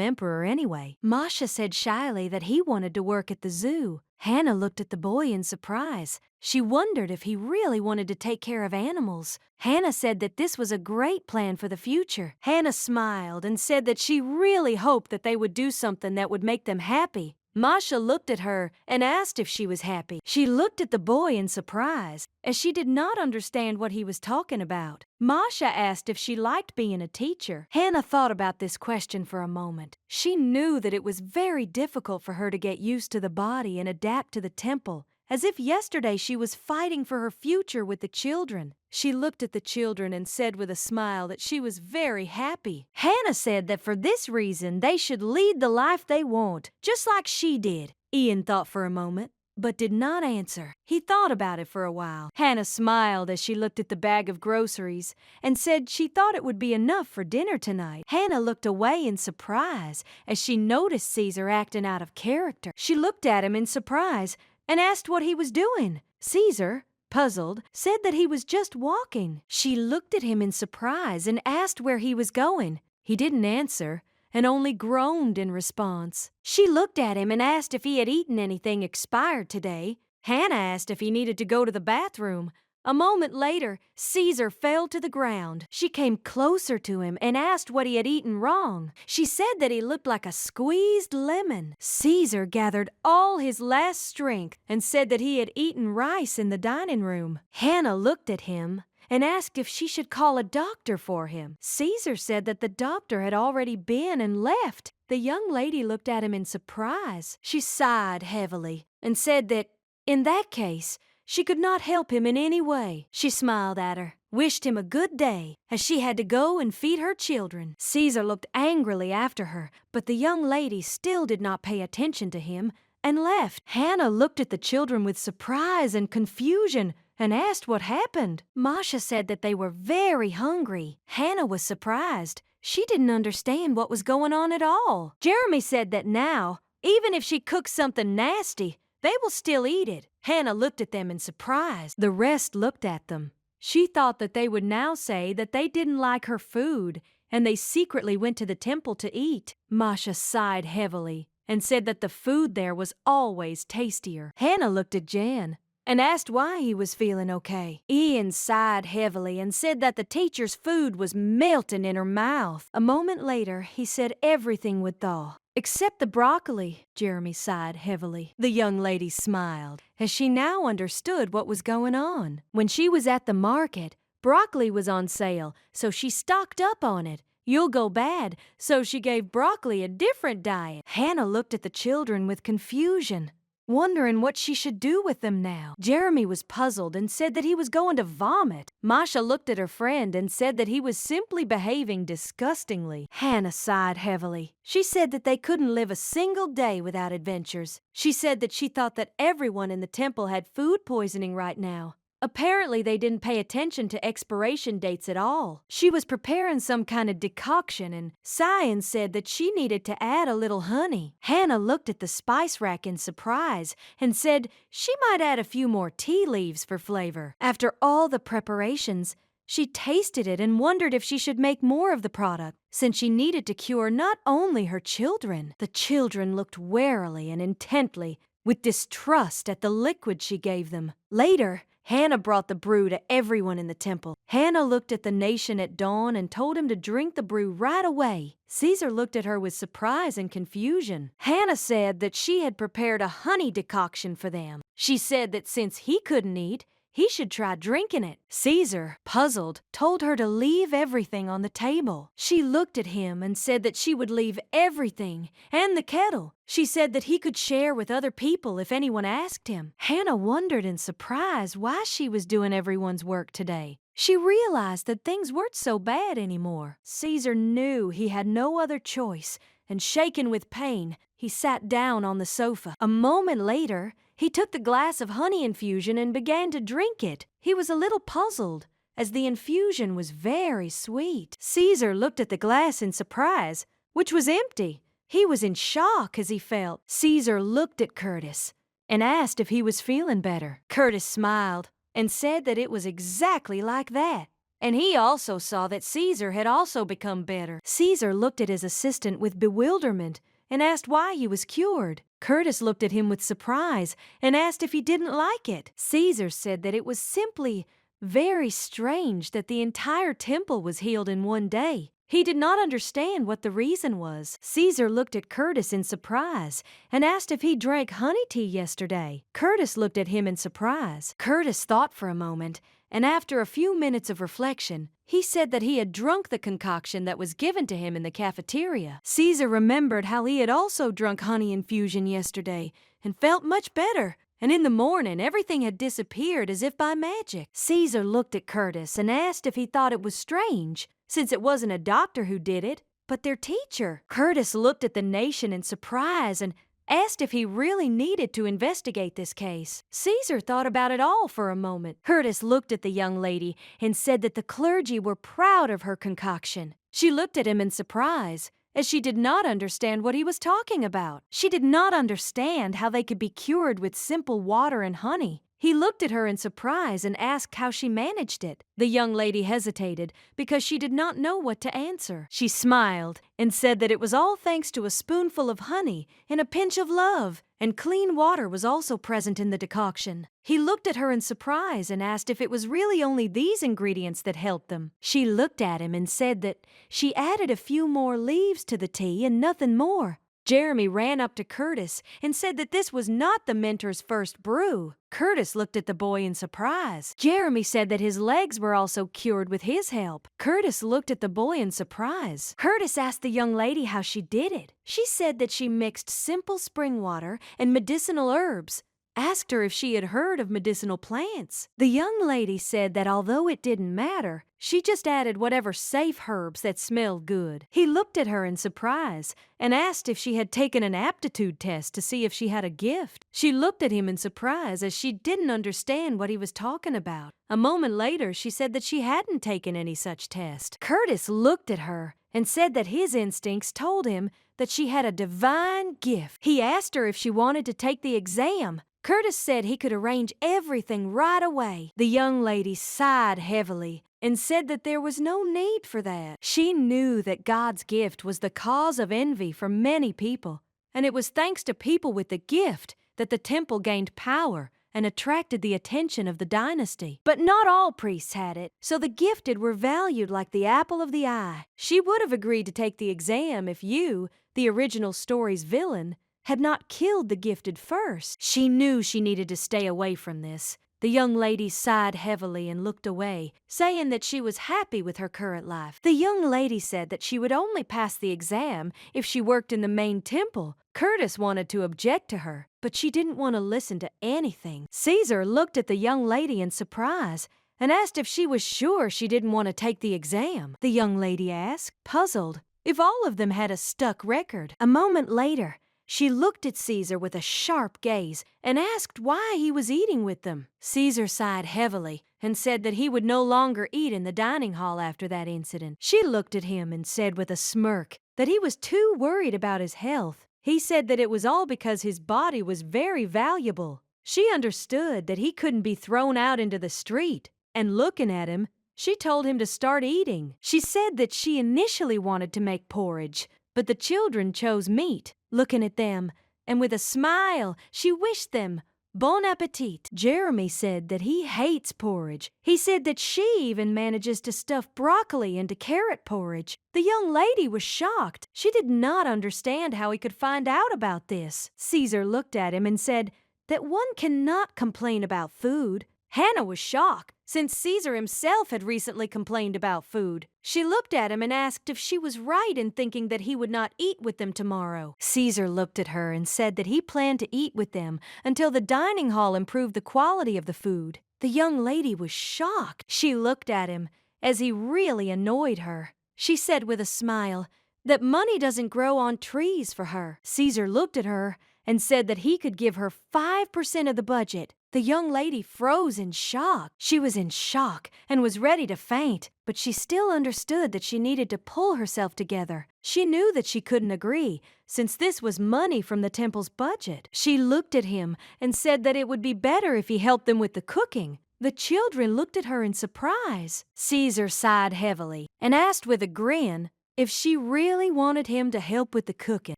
S1: emperor anyway. Masha said shyly that he wanted to work at the zoo. Hannah looked at the boy in surprise. She wondered if he really wanted to take care of animals. Hannah said that this was a great plan for the future. Hannah smiled and said that she really hoped that they would do something that would make them happy. Masha looked at her and asked if she was happy. She looked at the boy in surprise, as she did not understand what he was talking about. Masha asked if she liked being a teacher. Hannah thought about this question for a moment. She knew that it was very difficult for her to get used to the body and adapt to the temple, as if yesterday she was fighting for her future with the children. She looked at the children and said with a smile that she was very happy. Hannah said that for this reason they should lead the life they want, just like she did. Ian thought for a moment, but did not answer. He thought about it for a while. Hannah smiled as she looked at the bag of groceries and said she thought it would be enough for dinner tonight. Hannah looked away in surprise as she noticed Caesar acting out of character. She looked at him in surprise and asked what he was doing. Caesar, puzzled, said that he was just walking. She looked at him in surprise and asked where he was going. He didn't answer and only groaned in response. She looked at him and asked if he had eaten anything expired today. Hannah asked if he needed to go to the bathroom. A moment later, Caesar fell to the ground. She came closer to him and asked what he had eaten wrong. She said that he looked like a squeezed lemon. Caesar gathered all his last strength and said that he had eaten rice in the dining room. Hannah looked at him and asked if she should call a doctor for him. Caesar said that the doctor had already been and left. The young lady looked at him in surprise. She sighed heavily and said that, in that case, she could not help him in any way. She smiled at her, wished him a good day, as she had to go and feed her children. Caesar looked angrily after her, but the young lady still did not pay attention to him and left. Hannah looked at the children with surprise and confusion and asked what happened. Masha said that they were very hungry. Hannah was surprised. She didn't understand what was going on at all. Jeremy said that now, even if she cooks something nasty, they will still eat it. Hannah looked at them in surprise. The rest looked at them. She thought that they would now say that they didn't like her food, and they secretly went to the temple to eat. Masha sighed heavily and said that the food there was always tastier. Hannah looked at Jan and asked why he was feeling okay. Ian sighed heavily and said that the teacher's food was melting in her mouth. A moment later, he said everything would thaw. Except the broccoli, Jeremy sighed heavily. The young lady smiled, as she now understood what was going on. When she was at the market, Broccoli was on sale, so she stocked up on it. You'll go bad, so she gave Broccoli a different diet. Hannah looked at the children with confusion, wondering what she should do with them now. Jeremy was puzzled and said that he was going to vomit. Masha looked at her friend and said that he was simply behaving disgustingly. Hannah sighed heavily. She said that they couldn't live a single day without adventures. She said that she thought that everyone in the temple had food poisoning right now. Apparently, they didn't pay attention to expiration dates at all. She was preparing some kind of decoction, and Cyan said that she needed to add a little honey. Hannah looked at the spice rack in surprise and said she might add a few more tea leaves for flavor. After all the preparations, she tasted it and wondered if she should make more of the product, since she needed to cure not only her children. The children looked warily and intently, with distrust at the liquid she gave them. Later, Hannah brought the brew to everyone in the temple. Hannah looked at the nation at dawn and told him to drink the brew right away. Caesar looked at her with surprise and confusion. Hannah said that she had prepared a honey decoction for them. She said that since he couldn't eat, he should try drinking it. Caesar, puzzled, told her to leave everything on the table. She looked at him and said that she would leave everything, and the kettle. She said that he could share with other people if anyone asked him. Hannah wondered in surprise why she was doing everyone's work today. She realized that things weren't so bad anymore. Caesar knew he had no other choice, and shaken with pain, he sat down on the sofa. A moment later, he took the glass of honey infusion and began to drink it. He was a little puzzled, as the infusion was very sweet. Caesar looked at the glass in surprise, which was empty. He was in shock as he felt. Caesar looked at Curtis and asked if he was feeling better. Curtis smiled and said that it was exactly like that. And he also saw that Caesar had also become better. Caesar looked at his assistant with bewilderment and asked why he was cured. Curtis looked at him with surprise and asked if he didn't like it. Caesar said that it was simply very strange that the entire temple was healed in one day. He did not understand what the reason was. Caesar looked at Curtis in surprise and asked if he drank honey tea yesterday. Curtis looked at him in surprise. Curtis thought for a moment, and after a few minutes of reflection, he said that he had drunk the concoction that was given to him in the cafeteria. Caesar remembered how he had also drunk honey infusion yesterday and felt much better. And in the morning, everything had disappeared as if by magic. Caesar looked at Curtis and asked if he thought it was strange, since it wasn't a doctor who did it, but their teacher. Curtis looked at the nation in surprise and asked if he really needed to investigate this case. Caesar thought about it all for a moment. Curtis looked at the young lady and said that the clergy were proud of her concoction. She looked at him in surprise, as she did not understand what he was talking about. She did not understand how they could be cured with simple water and honey. He looked at her in surprise and asked how she managed it. The young lady hesitated because she did not know what to answer. She smiled and said that it was all thanks to a spoonful of honey and a pinch of love, and clean water was also present in the decoction. He looked at her in surprise and asked if it was really only these ingredients that helped them. She looked at him and said that she added a few more leaves to the tea and nothing more. Jeremy ran up to Curtis and said that this was not the mentor's first brew. Curtis looked at the boy in surprise. Jeremy said that his legs were also cured with his help. Curtis looked at the boy in surprise. Curtis asked the young lady how she did it. She said that she mixed simple spring water and medicinal herbs, asked her if she had heard of medicinal plants. The young lady said that although it didn't matter, she just added whatever safe herbs that smelled good. He looked at her in surprise and asked if she had taken an aptitude test to see if she had a gift. She looked at him in surprise as she didn't understand what he was talking about. A moment later, she said that she hadn't taken any such test. Curtis looked at her and said that his instincts told him that she had a divine gift. He asked her if she wanted to take the exam. Curtis said he could arrange everything right away. The young lady sighed heavily and said that there was no need for that. She knew that God's gift was the cause of envy for many people, and it was thanks to people with the gift that the temple gained power and attracted the attention of the dynasty. But not all priests had it, so the gifted were valued like the apple of the eye. She would have agreed to take the exam if you, the original story's villain, had not killed the gifted first. She knew she needed to stay away from this, The young lady sighed heavily and looked away, saying that she was happy with her current life. The young lady said that she would only pass the exam if she worked in the main temple. Curtis wanted to object to her, but she didn't want to listen to anything. Caesar looked at the young lady in surprise and asked if she was sure she didn't want to take the exam. The young lady asked, puzzled, if all of them had a stuck record. A moment later, she looked at Caesar with a sharp gaze and asked why he was eating with them. Caesar sighed heavily and said that he would no longer eat in the dining hall after that incident. She looked at him and said with a smirk that he was too worried about his health. He said that it was all because his body was very valuable. She understood that he couldn't be thrown out into the street, and looking at him, she told him to start eating. She said that she initially wanted to make porridge, but the children chose meat. Looking at them, and with a smile, she wished them bon appetit. Jeremy said that he hates porridge. He said that she even manages to stuff broccoli into carrot porridge. The young lady was shocked. She did not understand how he could find out about this. Caesar looked at him and said that one cannot complain about food. Hannah was shocked, since Caesar himself had recently complained about food. She looked at him and asked if she was right in thinking that he would not eat with them tomorrow. Caesar looked at her and said that he planned to eat with them until the dining hall improved the quality of the food. The young lady was shocked. She looked at him as he really annoyed her. She said with a smile that money doesn't grow on trees for her. Caesar looked at her and said that he could give her 5% of the budget. The young lady froze in shock. She was in shock and was ready to faint, but she still understood that she needed to pull herself together. She knew that she couldn't agree, since this was money from the temple's budget. She looked at him and said that it would be better if he helped them with the cooking. The children looked at her in surprise. Caesar sighed heavily and asked with a grin if she really wanted him to help with the cooking.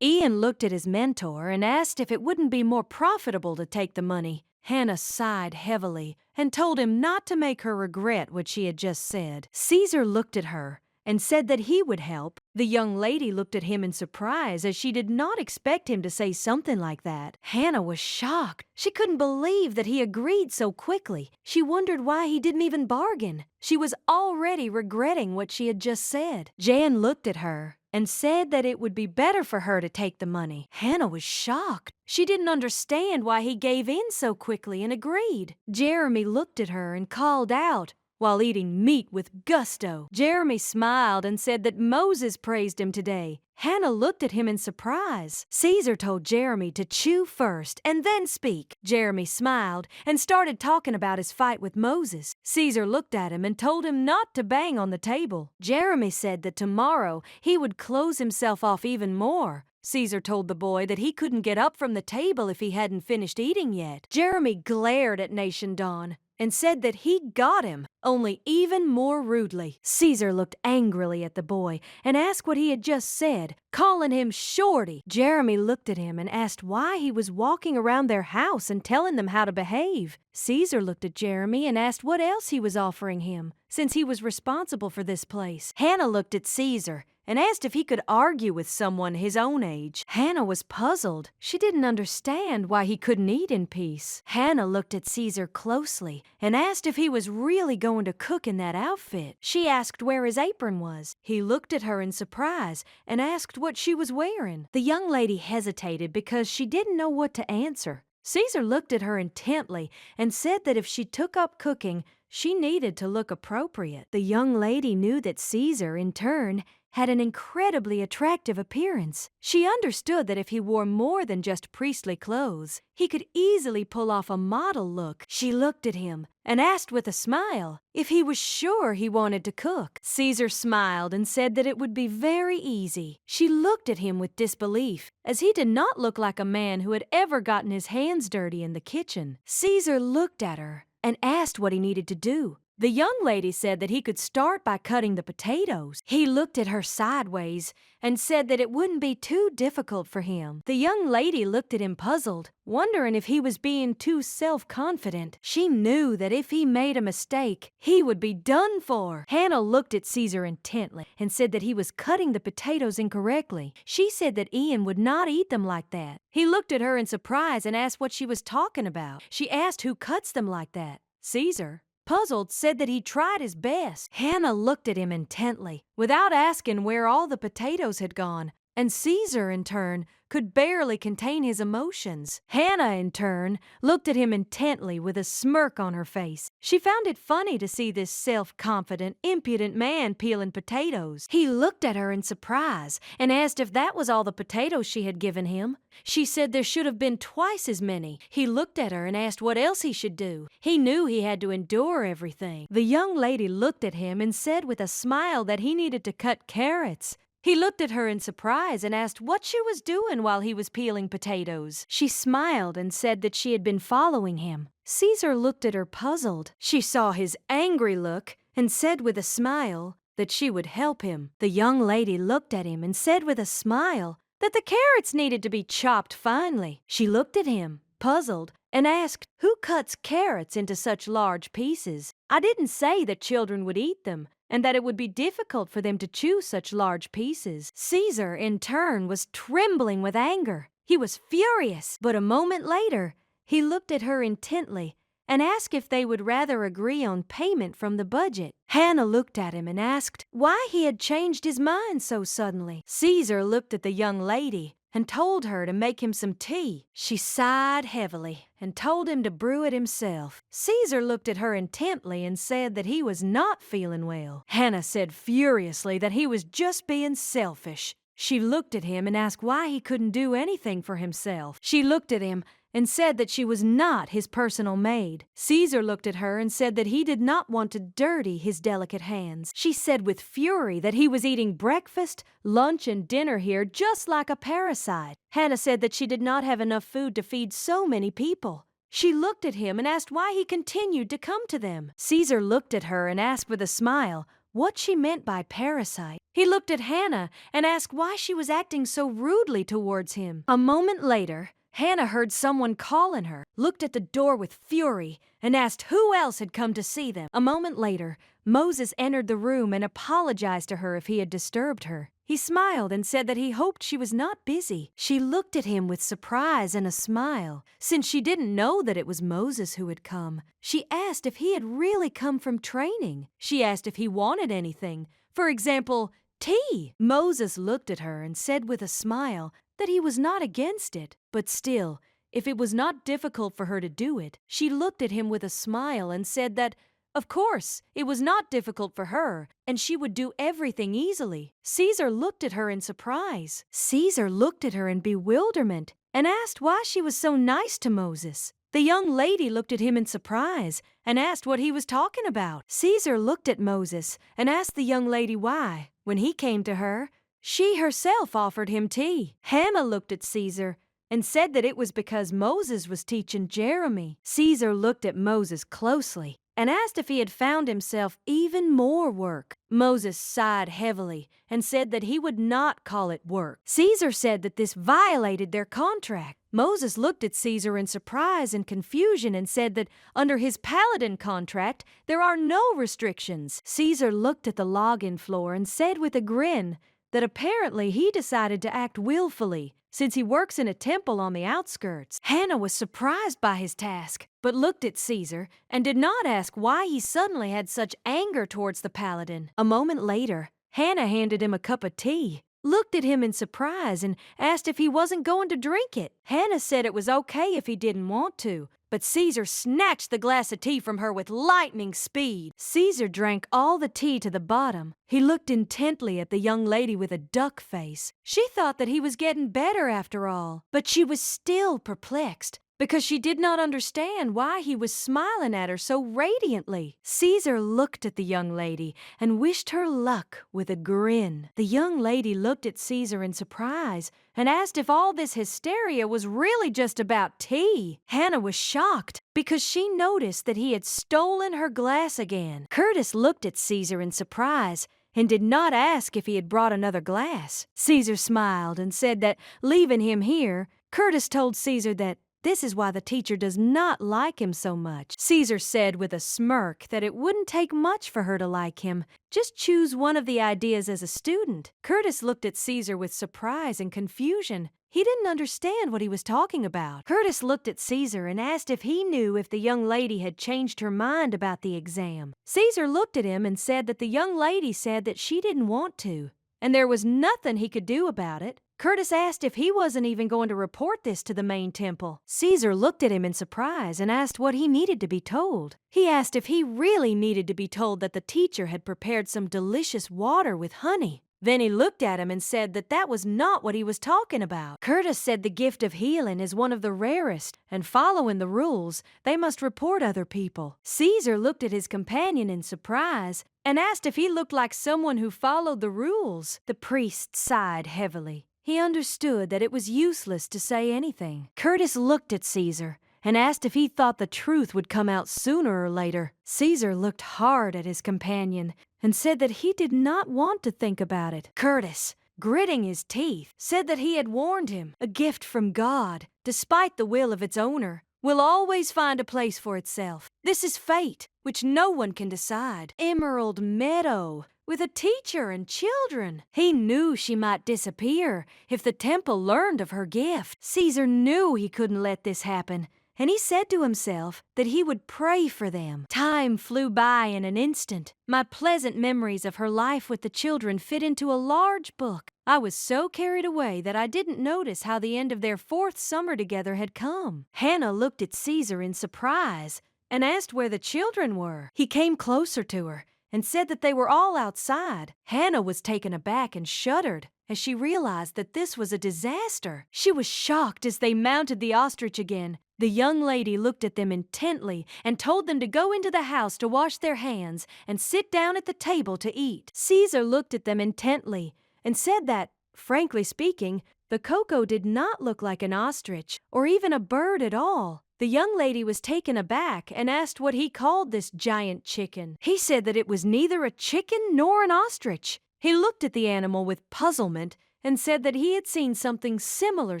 S1: Ian looked at his mentor and asked if it wouldn't be more profitable to take the money. Hannah sighed heavily and told him not to make her regret what she had just said. Caesar looked at her and said that he would help. The young lady looked at him in surprise, as she did not expect him to say something like that. Hannah was shocked. She couldn't believe that he agreed so quickly. She wondered why he didn't even bargain. She was already regretting what she had just said. Jan looked at her and said that it would be better for her to take the money. Hannah was shocked. She didn't understand why he gave in so quickly and agreed. Jeremy looked at her and called out while eating meat with gusto. Jeremy smiled and said that Moses praised him today. Hannah looked at him in surprise. Caesar told Jeremy to chew first and then speak. Jeremy smiled and started talking about his fight with Moses. Caesar looked at him and told him not to bang on the table. Jeremy said that tomorrow he would close himself off even more. Caesar told the boy that he couldn't get up from the table if he hadn't finished eating yet. Jeremy glared at Nation Dawn and said that he got him, only even more rudely. Caesar looked angrily at the boy and asked what he had just said, calling him Shorty. Jeremy looked at him and asked why he was walking around their house and telling them how to behave. Caesar looked at Jeremy and asked what else he was offering him, since he was responsible for this place. Hannah looked at Caesar and asked if he could argue with someone his own age. Hannah was puzzled. She didn't understand why he couldn't eat in peace. Hannah looked at Caesar closely and asked if he was really going to cook in that outfit. She asked where his apron was. He looked at her in surprise and asked what she was wearing. The young lady hesitated because she didn't know what to answer. Caesar looked at her intently and said that if she took up cooking, she needed to look appropriate. The young lady knew that Caesar, in turn, had an incredibly attractive appearance. She understood that if he wore more than just priestly clothes, he could easily pull off a model look. She looked at him and asked with a smile if he was sure he wanted to cook. Caesar smiled and said that it would be very easy. She looked at him with disbelief, as he did not look like a man who had ever gotten his hands dirty in the kitchen. Caesar looked at her and asked what he needed to do. The young lady said that he could start by cutting the potatoes. He looked at her sideways and said that it wouldn't be too difficult for him. The young lady looked at him puzzled, wondering if he was being too self-confident. She knew that if he made a mistake, he would be done for. Hannah looked at Caesar intently and said that he was cutting the potatoes incorrectly. She said that Ian would not eat them like that. He looked at her in surprise and asked what she was talking about. She asked who cuts them like that. Caesar, puzzled, said that he tried his best. Hannah looked at him intently, without asking where all the potatoes had gone, and Caesar, in turn, could barely contain his emotions. Hannah, in turn, looked at him intently with a smirk on her face. She found it funny to see this self-confident, impudent man peeling potatoes. He looked at her in surprise and asked if that was all the potatoes she had given him. She said there should have been twice as many. He looked at her and asked what else he should do. He knew he had to endure everything. The young lady looked at him and said with a smile that he needed to cut carrots. He looked at her in surprise and asked what she was doing while he was peeling potatoes. She smiled and said that she had been following him. Caesar looked at her puzzled. She saw his angry look and said with a smile that she would help him. The young lady looked at him and said with a smile that the carrots needed to be chopped finely. She looked at him, puzzled, and asked, "Who cuts carrots into such large pieces? I didn't say that children would eat them, and that it would be difficult for them to chew such large pieces." Caesar, in turn, was trembling with anger. He was furious, but a moment later, he looked at her intently and asked if they would rather agree on payment from the budget. Hannah looked at him and asked why he had changed his mind so suddenly. Caesar looked at the young lady and told her to make him some tea. She sighed heavily and told him to brew it himself. Caesar looked at her intently and said that he was not feeling well. Hannah said furiously that he was just being selfish. She looked at him and asked why he couldn't do anything for himself. She looked at him and said that she was not his personal maid. Caesar looked at her and said that he did not want to dirty his delicate hands. She said with fury that he was eating breakfast, lunch, and dinner here just like a parasite. Hannah said that she did not have enough food to feed so many people. She looked at him and asked why he continued to come to them. Caesar looked at her and asked with a smile what she meant by parasite. He looked at Hannah and asked why she was acting so rudely towards him. A moment later, Hannah heard someone calling her, looked at the door with fury, and asked who else had come to see them. A moment later, Moses entered the room and apologized to her if he had disturbed her. He smiled and said that he hoped she was not busy. She looked at him with surprise and a smile. Since she didn't know that it was Moses who had come, she asked if he had really come from training. She asked if he wanted anything. For example, tea. Moses looked at her and said with a smile that he was not against it, but still, if it was not difficult for her to do it, she looked at him with a smile and said that, of course, it was not difficult for her, and she would do everything easily. Caesar looked at her in surprise. Caesar looked at her in bewilderment and asked why she was so nice to Moses. The young lady looked at him in surprise and asked what he was talking about. Caesar looked at Moses and asked the young lady why, when he came to her, she herself offered him tea. Hannah looked at Caesar and said that it was because Moses was teaching Jeremy. Caesar looked at Moses closely and asked if he had found himself even more work. Moses sighed heavily and said that he would not call it work. Caesar said that this violated their contract. Moses looked at Caesar in surprise and confusion and said that under his paladin contract, there are no restrictions. Caesar looked at the login floor and said with a grin that apparently he decided to act willfully, since he works in a temple on the outskirts. Hannah was surprised by his task, but looked at Caesar and did not ask why he suddenly had such anger towards the paladin. A moment later, Hannah handed him a cup of tea, looked at him in surprise, and asked if he wasn't going to drink it. Hannah said it was okay if he didn't want to, but Caesar snatched the glass of tea from her with lightning speed. Caesar drank all the tea to the bottom. He looked intently at the young lady with a duck face. She thought that he was getting better after all, but she was still perplexed because she did not understand why he was smiling at her so radiantly. Caesar looked at the young lady and wished her luck with a grin. The young lady looked at Caesar in surprise and asked if all this hysteria was really just about tea. Hannah was shocked because she noticed that he had stolen her glass again. Curtis looked at Caesar in surprise and did not ask if he had brought another glass. Caesar smiled and said that, leaving him here, Curtis told Caesar that this is why the teacher does not like him so much. Caesar said with a smirk that it wouldn't take much for her to like him. Just choose one of the ideas as a student. Curtis looked at Caesar with surprise and confusion He didn't understand what he was talking about. Curtis looked at Caesar and asked if he knew if the young lady had changed her mind about the exam. Caesar looked at him and said that the young lady said that she didn't want to, and there was nothing he could do about it. Curtis asked if he wasn't even going to report this to the main temple. Caesar looked at him in surprise and asked what he needed to be told. He asked if he really needed to be told that the teacher had prepared some delicious water with honey. Then he looked at him and said that that was not what he was talking about. Curtis said the gift of healing is one of the rarest, and following the rules, they must report other people. Caesar looked at his companion in surprise and asked if he looked like someone who followed the rules. The priest sighed heavily. He understood that it was useless to say anything. Curtis looked at Caesar and asked if he thought the truth would come out sooner or later. Caesar looked hard at his companion and said that he did not want to think about it. Curtis, gritting his teeth, said that he had warned him. A gift from God, despite the will of its owner, will always find a place for itself. This is fate, which no one can decide. Emerald Meadow, with a teacher and children. He knew she might disappear if the temple learned of her gift. Caesar knew he couldn't let this happen, and he said to himself that he would pray for them. Time flew by in an instant. My pleasant memories of her life with the children fit into a large book. I was so carried away that I didn't notice how the end of their 4th summer together had come. Hannah looked at Caesar in surprise and asked where the children were. He came closer to her and said that they were all outside. Hannah was taken aback and shuddered as she realized that this was a disaster. She was shocked as they mounted the ostrich again. The young lady looked at them intently and told them to go into the house to wash their hands and sit down at the table to eat. Caesar looked at them intently and said that, frankly speaking, the Coco did not look like an ostrich or even a bird at all. The young lady was taken aback and asked what he called this giant chicken. He said that it was neither a chicken nor an ostrich. He looked at the animal with puzzlement and said that he had seen something similar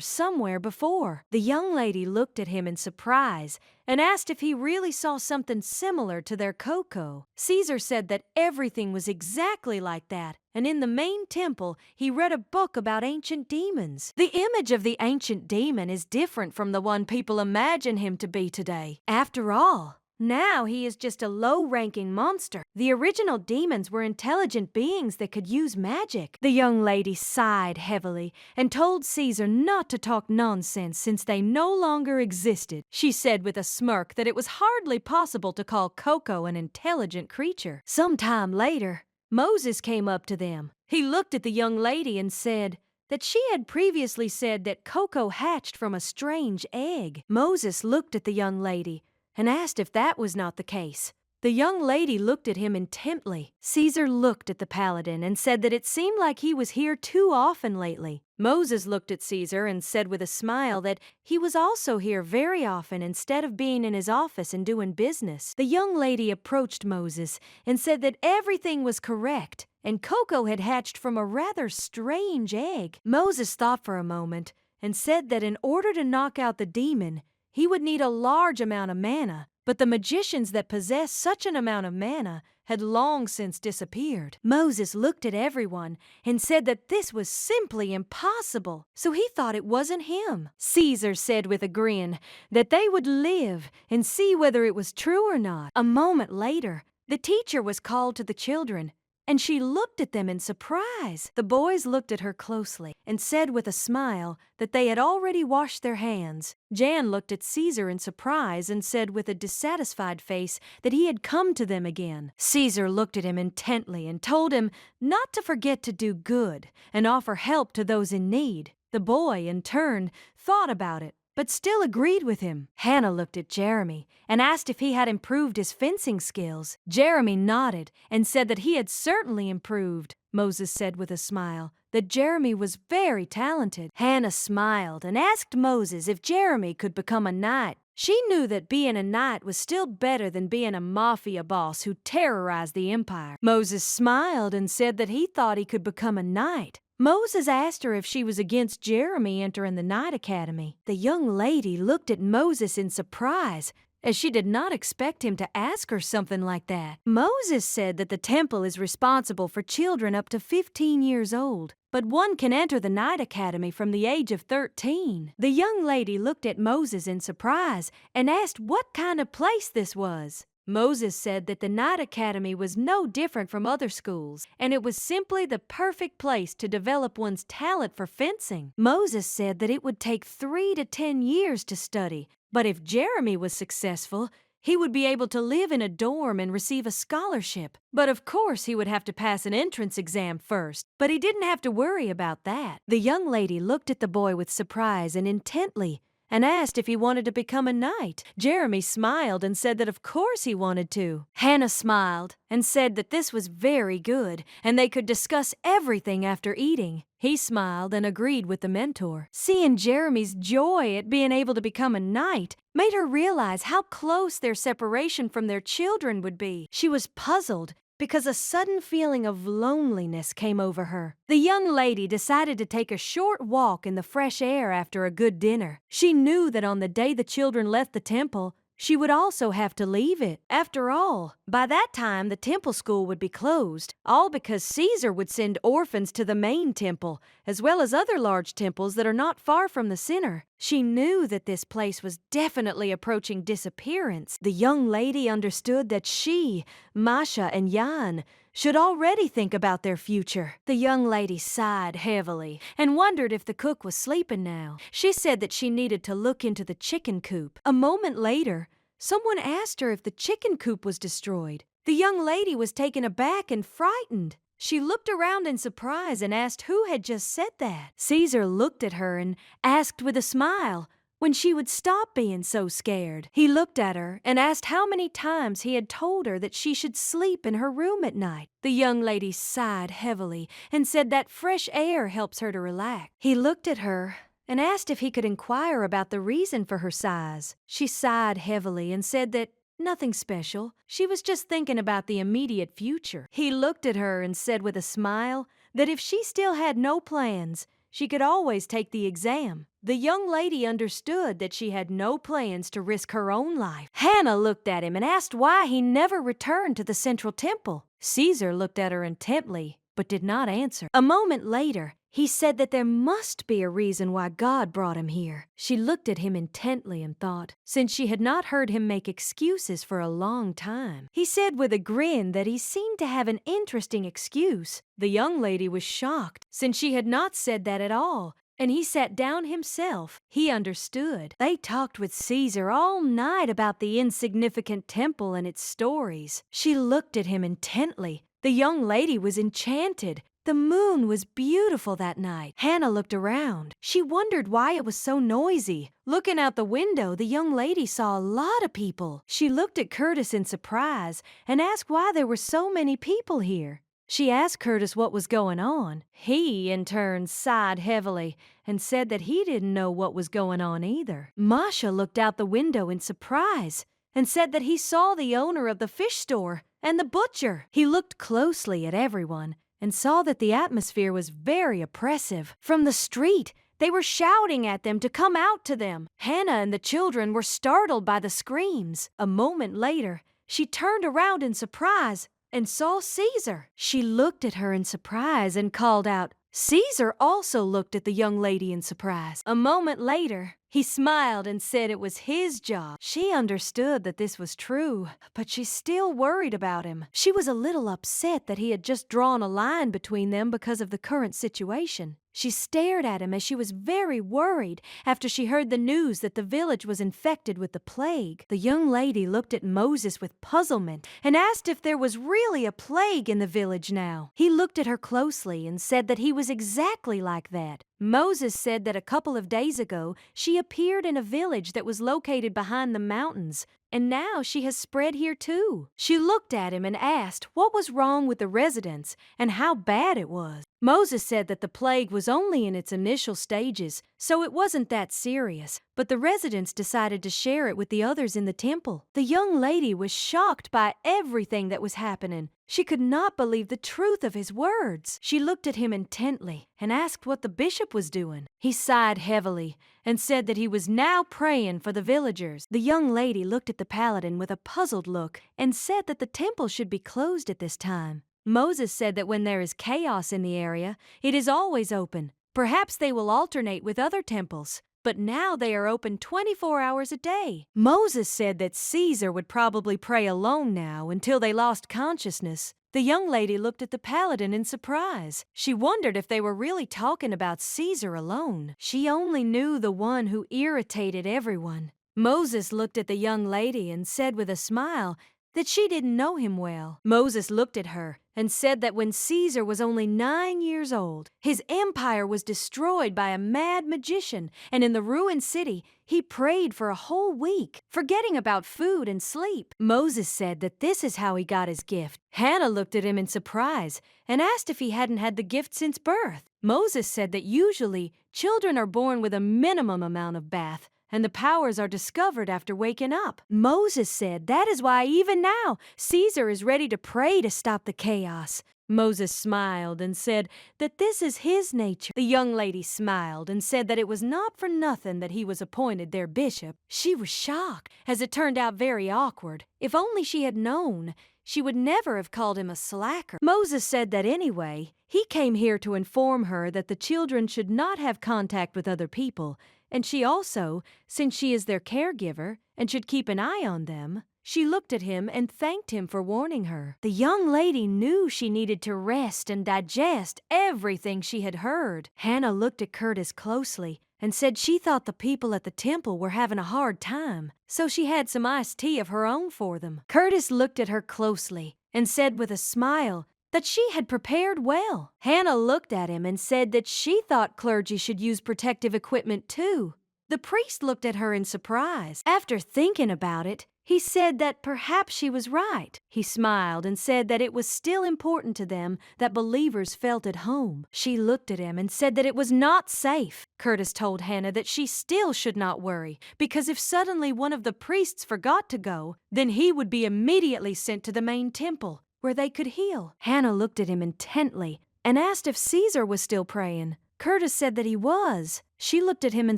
S1: somewhere before. The young lady looked at him in surprise and asked if he really saw something similar to their Coco. Caesar said that everything was exactly like that, and in the main temple he read a book about ancient demons. The image of the ancient demon is different from the one people imagine him to be today. After all, now he is just a low-ranking monster. The original demons were intelligent beings that could use magic. The young lady sighed heavily and told Caesar not to talk nonsense since they no longer existed. She said with a smirk that it was hardly possible to call Coco an intelligent creature. Some time later, Moses came up to them. He looked at the young lady and said that she had previously said that Coco hatched from a strange egg. Moses looked at the young lady and asked if that was not the case. The young lady looked at him intently. Caesar looked at the paladin and said that it seemed like he was here too often lately. Moses looked at Caesar and said with a smile that he was also here very often instead of being in his office and doing business. The young lady approached Moses and said that everything was correct and Coco had hatched from a rather strange egg. Moses thought for a moment and said that in order to knock out the demon, he would need a large amount of mana, but the magicians that possessed such an amount of mana had long since disappeared. Moses looked at everyone and said that this was simply impossible, so he thought it wasn't him. Caesar said with a grin that they would live and see whether it was true or not. A moment later, the teacher was called to the children, and she looked at them in surprise. The boys looked at her closely and said with a smile that they had already washed their hands. Jan looked at Caesar in surprise and said with a dissatisfied face that he had come to them again. Caesar looked at him intently and told him not to forget to do good and offer help to those in need. The boy, in turn, thought about it, but still agreed with him. Hannah looked at Jeremy and asked if he had improved his fencing skills. Jeremy nodded and said that he had certainly improved. Moses said with a smile that Jeremy was very talented. Hannah smiled and asked Moses if Jeremy could become a knight. She knew that being a knight was still better than being a mafia boss who terrorized the empire. Moses smiled and said that he thought he could become a knight. Moses asked her if she was against Jeremy entering the Knight Academy. The young lady looked at Moses in surprise as she did not expect him to ask her something like that. Moses said that the temple is responsible for children up to 15 years old, but one can enter the night academy from the age of 13. The young lady looked at Moses in surprise and asked what kind of place this was. Moses said that the night academy was no different from other schools, and it was simply the perfect place to develop one's talent for fencing. Moses said that it would take 3 to 10 years to study, but if Jeremy was successful, he would be able to live in a dorm and receive a scholarship. But of course he would have to pass an entrance exam first. But he didn't have to worry about that. The young lady looked at the boy with surprise and intently and asked if he wanted to become a knight. Jeremy smiled and said that of course he wanted to. Hannah smiled and said that this was very good and they could discuss everything after eating. He smiled and agreed with the mentor. Seeing Jeremy's joy at being able to become a knight made her realize how close their separation from their children would be. She was puzzled because a sudden feeling of loneliness came over her. The young lady decided to take a short walk in the fresh air after a good dinner. She knew that on the day the children left the temple, she would also have to leave it. After all, by that time the temple school would be closed, all because Caesar would send orphans to the main temple, as well as other large temples that are not far from the center. She knew that this place was definitely approaching disappearance. The young lady understood that she, Masha, and Jan should already think about their future. The young lady sighed heavily and wondered if the cook was sleeping now. She said that she needed to look into the chicken coop. A moment later, someone asked her if the chicken coop was destroyed. The young lady was taken aback and frightened. She looked around in surprise and asked who had just said that. Caesar looked at her and asked with a smile when she would stop being so scared. He looked at her and asked how many times he had told her that she should sleep in her room at night. The young lady sighed heavily and said that fresh air helps her to relax. He looked at her and asked if he could inquire about the reason for her sighs. She sighed heavily and said that nothing special. She was just thinking about the immediate future. He looked at her and said with a smile that if she still had no plans, she could always take the exam. The young lady understood that she had no plans to risk her own life. Hannah looked at him and asked why he never returned to the central temple. Caesar looked at her intently, but did not answer. A moment later, he said that there must be a reason why God brought him here. She looked at him intently and thought, since she had not heard him make excuses for a long time. He said with a grin that he seemed to have an interesting excuse. The young lady was shocked, since she had not said that at all, and he sat down himself. He understood. They talked with Caesar all night about the insignificant temple and its stories. She looked at him intently. The young lady was enchanted. The moon was beautiful that night. Hannah looked around. She wondered why it was so noisy. Looking out the window, the young lady saw a lot of people. She looked at Curtis in surprise and asked why there were so many people here. She asked Curtis what was going on. He, in turn, sighed heavily and said that he didn't know what was going on either. Masha looked out the window in surprise and said that he saw the owner of the fish store and the butcher. He looked closely at everyone and saw that the atmosphere was very oppressive. From the street, they were shouting at them to come out to them. Hannah and the children were startled by the screams. A moment later, she turned around in surprise and saw Caesar. She looked at her in surprise and called out. Caesar also looked at the young lady in surprise. A moment later, he smiled and said it was his job. She understood that this was true, but she still worried about him. She was a little upset that he had just drawn a line between them because of the current situation. She stared at him as she was very worried after she heard the news that the village was infected with the plague. The young lady looked at Moses with puzzlement and asked if there was really a plague in the village now. He looked at her closely and said that he was exactly like that. Moses said that a couple of days ago she appeared in a village that was located behind the mountains, and now she has spread here too. She looked at him and asked what was wrong with the residents and how bad it was. Moses said that the plague was only in its initial stages, so it wasn't that serious, but the residents decided to share it with the others in the temple. The young lady was shocked by everything that was happening. She could not believe the truth of his words. She looked at him intently and asked what the bishop was doing. He sighed heavily and said that he was now praying for the villagers. The young lady looked at the paladin with a puzzled look and said that the temple should be closed at this time. Moses said that when there is chaos in the area, it is always open. Perhaps they will alternate with other temples, but now they are open 24 hours a day. Moses said that Caesar would probably pray alone now until they lost consciousness. The young lady looked at the paladin in surprise. She wondered if they were really talking about Caesar alone. She only knew the one who irritated everyone. Moses looked at the young lady and said with a smile that she didn't know him well. Moses looked at her and said that when Caesar was only 9 years old, his empire was destroyed by a mad magician, and in the ruined city, he prayed for a whole week, forgetting about food and sleep. Moses said that this is how he got his gift. Hannah looked at him in surprise and asked if he hadn't had the gift since birth. Moses said that usually children are born with a minimum amount of bath, and the powers are discovered after waking up. Moses said that is why even now Caesar is ready to pray to stop the chaos. Moses smiled and said that this is his nature. The young lady smiled and said that it was not for nothing that he was appointed their bishop. She was shocked, as it turned out very awkward. If only she had known, she would never have called him a slacker. Moses said that anyway, he came here to inform her that the children should not have contact with other people, and she also, since she is their caregiver and should keep an eye on them. She looked at him and thanked him for warning her. The young lady knew she needed to rest and digest everything she had heard. Hannah looked at Curtis closely and said she thought the people at the temple were having a hard time, so she had some iced tea of her own for them. Curtis looked at her closely and said with a smile that she had prepared well. Hannah looked at him and said that she thought clergy should use protective equipment too. The priest looked at her in surprise. After thinking about it, he said that perhaps she was right. He smiled and said that it was still important to them that believers felt at home. She looked at him and said that it was not safe. Curtis told Hannah that she still should not worry, because if suddenly one of the priests forgot to go, then he would be immediately sent to the main temple, where they could heal. Hannah looked at him intently and asked if Caesar was still praying. Curtis said that he was. She looked at him in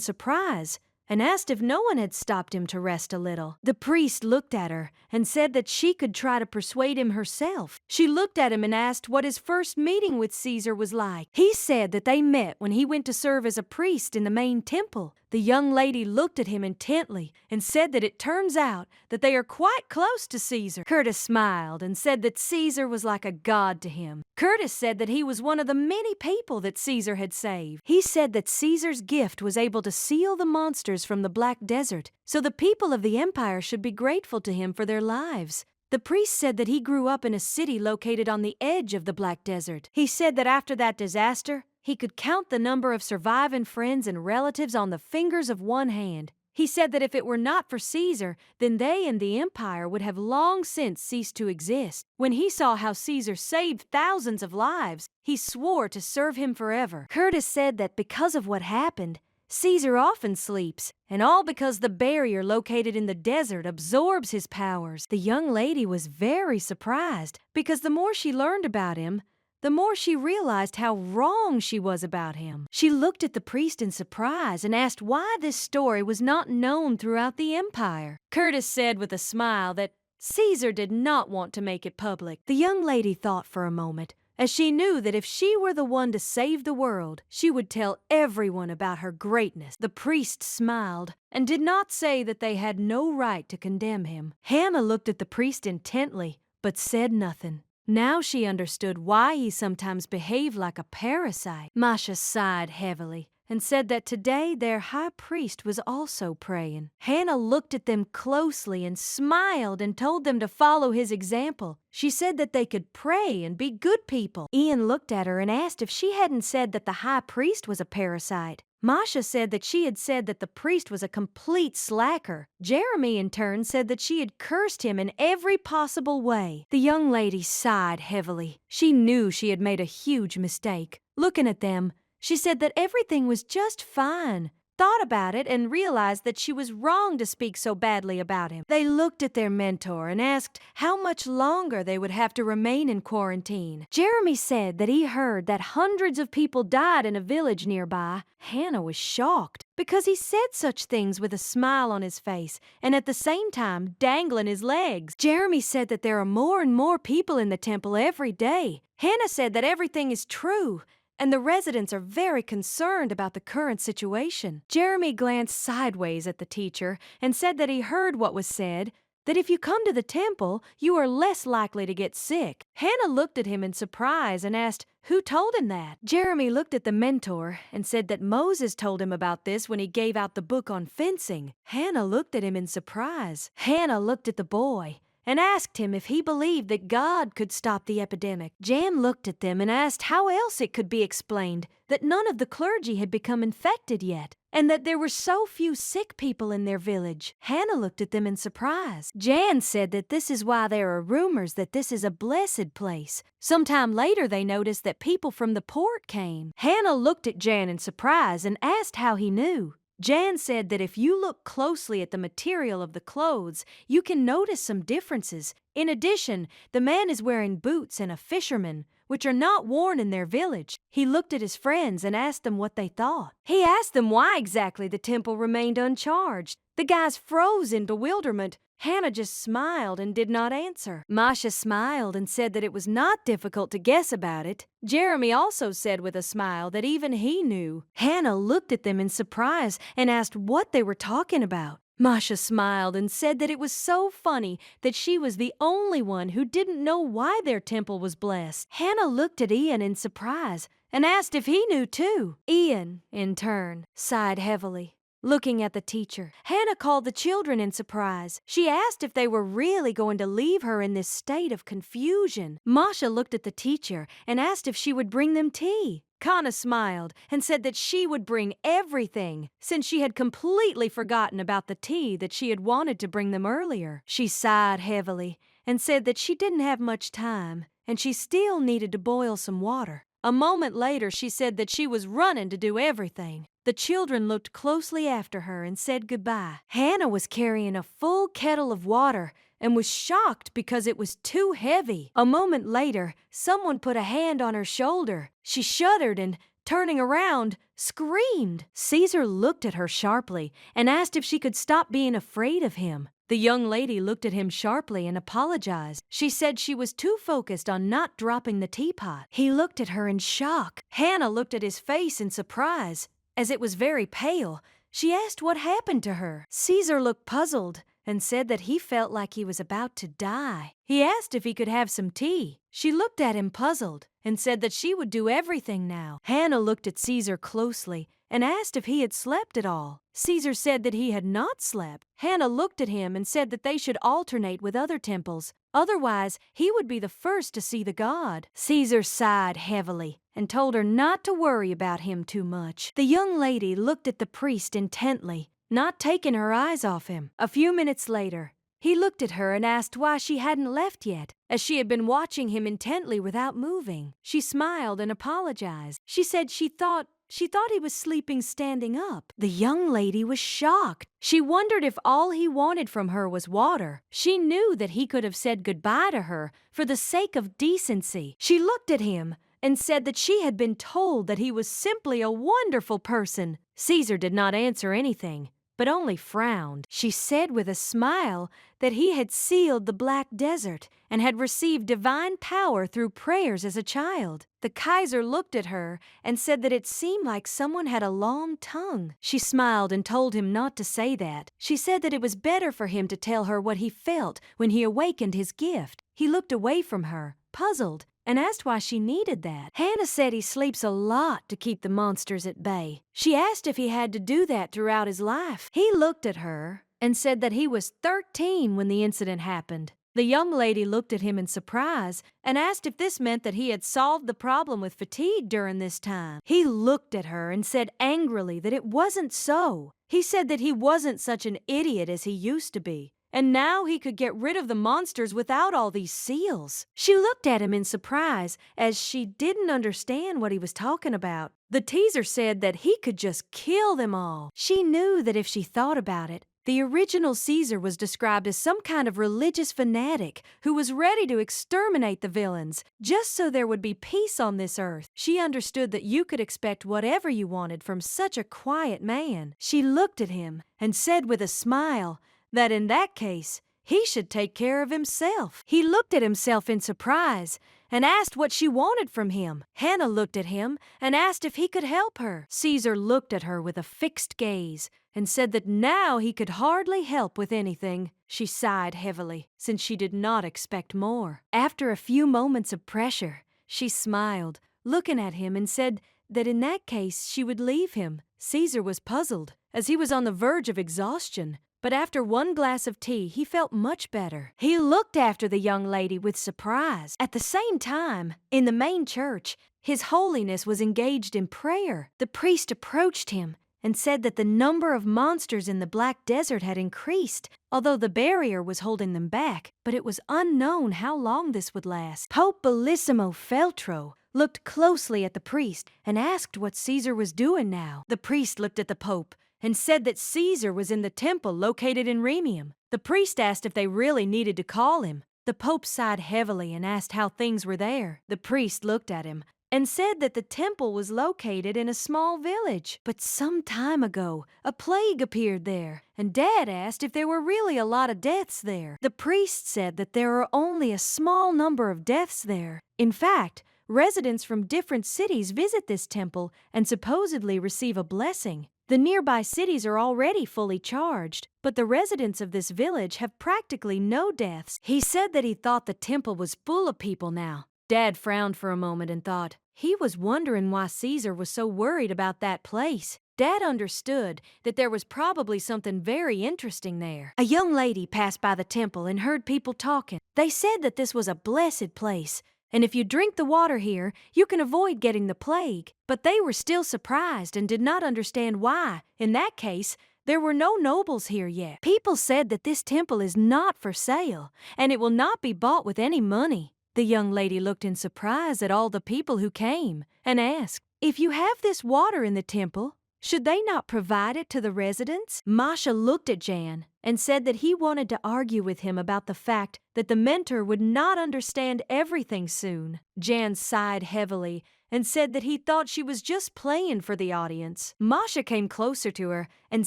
S1: surprise and asked if no one had stopped him to rest a little. The priest looked at her and said that she could try to persuade him herself. She looked at him and asked what his first meeting with Caesar was like. He said that they met when he went to serve as a priest in the main temple. The young lady looked at him intently and said that it turns out that they are quite close to Caesar. Curtis smiled and said that Caesar was like a god to him. Curtis said that he was one of the many people that Caesar had saved. He said that Caesar's gift was able to seal the monsters from the Black Desert, so the people of the empire should be grateful to him for their lives. The priest said that he grew up in a city located on the edge of the Black Desert. He said that after that disaster, he could count the number of surviving friends and relatives on the fingers of one hand. He said that if it were not for Caesar, then they and the empire would have long since ceased to exist. When he saw how Caesar saved thousands of lives, he swore to serve him forever. Curtis said that because of what happened, Caesar often sleeps, and all because the barrier located in the desert absorbs his powers. The young lady was very surprised, because the more she learned about him, the more she realized how wrong she was about him. She looked at the priest in surprise and asked why this story was not known throughout the empire. Curtis said with a smile that Caesar did not want to make it public. The young lady thought for a moment, as she knew that if she were the one to save the world, she would tell everyone about her greatness. The priest smiled and did not say that they had no right to condemn him. Hannah looked at the priest intently, but said nothing. Now she understood why he sometimes behaved like a parasite. Masha sighed heavily and said that today their high priest was also praying. Hannah looked at them closely and smiled and told them to follow his example. She said that they could pray and be good people. Ian looked at her and asked if she hadn't said that the high priest was a parasite. Masha said that she had said that the priest was a complete slacker. Jeremy, in turn, said that she had cursed him in every possible way. The young lady sighed heavily. She knew she had made a huge mistake. Looking at them, she said that everything was just fine, thought about it and realized that she was wrong to speak so badly about him. They looked at their mentor and asked how much longer they would have to remain in quarantine. Jeremy said that he heard that hundreds of people died in a village nearby. Hannah was shocked because he said such things with a smile on his face and at the same time dangling his legs. Jeremy said that there are more and more people in the temple every day. Hannah said that everything is true, and the residents are very concerned about the current situation. Jeremy glanced sideways at the teacher and said that he heard what was said, that if you come to the temple, you are less likely to get sick. Hannah looked at him in surprise and asked who told him that. Jeremy looked at the mentor and said that Moses told him about this when he gave out the book on fencing. Hannah looked at him in surprise. Hannah looked at the boy and asked him if he believed that God could stop the epidemic. Jan looked at them and asked how else it could be explained that none of the clergy had become infected yet, and that there were so few sick people in their village. Hannah looked at them in surprise. Jan said that this is why there are rumors that this is a blessed place. Sometime later they noticed that people from the port came. Hannah looked at Jan in surprise and asked how he knew. Jan said that if you look closely at the material of the clothes, you can notice some differences. In addition, the man is wearing boots and a fisherman, which are not worn in their village. He looked at his friends and asked them what they thought. He asked them why exactly the temple remained uncharged. The guys froze in bewilderment. Hannah just smiled and did not answer. Masha smiled and said that it was not difficult to guess about it. Jeremy also said with a smile that even he knew. Hannah looked at them in surprise and asked what they were talking about. Masha smiled and said that it was so funny that she was the only one who didn't know why their temple was blessed. Hannah looked at Ian in surprise and asked if he knew too. Ian, in turn, sighed heavily, looking at the teacher. Hannah called the children in surprise. She asked if they were really going to leave her in this state of confusion. Masha looked at the teacher and asked if she would bring them tea. Kana smiled and said that she would bring everything, since she had completely forgotten about the tea that she had wanted to bring them earlier. She sighed heavily and said that she didn't have much time and she still needed to boil some water. A moment later, she said that she was running to do everything. The children looked closely after her and said goodbye. Hannah was carrying a full kettle of water and was shocked because it was too heavy. A moment later, someone put a hand on her shoulder. She shuddered and, turning around, screamed. Caesar looked at her sharply and asked if she could stop being afraid of him. The young lady looked at him sharply and apologized. She said she was too focused on not dropping the teapot. He looked at her in shock. Hannah looked at his face in surprise. As it was very pale, she asked what happened to her. Caesar looked puzzled and said that he felt like he was about to die. He asked if he could have some tea. She looked at him puzzled and said that she would do everything now. Hannah looked at Caesar closely and asked if he had slept at all. Caesar said that he had not slept. Hannah looked at him and said that they should alternate with other temples. Otherwise, he would be the first to see the god. Caesar sighed heavily and told her not to worry about him too much. The young lady looked at the priest intently, not taking her eyes off him. A few minutes later, he looked at her and asked why she hadn't left yet, as she had been watching him intently without moving. She smiled and apologized. She said she thought he was sleeping standing up. The young lady was shocked. She wondered if all he wanted from her was water. She knew that he could have said goodbye to her for the sake of decency. She looked at him and said that she had been told that he was simply a wonderful person. Caesar did not answer anything, but only frowned. She said with a smile that he had sealed the Black Desert and had received divine power through prayers as a child. The Kaiser looked at her and said that it seemed like someone had a long tongue. She smiled and told him not to say that. She said that it was better for him to tell her what he felt when he awakened his gift. He looked away from her, puzzled, and asked why she needed that. Hannah said he sleeps a lot to keep the monsters at bay. She asked if he had to do that throughout his life. He looked at her and said that he was 13 when the incident happened. The young lady looked at him in surprise and asked if this meant that he had solved the problem with fatigue during this time. He looked at her and said angrily that it wasn't so. He said that he wasn't such an idiot as he used to be, and now he could get rid of the monsters without all these seals. She looked at him in surprise, as she didn't understand what he was talking about. The teaser said that he could just kill them all. She knew that if she thought about it, the original Caesar was described as some kind of religious fanatic who was ready to exterminate the villains, just so there would be peace on this earth. She understood that you could expect whatever you wanted from such a quiet man. She looked at him and said with a smile that in that case, he should take care of himself. He looked at himself in surprise and asked what she wanted from him. Hannah looked at him and asked if he could help her. Caesar looked at her with a fixed gaze and said that now he could hardly help with anything. She sighed heavily, since she did not expect more. After a few moments of pressure, she smiled, looking at him, and said that in that case she would leave him. Caesar was puzzled, as he was on the verge of exhaustion. But after one glass of tea, he felt much better. He looked after the young lady with surprise. At the same time, in the main church, His Holiness was engaged in prayer. The priest approached him and said that the number of monsters in the Black Desert had increased, although the barrier was holding them back, but it was unknown how long this would last. Pope Bellissimo Feltro looked closely at the priest and asked what Caesar was doing now. The priest looked at the Pope and said that Caesar was in the temple located in Remium. The priest asked if they really needed to call him. The Pope sighed heavily and asked how things were there. The priest looked at him and said that the temple was located in a small village. But some time ago, a plague appeared there, and Dad asked if there were really a lot of deaths there. The priest said that there are only a small number of deaths there. In fact, residents from different cities visit this temple and supposedly receive a blessing. The nearby cities are already fully charged, but the residents of this village have practically no deaths. He said that he thought the temple was full of people now. Dad frowned for a moment and thought he was wondering why Caesar was so worried about that place. Dad understood that there was probably something very interesting there. A young lady passed by the temple and heard people talking. They said that this was a blessed place, and if you drink the water here, you can avoid getting the plague. But they were still surprised and did not understand why, in that case, there were no nobles here yet. People said that this temple is not for sale, and it will not be bought with any money. The young lady looked in surprise at all the people who came and asked, "If you have this water in the temple, should they not provide it to the residents?" Masha looked at Jan and said that he wanted to argue with him about the fact that the mentor would not understand everything soon. Jan sighed heavily and said that he thought she was just playing for the audience. Masha came closer to her and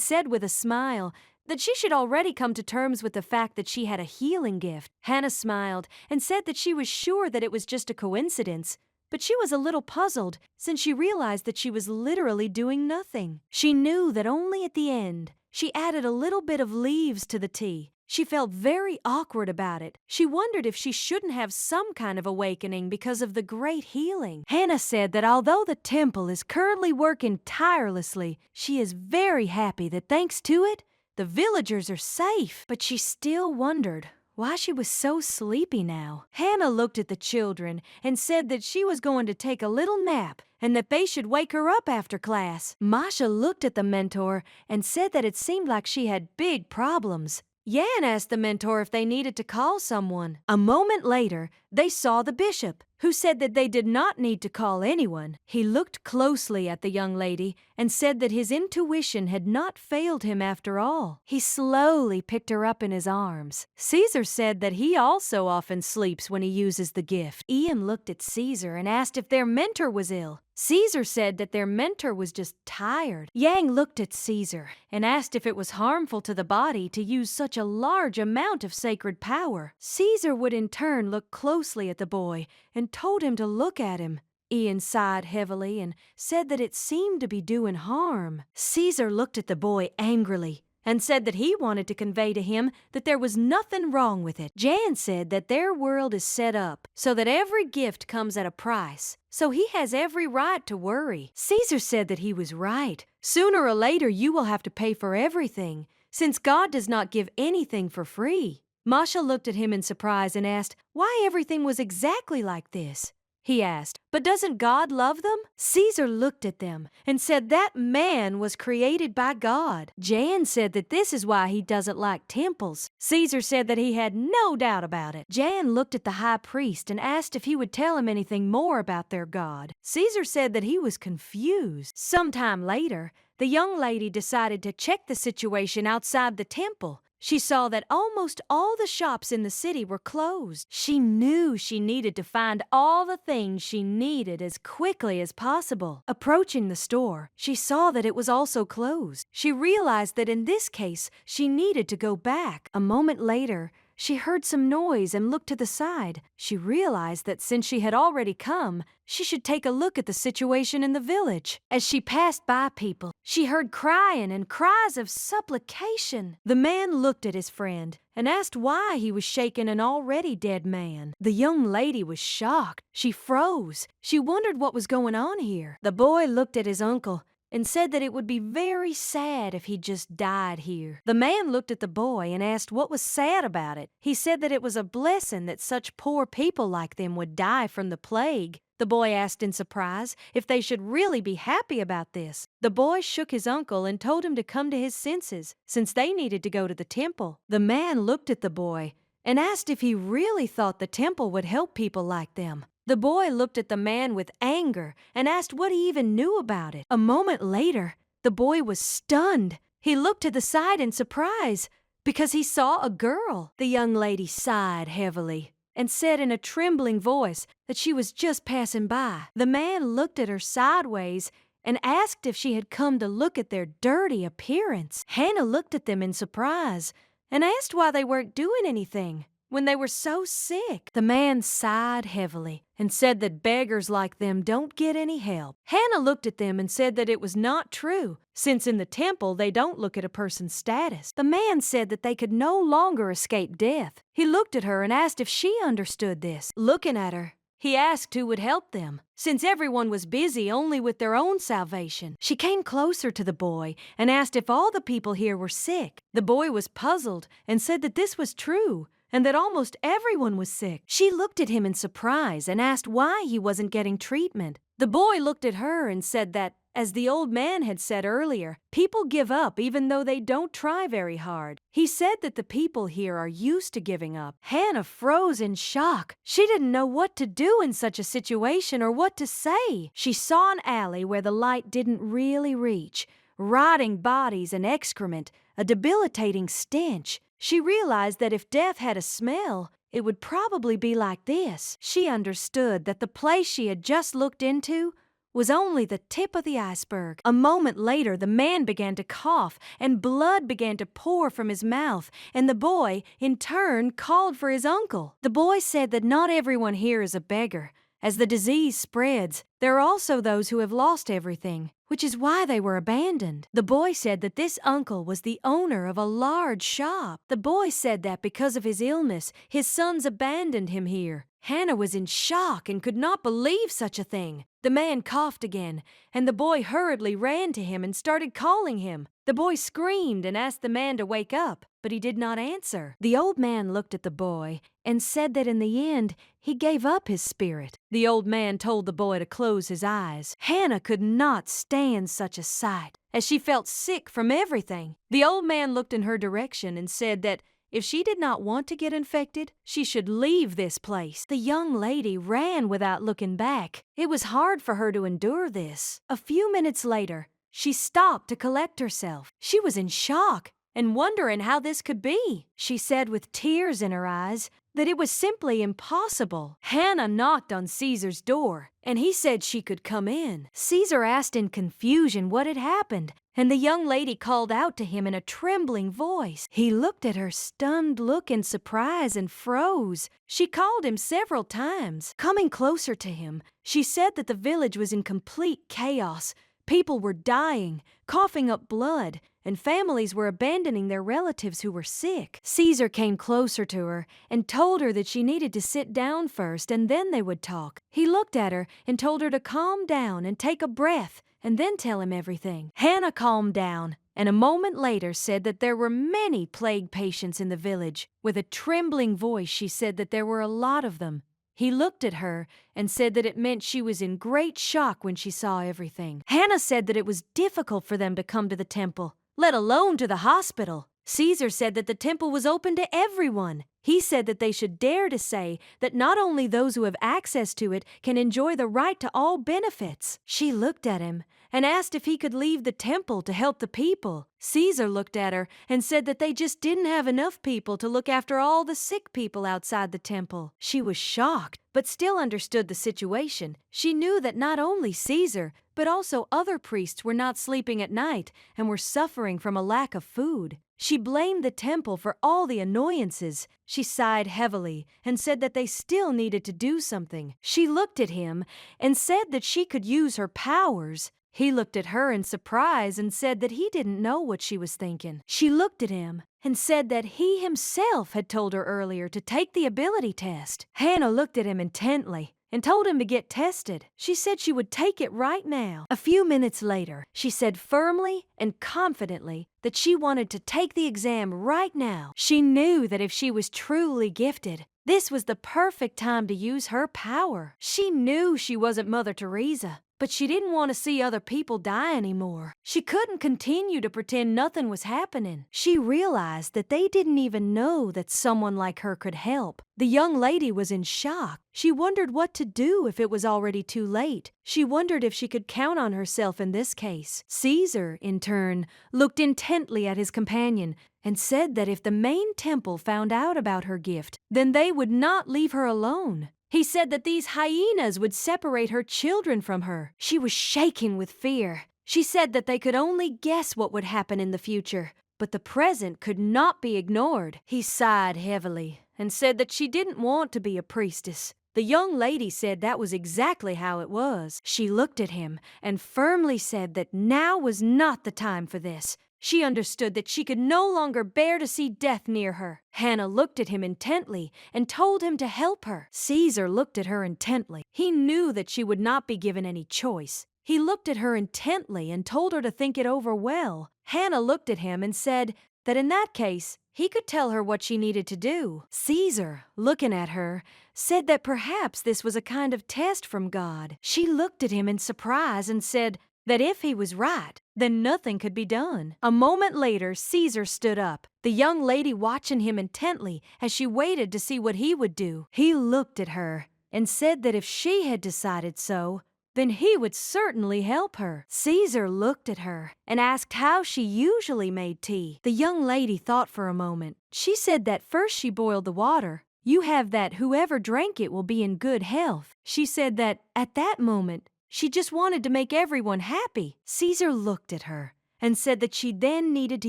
S1: said with a smile that she should already come to terms with the fact that she had a healing gift. Hannah smiled and said that she was sure that it was just a coincidence, but she was a little puzzled since she realized that she was literally doing nothing. She knew that only at the end she added a little bit of leaves to the tea. She felt very awkward about it. She wondered if she shouldn't have some kind of awakening because of the great healing. Hannah said that although the temple is currently working tirelessly, she is very happy that thanks to it, the villagers are safe. But she still wondered why she was so sleepy now. Hannah looked at the children and said that she was going to take a little nap and that they should wake her up after class. Masha looked at the mentor and said that it seemed like she had big problems. Jan asked the mentor if they needed to call someone. A moment later, they saw the bishop, who said that they did not need to call anyone. He looked closely at the young lady and said that his intuition had not failed him after all. He slowly picked her up in his arms. Caesar said that he also often sleeps when he uses the gift. Ian looked at Caesar and asked if their mentor was ill. Caesar said that their mentor was just tired. Yang looked at Caesar and asked if it was harmful to the body to use such a large amount of sacred power. Caesar would in turn look closely at the boy and told him to look at him. Ian sighed heavily and said that it seemed to be doing harm. Caesar looked at the boy angrily and said that he wanted to convey to him that there was nothing wrong with it. Jan said that their world is set up so that every gift comes at a price, so he has every right to worry. Caesar said that he was right. Sooner or later you will have to pay for everything, since God does not give anything for free. Masha looked at him in surprise and asked why everything was exactly like this. he asked. But doesn't God love them? Caesar looked at them and said that man was created by God. Jan said that this is why he doesn't like temples. Caesar said that he had no doubt about it. Jan looked at the high priest and asked if he would tell him anything more about their God. Caesar said that he was confused. Sometime later, the young lady decided to check the situation outside the temple. She saw that almost all the shops in the city were closed. She knew she needed to find all the things she needed as quickly as possible. Approaching the store, she saw that it was also closed. She realized that in this case, she needed to go back. A moment later, she heard some noise and looked to the side. She realized that since she had already come, she should take a look at the situation in the village. As she passed by people, she heard crying and cries of supplication. The man looked at his friend and asked why he was shaking an already dead man. The young lady was shocked. She froze. She wondered what was going on here. The boy looked at his uncle and said that it would be very sad if he just died here. The man looked at the boy and asked what was sad about it. He said that it was a blessing that such poor people like them would die from the plague. The boy asked in surprise if they should really be happy about this. The boy shook his uncle and told him to come to his senses, since they needed to go to the temple. The man looked at the boy and asked if he really thought the temple would help people like them. The boy looked at the man with anger and asked what he even knew about it. A moment later, the boy was stunned. He looked to the side in surprise because he saw a girl. The young lady sighed heavily and said in a trembling voice that she was just passing by. The man looked at her sideways and asked if she had come to look at their dirty appearance. Hannah looked at them in surprise and asked why they weren't doing anything when they were so sick. The man sighed heavily and said that beggars like them don't get any help. Hannah looked at them and said that it was not true, since in the temple they don't look at a person's status. The man said that they could no longer escape death. He looked at her and asked if she understood this. Looking at her, he asked who would help them, since everyone was busy only with their own salvation. She came closer to the boy and asked if all the people here were sick. The boy was puzzled and said that this was true, and that almost everyone was sick. She looked at him in surprise and asked why he wasn't getting treatment. The boy looked at her and said that, as the old man had said earlier, people give up even though they don't try very hard. He said that the people here are used to giving up. Hannah froze in shock. She didn't know what to do in such a situation or what to say. She saw an alley where the light didn't really reach, rotting bodies and excrement, a debilitating stench. She realized that if death had a smell, it would probably be like this. She understood that the place she had just looked into was only the tip of the iceberg. A moment later, the man began to cough, and blood began to pour from his mouth, and the boy, in turn, called for his uncle. The boy said that not everyone here is a beggar. As the disease spreads, there are also those who have lost everything, which is why they were abandoned. The boy said that this uncle was the owner of a large shop. The boy said that because of his illness, his sons abandoned him here. Hannah was in shock and could not believe such a thing. The man coughed again, and the boy hurriedly ran to him and started calling him. The boy screamed and asked the man to wake up, but he did not answer. The old man looked at the boy and said that in the end, he gave up his spirit. The old man told the boy to close his eyes. Hannah could not stand such a sight, as she felt sick from everything. The old man looked in her direction and said that if she did not want to get infected, she should leave this place. The young lady ran without looking back. It was hard for her to endure this. A few minutes later, she stopped to collect herself. She was in shock and wondering how this could be. She said with tears in her eyes that it was simply impossible. Hannah knocked on Caesar's door, and he said she could come in. Caesar asked in confusion what had happened, and the young lady called out to him in a trembling voice. He looked at her stunned look in surprise and froze. She called him several times. Coming closer to him, she said that the village was in complete chaos. People were dying, coughing up blood, and families were abandoning their relatives who were sick. Caesar came closer to her and told her that she needed to sit down first and then they would talk. He looked at her and told her to calm down and take a breath and then tell him everything. Hannah calmed down and a moment later said that there were many plague patients in the village. With a trembling voice, she said that there were a lot of them He looked at her and said that it meant she was in great shock when she saw everything. Hannah said that it was difficult for them to come to the temple, let alone to the hospital. Caesar said that the temple was open to everyone. He said that they should dare to say that not only those who have access to it can enjoy the right to all benefits. She looked at him and asked if he could leave the temple to help the people. Caesar looked at her and said that they just didn't have enough people to look after all the sick people outside the temple. She was shocked, but still understood the situation. She knew that not only Caesar, but also other priests were not sleeping at night and were suffering from a lack of food. She blamed the temple for all the annoyances. She sighed heavily and said that they still needed to do something. She looked at him and said that she could use her powers. He looked at her in surprise and said that he didn't know what she was thinking. She looked at him and said that he himself had told her earlier to take the ability test. Hannah looked at him intently and told him to get tested. She said she would take it right now. A few minutes later, she said firmly and confidently that she wanted to take the exam right now. She knew that if she was truly gifted, this was the perfect time to use her power. She knew she wasn't Mother Teresa, but she didn't want to see other people die anymore. She couldn't continue to pretend nothing was happening. She realized that they didn't even know that someone like her could help. The young lady was in shock. She wondered what to do if it was already too late. She wondered if she could count on herself in this case. Caesar, in turn, looked intently at his companion and said that if the main temple found out about her gift, then they would not leave her alone. He said that these hyenas would separate her children from her. She was shaking with fear. She said that they could only guess what would happen in the future, but the present could not be ignored. He sighed heavily and said that she didn't want to be a priestess. The young lady said that was exactly how it was. She looked at him and firmly said that now was not the time for this. She understood that she could no longer bear to see death near her. Hannah looked at him intently and told him to help her. Caesar looked at her intently. He knew that she would not be given any choice. He looked at her intently and told her to think it over well. Hannah looked at him and said that in that case, he could tell her what she needed to do. Caesar, looking at her, said that perhaps this was a kind of test from God. She looked at him in surprise and said that if he was right, then nothing could be done. A moment later, Caesar stood up, the young lady watching him intently as she waited to see what he would do. He looked at her and said that if she had decided so, then he would certainly help her. Caesar looked at her and asked how she usually made tea. The young lady thought for a moment. She said that first she boiled the water. You have that whoever drank it will be in good health. She said that at that moment, she just wanted to make everyone happy. Caesar looked at her and said that she then needed to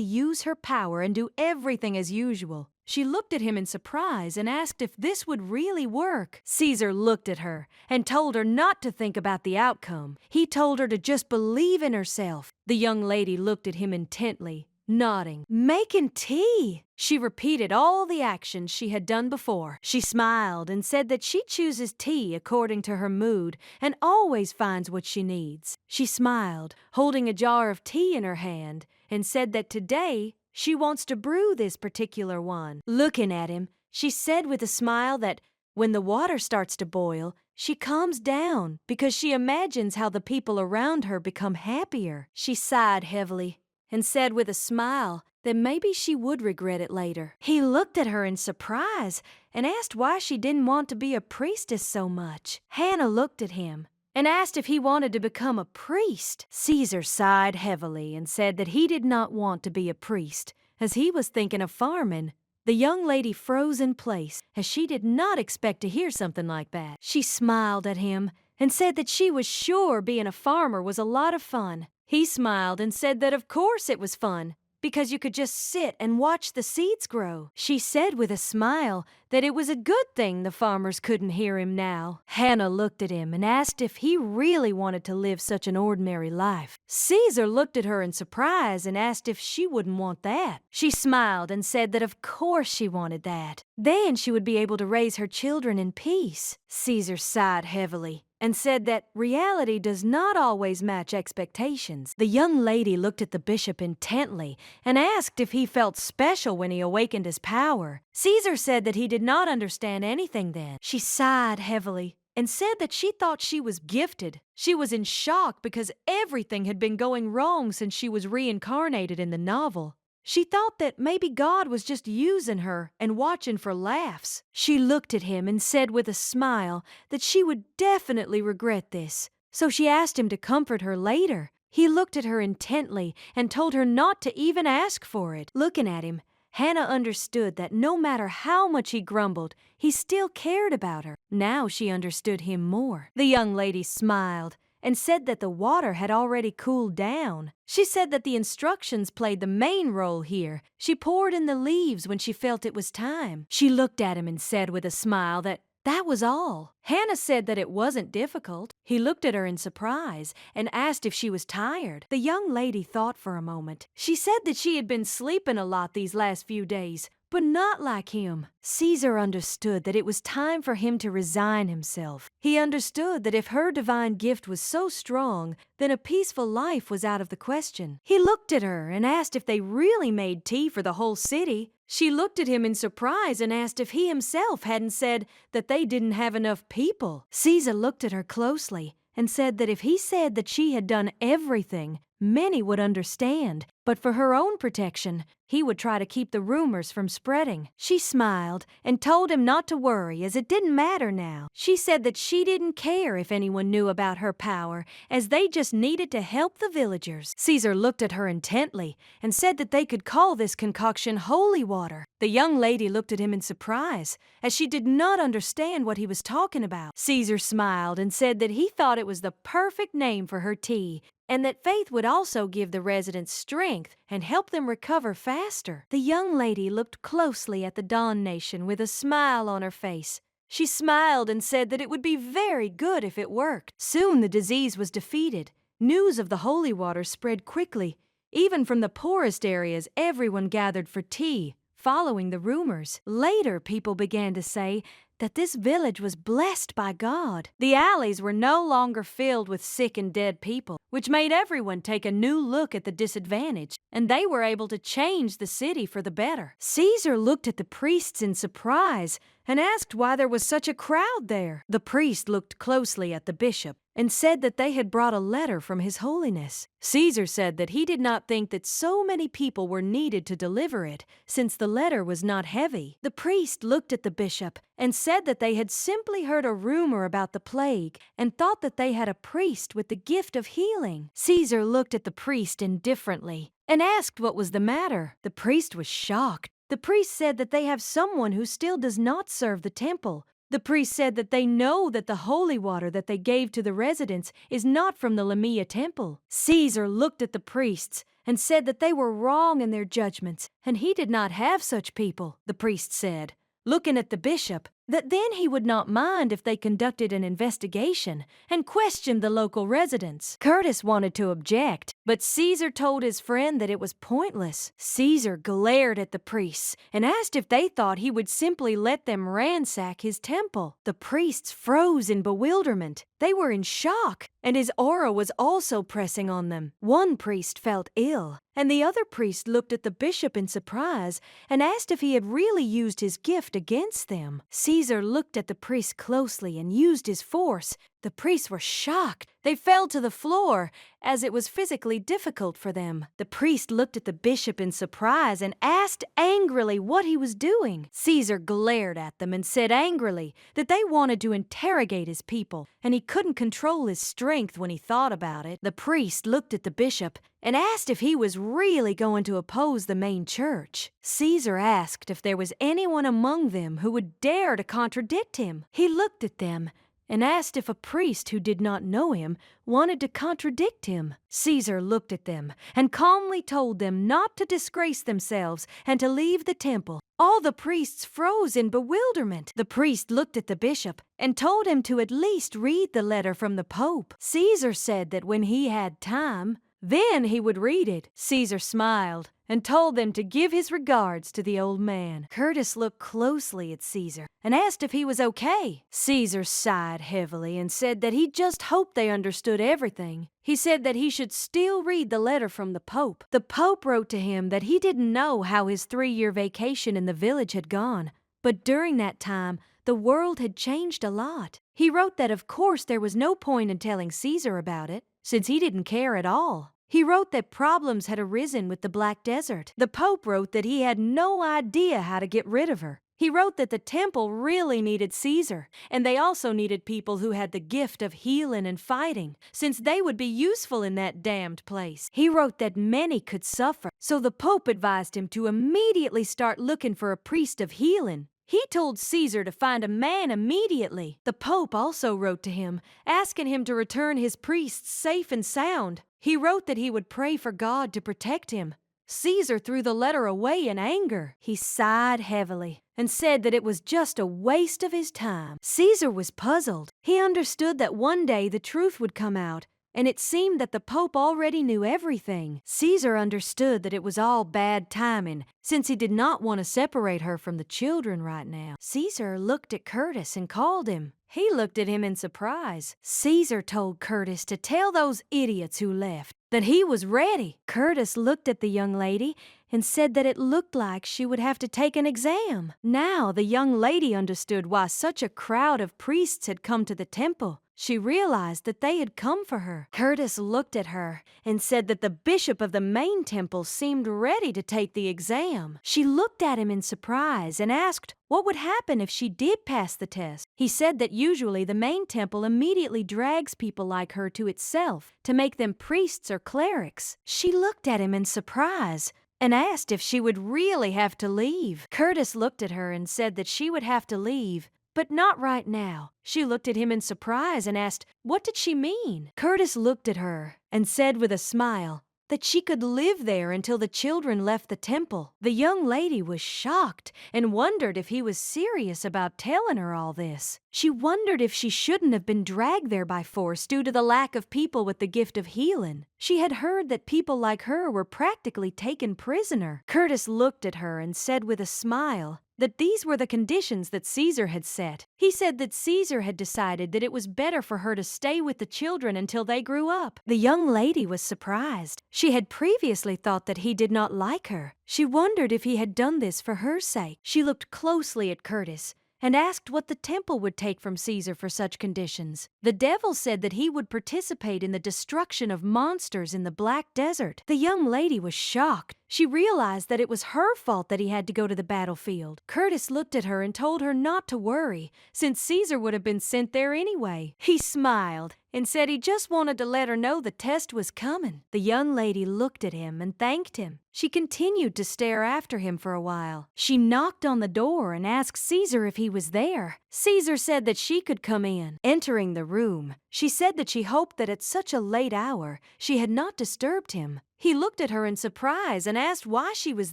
S1: use her power and do everything as usual. She looked at him in surprise and asked if this would really work. Caesar looked at her and told her not to think about the outcome. He told her to just believe in herself. The young lady looked at him intently, nodding. Making tea! She repeated all the actions she had done before. She smiled and said that she chooses tea according to her mood and always finds what she needs. She smiled, holding a jar of tea in her hand, and said that today she wants to brew this particular one. Looking at him, she said with a smile that when the water starts to boil, she calms down because she imagines how the people around her become happier. She sighed heavily and said with a smile that maybe she would regret it later. He looked at her in surprise and asked why she didn't want to be a priestess so much. Hannah looked at him and asked if he wanted to become a priest. Caesar sighed heavily and said that he did not want to be a priest, as he was thinking of farming. The young lady froze in place, as she did not expect to hear something like that. She smiled at him and said that she was sure being a farmer was a lot of fun. He smiled and said that of course it was fun, because you could just sit and watch the seeds grow. She said with a smile that it was a good thing the farmers couldn't hear him now. Hannah looked at him and asked if he really wanted to live such an ordinary life. Caesar looked at her in surprise and asked if she wouldn't want that. She smiled and said that of course she wanted that. Then she would be able to raise her children in peace. Caesar sighed heavily and said that reality does not always match expectations. The young lady looked at the bishop intently and asked if he felt special when he awakened his power. Caesar said that he did not understand anything then. She sighed heavily and said that she thought she was gifted. She was in shock because everything had been going wrong since she was reincarnated in the novel. She thought that maybe God was just using her and watching for laughs. She looked at him and said with a smile that she would definitely regret this, so she asked him to comfort her later. He looked at her intently and told her not to even ask for it. Looking at him, Hannah understood that no matter how much he grumbled, he still cared about her. Now she understood him more. The young lady smiled and said that the water had already cooled down. She said that the instructions played the main role here. She poured in the leaves when she felt it was time. She looked at him and said with a smile that was all. Hannah said that it wasn't difficult. He looked at her in surprise and asked if she was tired. The young lady thought for a moment. She said that she had been sleeping a lot these last few days, but not like him. Caesar understood that it was time for him to resign himself. He understood that if her divine gift was so strong, then a peaceful life was out of the question. He looked at her and asked if they really made tea for the whole city. She looked at him in surprise and asked if he himself hadn't said that they didn't have enough people. Caesar looked at her closely and said that if he said that she had done everything, many would understand, but for her own protection, he would try to keep the rumors from spreading. She smiled and told him not to worry, as it didn't matter now. She said that she didn't care if anyone knew about her power, as they just needed to help the villagers. Caesar looked at her intently and said that they could call this concoction holy water. The young lady looked at him in surprise, as she did not understand what he was talking about. Caesar smiled and said that he thought it was the perfect name for her tea, and that faith would also give the residents strength and help them recover faster. The young lady looked closely at the Dawn Nation with a smile on her face. She smiled and said that it would be very good if it worked. Soon the disease was defeated. News of the holy water spread quickly. Even from the poorest areas, everyone gathered for tea, following the rumors. Later, people began to say that this village was blessed by God. The alleys were no longer filled with sick and dead people, which made everyone take a new look at the disadvantage, and they were able to change the city for the better. Caesar looked at the priests in surprise and asked why there was such a crowd there. The priest looked closely at the bishop and said that they had brought a letter from His Holiness. Caesar said that he did not think that so many people were needed to deliver it, since the letter was not heavy. The priest looked at the bishop and said that they had simply heard a rumor about the plague and thought that they had a priest with the gift of healing. Caesar looked at the priest indifferently and asked what was the matter. The priest was shocked. The priest said that they have someone who still does not serve the temple. The priest said that they know that the holy water that they gave to the residents is not from the Lamia temple. Caesar looked at the priests and said that they were wrong in their judgments, and he did not have such people. The priest said, looking at the bishop, that then he would not mind if they conducted an investigation and questioned the local residents. Curtis wanted to object, but Caesar told his friend that it was pointless. Caesar glared at the priests and asked if they thought he would simply let them ransack his temple. The priests froze in bewilderment. They were in shock, and his aura was also pressing on them. One priest felt ill, and the other priest looked at the bishop in surprise and asked if he had really used his gift against them. Caesar looked at the priest closely and used his force. The priests were shocked. They fell to the floor, as it was physically difficult for them. The priest looked at the bishop in surprise and asked angrily what he was doing. Caesar glared at them and said angrily that they wanted to interrogate his people, and he couldn't control his strength when he thought about it. The priest looked at the bishop and asked if he was really going to oppose the main church. Caesar asked if there was anyone among them who would dare to contradict him. He looked at them and asked if a priest who did not know him wanted to contradict him. Caesar looked at them and calmly told them not to disgrace themselves and to leave the temple. All the priests froze in bewilderment. The priest looked at the bishop and told him to at least read the letter from the Pope. Caesar said that when he had time, Then he would read it. Caesar smiled and told them to give his regards to the old man. Curtis looked closely at Caesar and asked if he was okay. Caesar sighed heavily and said that he just hoped they understood everything. He said that he should still read the letter from the Pope. The Pope wrote to him that he didn't know how his 3-year vacation in the village had gone, but during that time, the world had changed a lot. He wrote that of course there was no point in telling Caesar about it, since he didn't care at all. He wrote that problems had arisen with the Black Desert. The Pope wrote that he had no idea how to get rid of her. He wrote that the temple really needed Caesar, and they also needed people who had the gift of healing and fighting, since they would be useful in that damned place. He wrote that many could suffer, so the Pope advised him to immediately start looking for a priest of healing. He told Caesar to find a man immediately. The Pope also wrote to him, asking him to return his priests safe and sound. He wrote that he would pray for God to protect him. Caesar threw the letter away in anger. He sighed heavily and said that it was just a waste of his time. Caesar was puzzled. He understood that one day the truth would come out, and it seemed that the Pope already knew everything. Caesar understood that it was all bad timing, since he did not want to separate her from the children right now. Caesar looked at Curtis and called him. He looked at him in surprise. Caesar told Curtis to tell those idiots who left that he was ready. Curtis looked at the young lady and said that it looked like she would have to take an exam. Now the young lady understood why such a crowd of priests had come to the temple. She realized that they had come for her. Curtis looked at her and said that the bishop of the main temple seemed ready to take the exam. She looked at him in surprise and asked what would happen if she did pass the test. He said that usually the main temple immediately drags people like her to itself to make them priests or clerics. She looked at him in surprise and asked if she would really have to leave. Curtis looked at her and said that she would have to leave, but not right now. She looked at him in surprise and asked, what did she mean? Curtis looked at her and said with a smile that she could live there until the children left the temple. The young lady was shocked and wondered if he was serious about telling her all this. She wondered if she shouldn't have been dragged there by force due to the lack of people with the gift of healing. She had heard that people like her were practically taken prisoner. Curtis looked at her and said with a smile that these were the conditions that Caesar had set. He said that Caesar had decided that it was better for her to stay with the children until they grew up. The young lady was surprised. She had previously thought that he did not like her. She wondered if he had done this for her sake. She looked closely at Curtis and asked what the temple would take from Caesar for such conditions. The devil said that he would participate in the destruction of monsters in the Black Desert. The young lady was shocked. She realized that it was her fault that he had to go to the battlefield. Curtis looked at her and told her not to worry, since Caesar would have been sent there anyway. He smiled and said he just wanted to let her know the test was coming. The young lady looked at him and thanked him. She continued to stare after him for a while. She knocked on the door and asked Caesar if he was there. Caesar said that she could come in. Entering the room, she said that she hoped that at such a late hour she had not disturbed him. He looked at her in surprise and asked why she was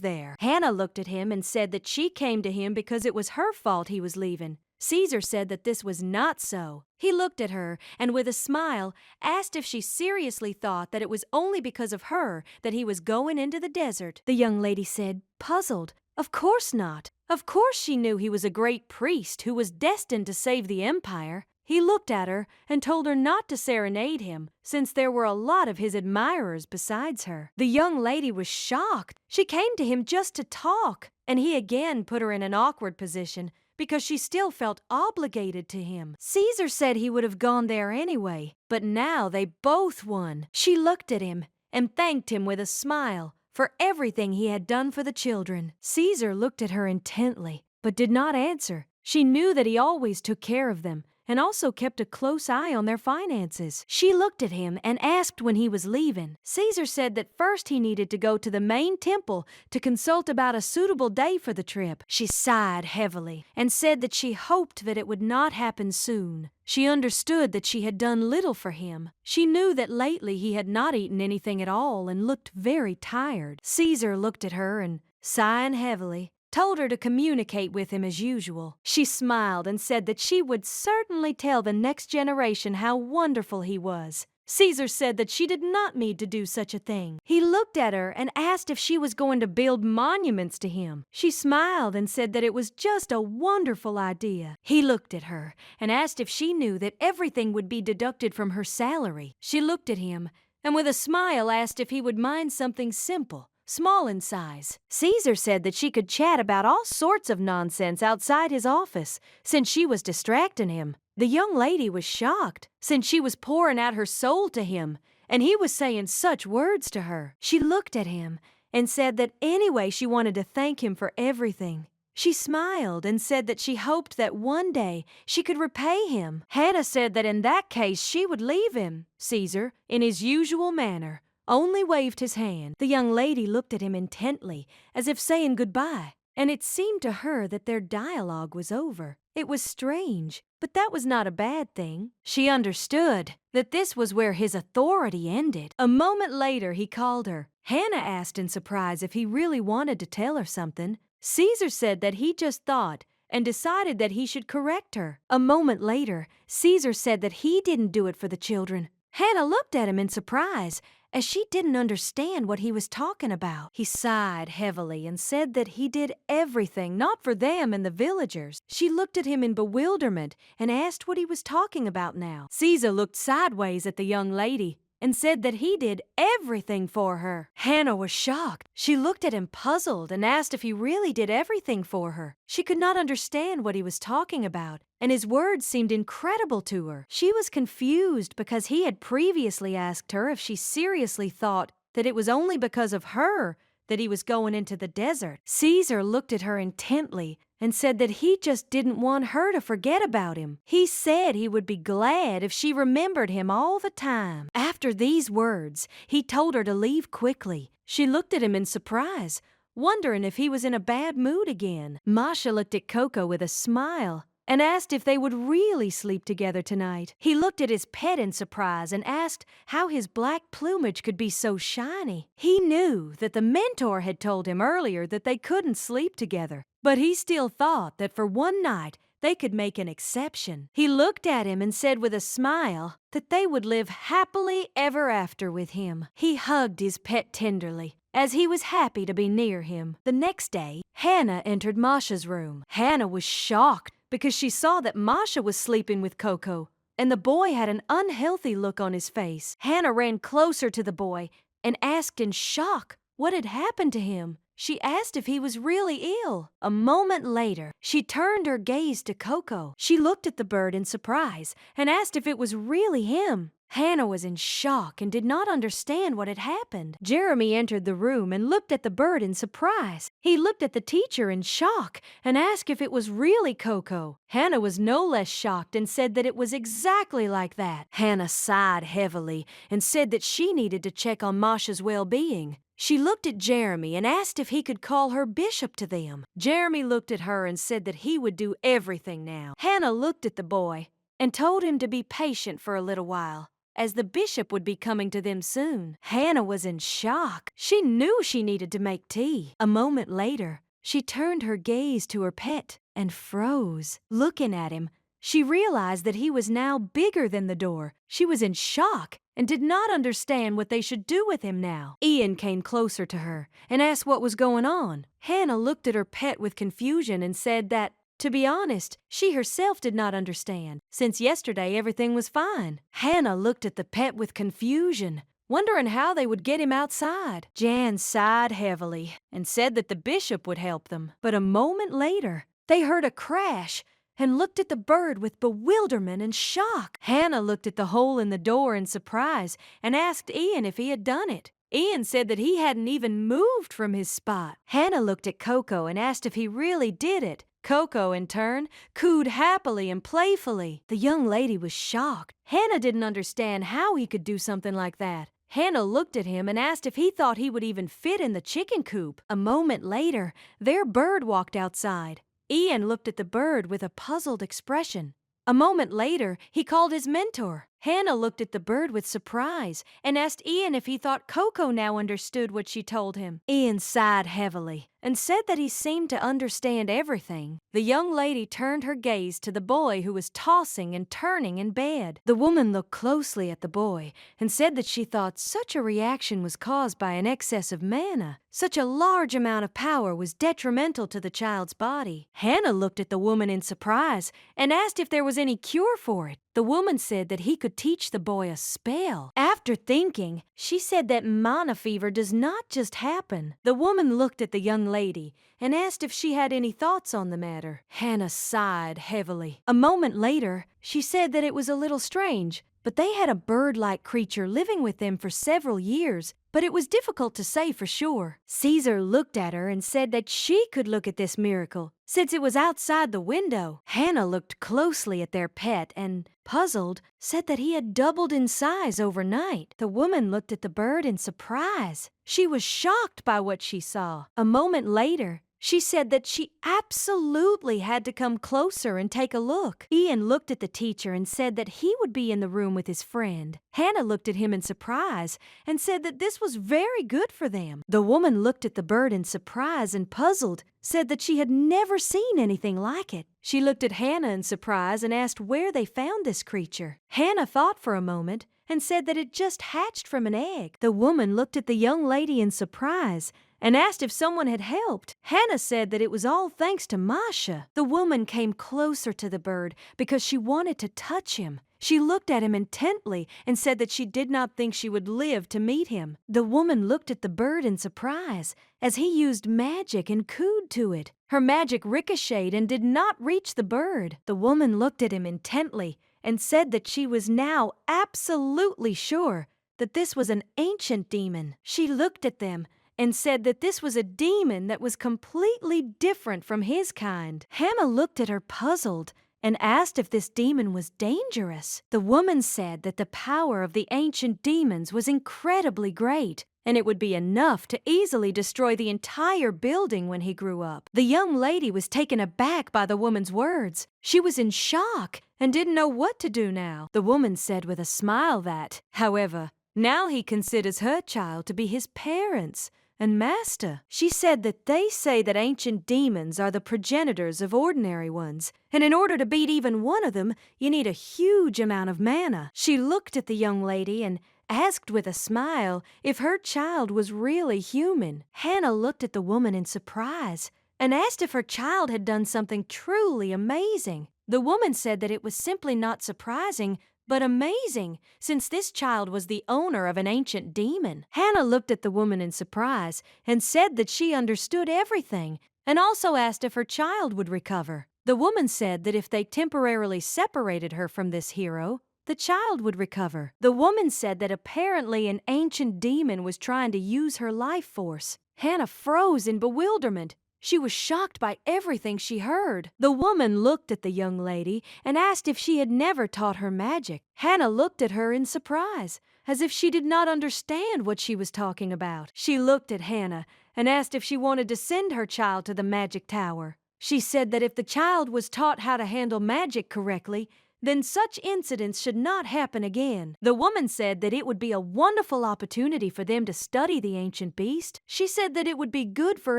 S1: there. Hannah looked at him and said that she came to him because it was her fault he was leaving. Caesar said that this was not so. He looked at her and with a smile asked if she seriously thought that it was only because of her that he was going into the desert. The young lady said, puzzled, of course not. Of course she knew he was a great priest who was destined to save the empire. He looked at her and told her not to serenade him, since there were a lot of his admirers besides her. The young lady was shocked. She came to him just to talk, and he again put her in an awkward position because she still felt obligated to him. Caesar said he would have gone there anyway, but now they both won. She looked at him and thanked him with a smile for everything he had done for the children. Caesar looked at her intently, but did not answer. She knew that he always took care of them and also kept a close eye on their finances. She looked at him and asked when he was leaving. Caesar said that first he needed to go to the main temple to consult about a suitable day for the trip. She sighed heavily and said that she hoped that it would not happen soon. She understood that she had done little for him. She knew that lately he had not eaten anything at all and looked very tired. Caesar looked at her and, sighing heavily, told her to communicate with him as usual. She smiled and said that she would certainly tell the next generation how wonderful he was. Caesar said that she did not need to do such a thing. He looked at her and asked if she was going to build monuments to him. She smiled and said that it was just a wonderful idea. He looked at her and asked if she knew that everything would be deducted from her salary. She looked at him and with a smile asked if he would mind something simple, small in size. Caesar said that she could chat about all sorts of nonsense outside his office, since she was distracting him. The young lady was shocked, since she was pouring out her soul to him, and he was saying such words to her. She looked at him and said that anyway she wanted to thank him for everything. She smiled and said that she hoped that one day she could repay him. Hannah said that in that case she would leave him. Caesar, in his usual manner, only waved his hand. The young lady looked at him intently, as if saying goodbye, and it seemed to her that their dialogue was over. It was strange, but that was not a bad thing. She understood that this was where his authority ended. A moment later, he called her. Hannah asked in surprise if he really wanted to tell her something. Caesar said that he just thought and decided that he should correct her. A moment later, Caesar said that he didn't do it for the children. Hannah looked at him in surprise, as she didn't understand what he was talking about. He sighed heavily and said that he did everything not for them and the villagers. She looked at him in bewilderment and asked what he was talking about now. Caesar looked sideways at the young lady and said that he did everything for her. Hannah was shocked. She looked at him puzzled and asked if he really did everything for her. She could not understand what he was talking about, and his words seemed incredible to her. She was confused because he had previously asked her if she seriously thought that it was only because of her that he was going into the desert. Caesar looked at her intently and said that he just didn't want her to forget about him. He said he would be glad if she remembered him all the time. After these words, he told her to leave quickly. She looked at him in surprise, wondering if he was in a bad mood again. Masha looked at Coco with a smile and asked if they would really sleep together tonight. He looked at his pet in surprise and asked how his black plumage could be so shiny. He knew that the mentor had told him earlier that they couldn't sleep together, but he still thought that for one night they could make an exception. He looked at him and said with a smile that they would live happily ever after with him. He hugged his pet tenderly, as he was happy to be near him. The next day, Hannah entered Masha's room. Hannah was shocked because she saw that Masha was sleeping with Coco, and the boy had an unhealthy look on his face. Hannah ran closer to the boy and asked in shock what had happened to him. She asked if he was really ill. A moment later, she turned her gaze to Coco. She looked at the bird in surprise and asked if it was really him. Hannah was in shock and did not understand what had happened. Jeremy entered the room and looked at the bird in surprise. He looked at the teacher in shock and asked if it was really Coco. Hannah was no less shocked and said that it was exactly like that. Hannah sighed heavily and said that she needed to check on Masha's well-being. She looked at Jeremy and asked if he could call her bishop to them. Jeremy looked at her and said that he would do everything now. Hannah looked at the boy and told him to be patient for a little while, as the bishop would be coming to them soon. Hannah was in shock. She knew she needed to make tea. A moment later, she turned her gaze to her pet and froze. Looking at him, she realized that he was now bigger than the door. She was in shock and did not understand what they should do with him now. Ian came closer to her and asked what was going on. Hannah looked at her pet with confusion and said that, to be honest, she herself did not understand, since yesterday everything was fine. Hannah looked at the pet with confusion, wondering how they would get him outside. Jan sighed heavily and said that the bishop would help them. But a moment later, they heard a crash and looked at the bird with bewilderment and shock. Hannah looked at the hole in the door in surprise and asked Ian if he had done it. Ian said that he hadn't even moved from his spot. Hannah looked at Coco and asked if he really did it. Coco, in turn, cooed happily and playfully. The young lady was shocked. Hannah didn't understand how he could do something like that. Hannah looked at him and asked if he thought he would even fit in the chicken coop. A moment later, their bird walked outside. Ian looked at the bird with a puzzled expression. A moment later, he called his mentor. Hannah looked at the bird with surprise and asked Ian if he thought Coco now understood what she told him. Ian sighed heavily and said that he seemed to understand everything. The young lady turned her gaze to the boy who was tossing and turning in bed. The woman looked closely at the boy and said that she thought such a reaction was caused by an excess of mana. Such a large amount of power was detrimental to the child's body. Hannah looked at the woman in surprise and asked if there was any cure for it. The woman said that he could teach the boy a spell. After thinking, she said that mana fever does not just happen. The woman looked at the young lady and asked if she had any thoughts on the matter. Hannah sighed heavily. A moment later, she said that it was a little strange, but they had a bird-like creature living with them for several years, but it was difficult to say for sure. Caesar looked at her and said that she could look at this miracle, since it was outside the window. Hannah looked closely at their pet and, puzzled, said that he had doubled in size overnight. The woman looked at the bird in surprise. She was shocked by what she saw. A moment later, she said that she absolutely had to come closer and take a look. Ian looked at the teacher and said that he would be in the room with his friend. Hannah looked at him in surprise and said that this was very good for them. The woman looked at the bird in surprise and puzzled, said that she had never seen anything like it. She looked at Hannah in surprise and asked where they found this creature. Hannah thought for a moment and said that it just hatched from an egg. The woman looked at the young lady in surprise and asked if someone had helped. Hannah said that it was all thanks to Masha. The woman came closer to the bird because she wanted to touch him. She looked at him intently and said that she did not think she would live to meet him. The woman looked at the bird in surprise as he used magic and cooed to it. Her magic ricocheted and did not reach the bird. The woman looked at him intently and said that she was now absolutely sure that this was an ancient demon. She looked at them and said that this was a demon that was completely different from his kind. Hannah looked at her puzzled and asked if this demon was dangerous. The woman said that the power of the ancient demons was incredibly great, and it would be enough to easily destroy the entire building when he grew up. The young lady was taken aback by the woman's words. She was in shock and didn't know what to do now. The woman said with a smile that, however, now he considers her child to be his parents and master. She said that they say that ancient demons are the progenitors of ordinary ones, and in order to beat even one of them, you need a huge amount of mana. She looked at the young lady and asked with a smile if her child was really human. Hannah looked at the woman in surprise and asked if her child had done something truly amazing. The woman said that it was simply not surprising, but amazing, since this child was the owner of an ancient demon. Hannah looked at the woman in surprise and said that she understood everything, and also asked if her child would recover. The woman said that if they temporarily separated her from this hero, the child would recover. The woman said that apparently an ancient demon was trying to use her life force. Hannah froze in bewilderment. She was shocked by everything she heard. The woman looked at the young lady and asked if she had never taught her magic. Hannah looked at her in surprise, as if she did not understand what she was talking about. She looked at Hannah and asked if she wanted to send her child to the magic tower. She said that if the child was taught how to handle magic correctly, then such incidents should not happen again. The woman said that it would be a wonderful opportunity for them to study the ancient beast. She said that it would be good for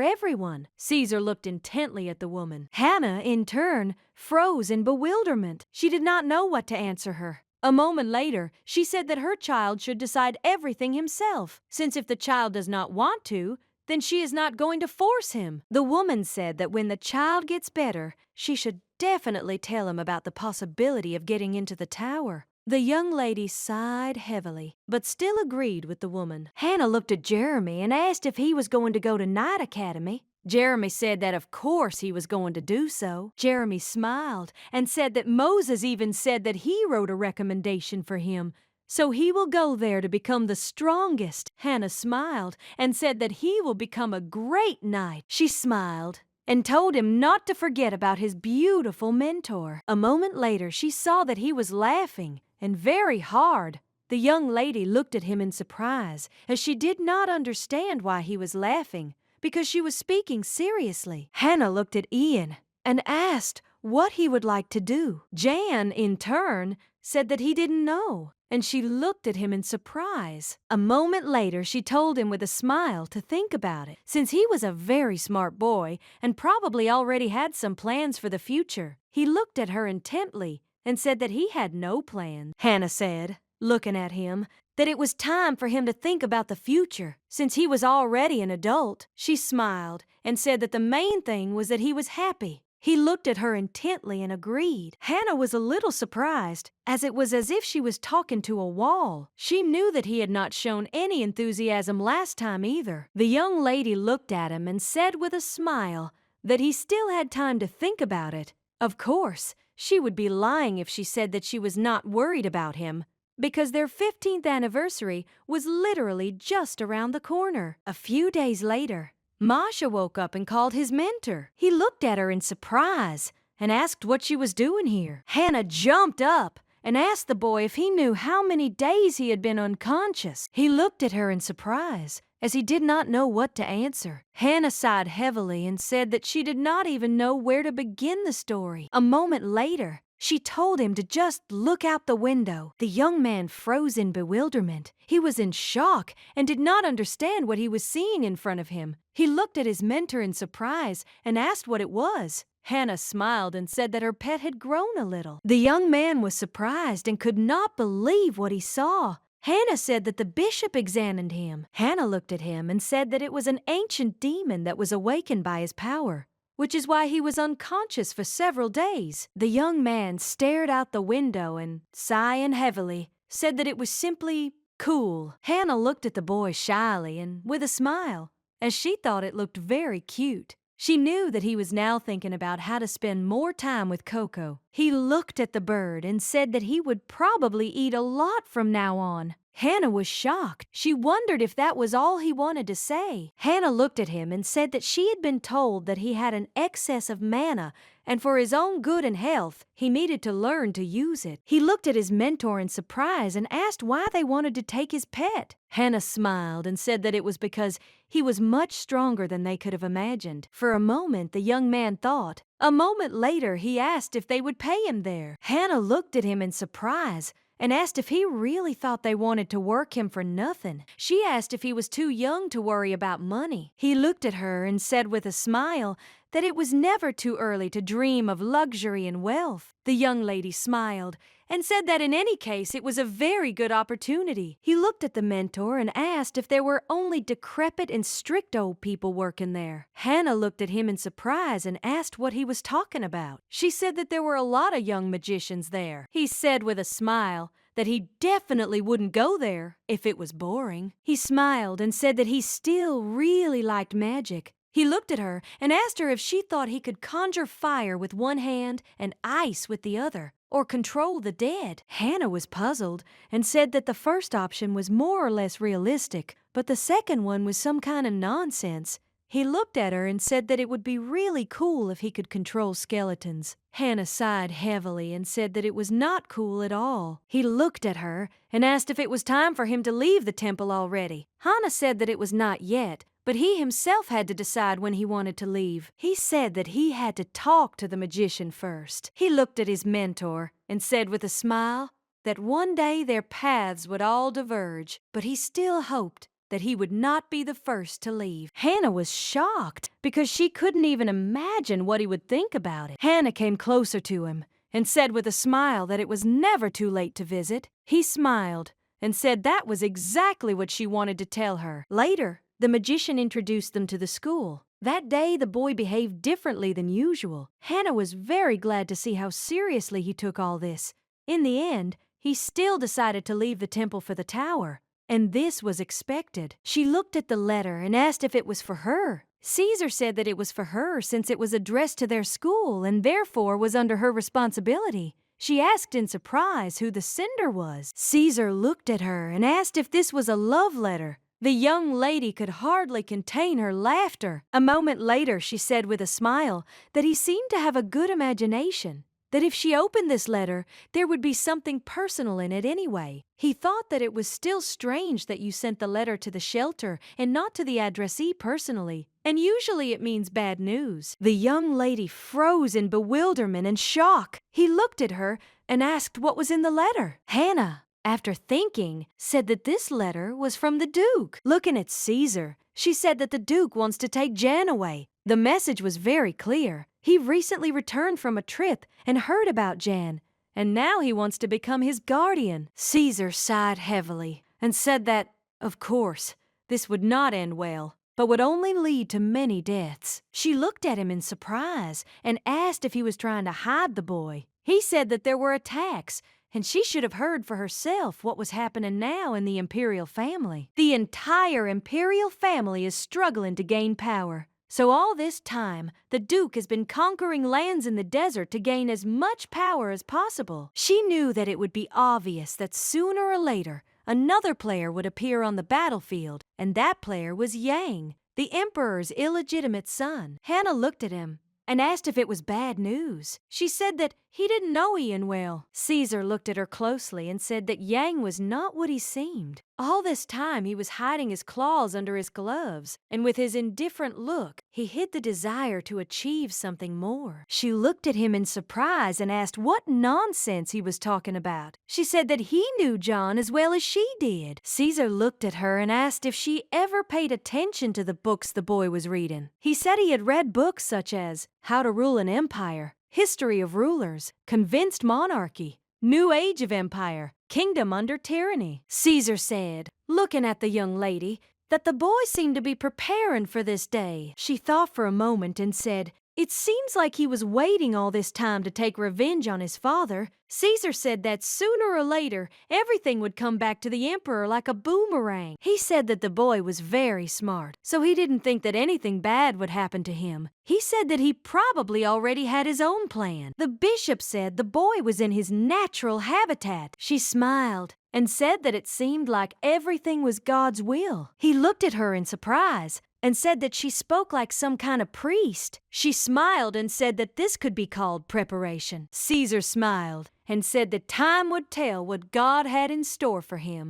S1: everyone. Caesar looked intently at the woman. Hannah, in turn, froze in bewilderment. She did not know what to answer her. A moment later, she said that her child should decide everything himself, since if the child does not want to, then she is not going to force him. The woman said that when the child gets better, she should definitely tell him about the possibility of getting into the tower. The young lady sighed heavily, but still agreed with the woman. Hannah looked at Jeremy and asked if he was going to go to Night Academy. Jeremy said that of course he was going to do so. Jeremy smiled and said that Moses even said that he wrote a recommendation for him, so he will go there to become the strongest. Hannah smiled and said that he will become a great knight. She smiled and told him not to forget about his beautiful mentor. A moment later, she saw that he was laughing, and very hard. The young lady looked at him in surprise, as she did not understand why he was laughing, because she was speaking seriously. Hannah looked at Ian and asked what he would like to do. Jan, in turn, said that he didn't know. and she looked at him in surprise. A moment later, she told him with a smile to think about it, since he was a very smart boy and probably already had some plans for the future. He looked at her intently and said that he had no plans. Hannah said, looking at him, that it was time for him to think about the future, since he was already an adult. She smiled and said that the main thing was that he was happy. He looked at her intently and agreed. Hannah was a little surprised, as it was as if she was talking to a wall. She knew that he had not shown any enthusiasm last time either. The young lady looked at him and said with a smile that he still had time to think about it. Of course, she would be lying if she said that she was not worried about him, because their 15th anniversary was literally just around the corner. A few days later, Masha woke up and called his mentor. He looked at her in surprise and asked what she was doing here. Hannah jumped up and asked the boy if he knew how many days he had been unconscious. He looked at her in surprise, as he did not know what to answer. Hannah sighed heavily and said that she did not even know where to begin the story. A moment later, she told him to just look out the window. The young man froze in bewilderment. He was in shock and did not understand what he was seeing in front of him. He looked at his mentor in surprise and asked what it was. Hannah smiled and said that her pet had grown a little. The young man was surprised and could not believe what he saw. Hannah said that the bishop examined him. Hannah looked at him and said that it was an ancient demon that was awakened by his power, which is why he was unconscious for several days. The young man stared out the window and, sighing heavily, said that it was simply cool. Hannah looked at the boy shyly and with a smile, as she thought it looked very cute. She knew that he was now thinking about how to spend more time with Coco. He looked at the bird and said that he would probably eat a lot from now on. Hannah was shocked. She wondered if that was all he wanted to say. Hannah looked at him and said that she had been told that he had an excess of mana, and for his own good and health, he needed to learn to use it. He looked at his mentor in surprise and asked why they wanted to take his pet. Hannah smiled and said that it was because he was much stronger than they could have imagined. For a moment, the young man thought. A moment later, he asked if they would pay him there. Hannah looked at him in surprise and asked if he really thought they wanted to work him for nothing. She asked if he was too young to worry about money. He looked at her and said with a smile that it was never too early to dream of luxury and wealth. The young lady smiled and said that in any case it was a very good opportunity. He looked at the mentor and asked if there were only decrepit and strict old people working there. Hannah looked at him in surprise and asked what he was talking about. She said that there were a lot of young magicians there. He said with a smile that he definitely wouldn't go there if it was boring. He smiled and said that he still really liked magic. He looked at her and asked her if she thought he could conjure fire with one hand and ice with the other, or control the dead. Hannah was puzzled and said that the first option was more or less realistic, but the second one was some kind of nonsense. He looked at her and said that it would be really cool if he could control skeletons. Hannah sighed heavily and said that it was not cool at all. He looked at her and asked if it was time for him to leave the temple already. Hannah said that it was not yet, but he himself had to decide when he wanted to leave. He said that he had to talk to the magician first. He looked at his mentor and said with a smile that one day their paths would all diverge, but he still hoped that he would not be the first to leave. Hannah was shocked because she couldn't even imagine what he would think about it. Hannah came closer to him and said with a smile that it was never too late to visit. He smiled and said that was exactly what she wanted to tell her. Later, the magician introduced them to the school. That day, the boy behaved differently than usual. Hannah was very glad to see how seriously he took all this. In the end, he still decided to leave the temple for the tower. And this was expected. She looked at the letter and asked if it was for her. Caesar said that it was for her since it was addressed to their school and therefore was under her responsibility. She asked in surprise who the sender was. Caesar looked at her and asked if this was a love letter. The young lady could hardly contain her laughter. A moment later, she said with a smile that he seemed to have a good imagination, that if she opened this letter, there would be something personal in it anyway. He thought that it was still strange that you sent the letter to the shelter and not to the addressee personally, and usually it means bad news. The young lady froze in bewilderment and shock. He looked at her and asked what was in the letter. Hannah after thinking, said that this letter was from the Duke. Looking at Caesar, she said that the Duke wants to take Jan away. The message was very clear. He recently returned from a trip and heard about Jan, and now he wants to become his guardian. Caesar sighed heavily and said that, of course, this would not end well, but would only lead to many deaths. She looked at him in surprise and asked if he was trying to hide the boy. He said that there were attacks, and she should have heard for herself what was happening now in the imperial family. The entire imperial family is struggling to gain power. So all this time, the Duke has been conquering lands in the desert to gain as much power as possible. She knew that it would be obvious that sooner or later, another player would appear on the battlefield, and that player was Yang, the Emperor's illegitimate son. Hannah looked at him and asked if it was bad news. She said that he didn't know Ian well. Caesar looked at her closely and said that Yang was not what he seemed. All this time he was hiding his claws under his gloves, and with his indifferent look, he hid the desire to achieve something more. She looked at him in surprise and asked what nonsense he was talking about. She said that he knew John as well as she did. Caesar looked at her and asked if she ever paid attention to the books the boy was reading. He said he had read books such as How to Rule an Empire, History of Rulers, Convinced Monarchy, New Age of Empire, Kingdom Under Tyranny. Caesar said, looking at the young lady, that the boy seemed to be preparing for this day. She thought for a moment and said, it seems like he was waiting all this time to take revenge on his father. Caesar said that sooner or later, everything would come back to the emperor like a boomerang. He said that the boy was very smart, so he didn't think that anything bad would happen to him. He said that he probably already had his own plan. The bishop said the boy was in his natural habitat. She smiled and said that it seemed like everything was God's will. He looked at her in surprise and said that she spoke like some kind of priest. She smiled and said that this could be called preparation. Caesar smiled and said that time would tell what God had in store for him.